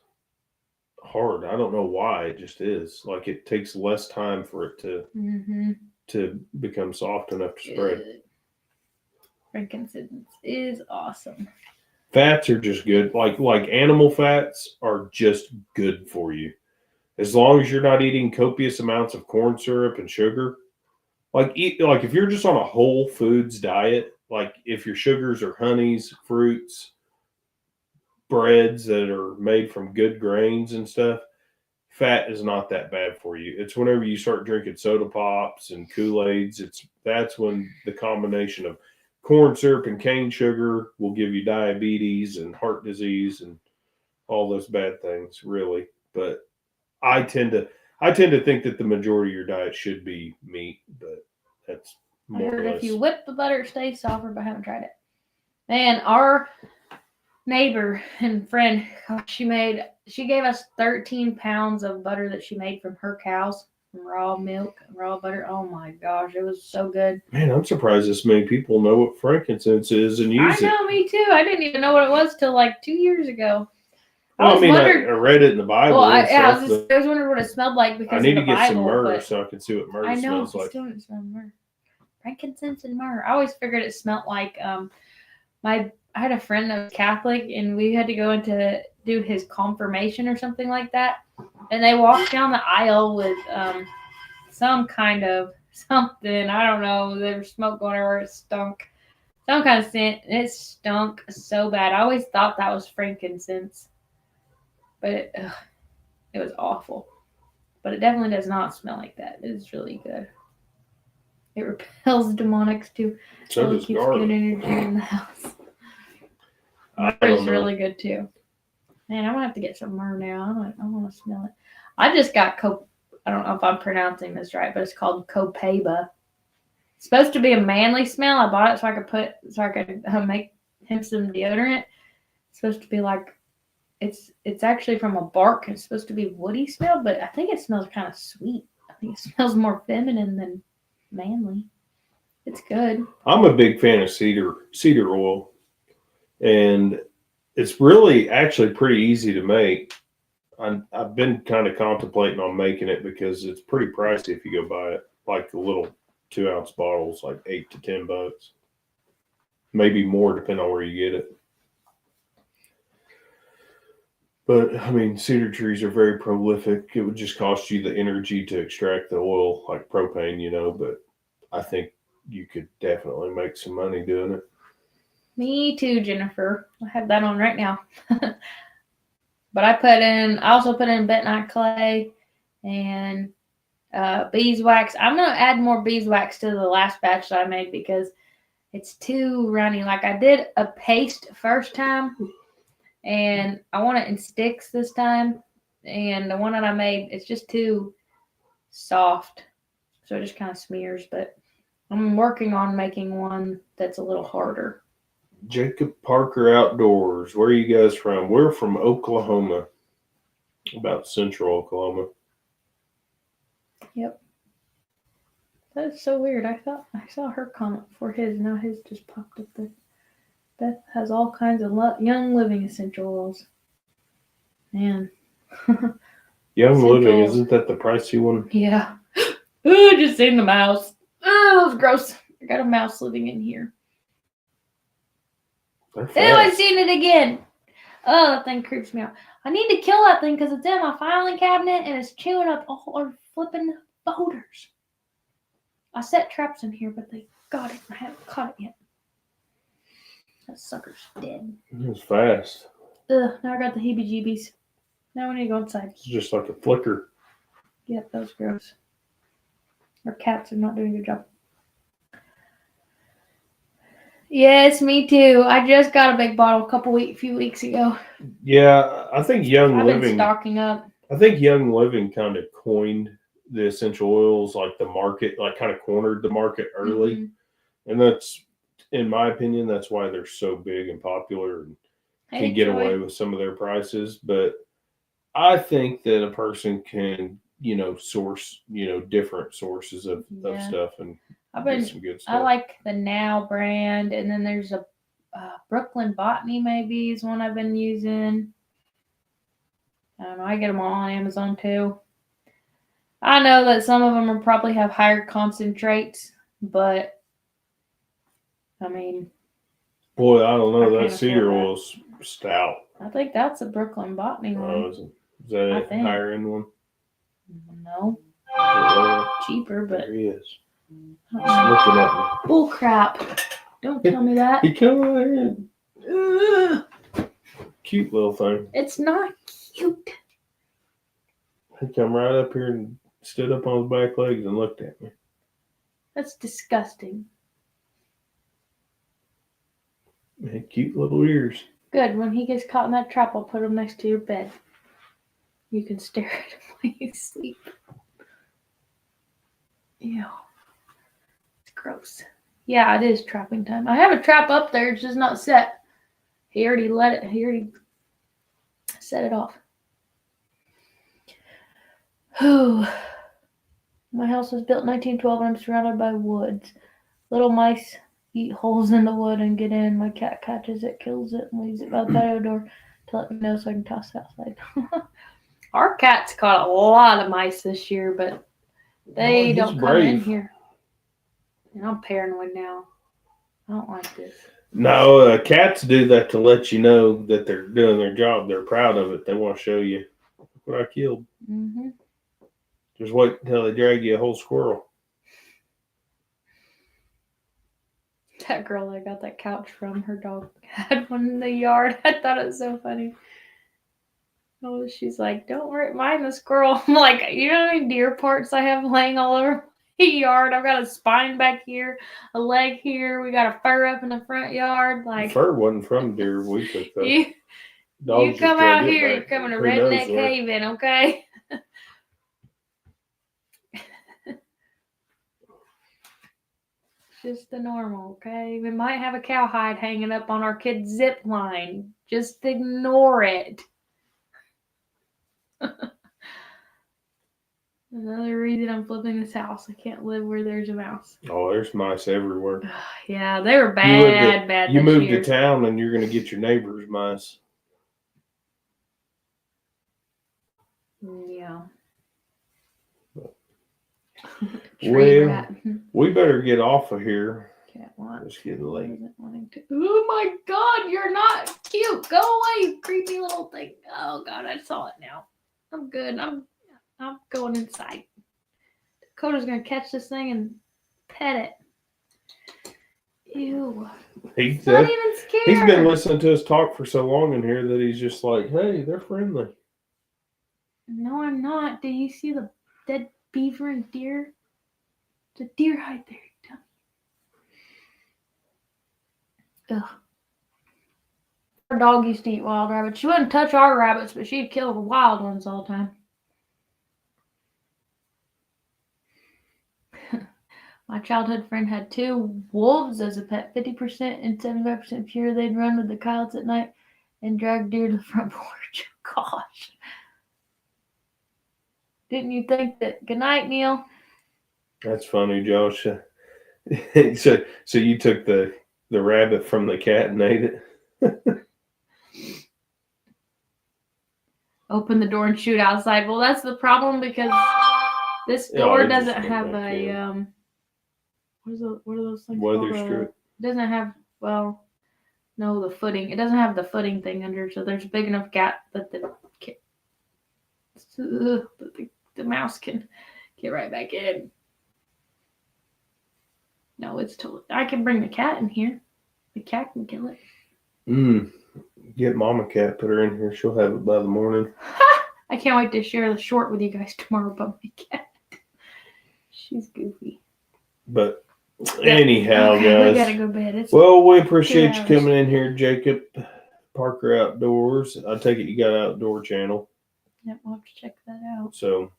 hard. I don't know why. It just is. Like it takes less time for it to become soft enough to spread. Frankincense is awesome. Fats are just good. Like animal fats are just good for you. As long as you're not eating copious amounts of corn syrup and sugar. Like if you're just on a whole foods diet, like if your sugars are honeys, fruits, breads that are made from good grains and stuff, fat is not that bad for you. It's whenever you start drinking soda pops and Kool-Aids, that's when the combination of corn syrup and cane sugar will give you diabetes and heart disease and all those bad things, really. But I tend to think that the majority of your diet should be meat, but that's more or less. If you whip the butter, it stays softer, but I haven't tried it. And our neighbor and friend, she gave us 13 pounds of butter that she made from her cows, from raw milk, raw butter. Oh my gosh, it was so good. Man, I'm surprised this many people know what frankincense is and use it. I know, me too. I didn't even know what it was till like 2 years ago. Well, I wondered. read it in the Bible. Well, I stuff, was wondering what it smelled like because I need of the to get Bible, some myrrh but so I can see what myrrh I know smells like. still didn't smell myrrh. Frankincense and myrrh. I always figured it smelled like I had a friend that was Catholic, and we had to go in to do his confirmation or something like that, and they walked down the aisle with some kind of something. I don't know. There was smoke going everywhere. It stunk. Some kind of scent. It stunk so bad. I always thought that was frankincense, but it was awful. But it definitely does not smell like that. It is really good. It repels demonics too. So Really does keeps garlic. good energy in the house. I Myrrh don't is know. really good too. Man, I'm gonna have to get some myrrh now. I want to smell it. I just got I don't know if I'm pronouncing this right, but it's called copaiba. It's supposed to be a manly smell. I bought it so I could make him some deodorant. It's supposed to be like it's actually from a bark. It's supposed to be woody smell, but I think it smells kind of sweet. I think it smells more feminine than manly. It's good. I'm a big fan of cedar oil, and it's really actually pretty easy to make. I've been kind of contemplating on making it because it's pretty pricey if you go buy it, like the little 2-ounce bottles, like $8 to $10, maybe more depending on where you get it. But I mean, cedar trees are very prolific. It would just cost you the energy to extract the oil, like propane, but I think you could definitely make some money doing it. Me too, Jennifer. I have that on right now. But I also put in bentonite clay and beeswax. I'm going to add more beeswax to the last batch that I made because it's too runny. Like I did a paste first time, and I want it in sticks this time. And the one that I made, it's just too soft. So it just kind of smears. But I'm working on making one that's a little harder. Jacob Parker Outdoors. Where are you guys from? We're from Oklahoma, about central Oklahoma. Yep. That's so weird. I thought I saw her comment for his. Now his just popped up there. Beth has all kinds of young living essential oils. Man. Young Living, isn't that the pricey one? Yeah. Ooh, I just seen the mouse. Oh, that was gross. I got a mouse living in here. They're fast. I seen it again. Oh, that thing creeps me out. I need to kill that thing because it's in my filing cabinet and it's chewing up all our flipping folders. I set traps in here, but they got it. I haven't caught it yet. That sucker's dead. It was fast. Ugh, now I got the heebie-jeebies. Now we need to go inside. It's just like a flicker. Yep, that was gross. Our cats are not doing a good job. Yes, me too. I just got a big bottle a few weeks ago. Yeah, I think Young I've Living. been stocking up. I think Young Living kind of coined the essential oils, like the market, like kind of cornered the market early, and that's, in my opinion, that's why they're so big and popular and can get away with some of their prices. But I think that a person can, source, different sources of stuff and get some good stuff. I like the Now brand, and then there's a Brooklyn Botany maybe is one I've been using. I don't know. I get them all on Amazon too. I know that some of them will probably have higher concentrates, but I mean, boy, I don't know. That cedar oil's stout. I think that's a Brooklyn Botany one. Is that a higher end one? No. Cheaper, but there he is. He's looking at me. Bull crap. Don't tell me that. He come right in. Cute little thing. It's not cute. He come right up here and stood up on his back legs and looked at me. That's disgusting. Man, cute little ears. Good. When he gets caught in that trap, I'll put him next to your bed. You can stare at him while you sleep. Ew. It's gross. Yeah, it is trapping time. I have a trap up there. It's just not set. He already set it off. My house was built in 1912 and I'm surrounded by woods. Little mice eat holes in the wood and get in. My cat catches it, kills it, and leaves it by the patio door. to let me know so I can toss it outside. Our cats caught a lot of mice this year, but they don't come in here. And I'm paranoid now. I don't like this. No, cats do that to let you know that they're doing their job. They're proud of it. They want to show you, look what I killed. Mm-hmm. Just wait until they drag you a whole squirrel. That girl I got that couch from, her dog had one in the yard. I thought it was so funny. Oh, she's like, don't worry, mind the squirrel. I'm like, you know how many deer parts I have laying all over my yard? I've got a spine back here, a leg here. We got a fur up in the front yard. Like, the fur wasn't from deer. We took that. You come out here, you're coming to Redneck Haven, okay? Just the normal, okay? We might have a cowhide hanging up on our kid's zip line. Just ignore it. Another reason I'm flipping this house. I can't live where there's a mouse. Oh, there's mice everywhere. Yeah, they were bad. You moved to town and you're going to get your neighbor's mice. Yeah. We better get off of here. Can't watch. It's getting late. Oh my God, you're not cute. Go away, you creepy little thing. Oh God, I saw it now. I'm good. I'm going inside. Dakota's gonna catch this thing and pet it. Ew. He's not even scared. He's been listening to us talk for so long in here that he's just like, hey, they're friendly. No, I'm not. Do you see the dead beaver and deer? The deer hide there. Ugh. Our dog used to eat wild rabbits. She wouldn't touch our rabbits, but she'd kill the wild ones all the time. My childhood friend had 2 wolves as a pet, 50% and 75% pure. They'd run with the coyotes at night and drag deer to the front porch. Gosh. Didn't you think that? Good night, Neil. That's funny, Josh. So you took the rabbit from the cat and ate it? Open the door and shoot outside. Well, that's the problem because this door doesn't have a what are those things weather called? strip. It doesn't have the footing. It doesn't have the footing thing under, so there's a big enough gap that the mouse can get right back in. No, it's totally. I can bring the cat in here. The cat can kill it. Get Mama Cat, put her in here. She'll have it by the morning. I can't wait to share the short with you guys tomorrow about my cat. She's goofy. But anyhow, guys. We gotta go to bed. We appreciate you coming in here, Jacob. Parker Outdoors. I take it you got an outdoor channel. Yep, we'll have to check that out. So,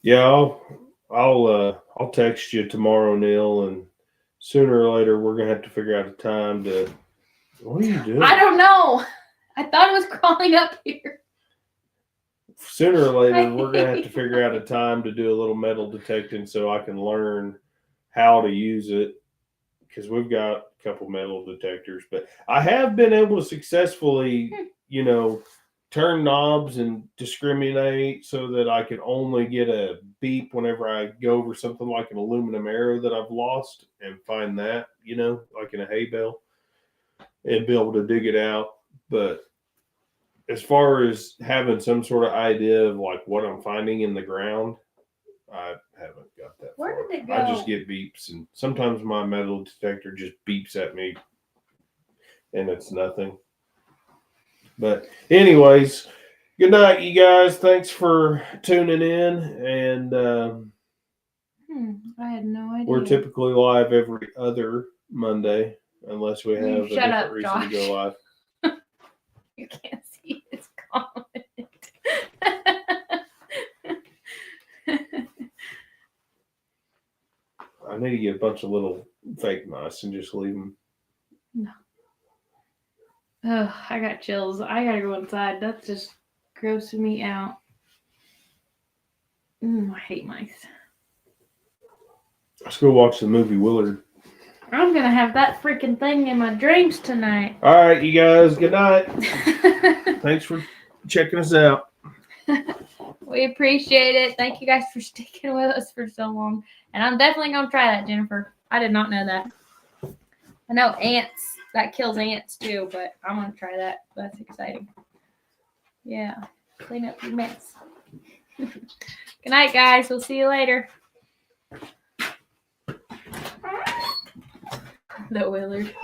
yeah, I'll text you tomorrow, Neil, and sooner or later we're gonna have to figure out a time to. What are you doing? I don't know. I thought it was crawling up here. Sooner or later we're gonna have to figure out a time to do a little metal detecting so I can learn how to use it, because we've got a couple metal detectors, but I have been able to successfully, turn knobs and discriminate so that I can only get a beep whenever I go over something like an aluminum arrow that I've lost and find that, like in a hay bale, and be able to dig it out. But as far as having some sort of idea of like what I'm finding in the ground, I haven't got that far. Where did it go? I just get beeps, and sometimes my metal detector just beeps at me and it's nothing. But anyways, good night, you guys. Thanks for tuning in. And I had no idea. We're typically live every other Monday, unless we have a different reason Josh. to go live. You can't see his comment. I need to get a bunch of little fake mice and just leave them. No. Oh, I got chills. I gotta go inside. That's just grossing me out. I hate mice. Let's go watch the movie Willard. I'm gonna have that freaking thing in my dreams tonight. All right, you guys. Good night. Thanks for checking us out. We appreciate it. Thank you guys for sticking with us for so long. And I'm definitely gonna try that, Jennifer. I did not know that. I know ants, that kills ants too, but I'm gonna try that. That's exciting. Yeah. Clean up your mess. Good night, guys. We'll see you later. The Willard.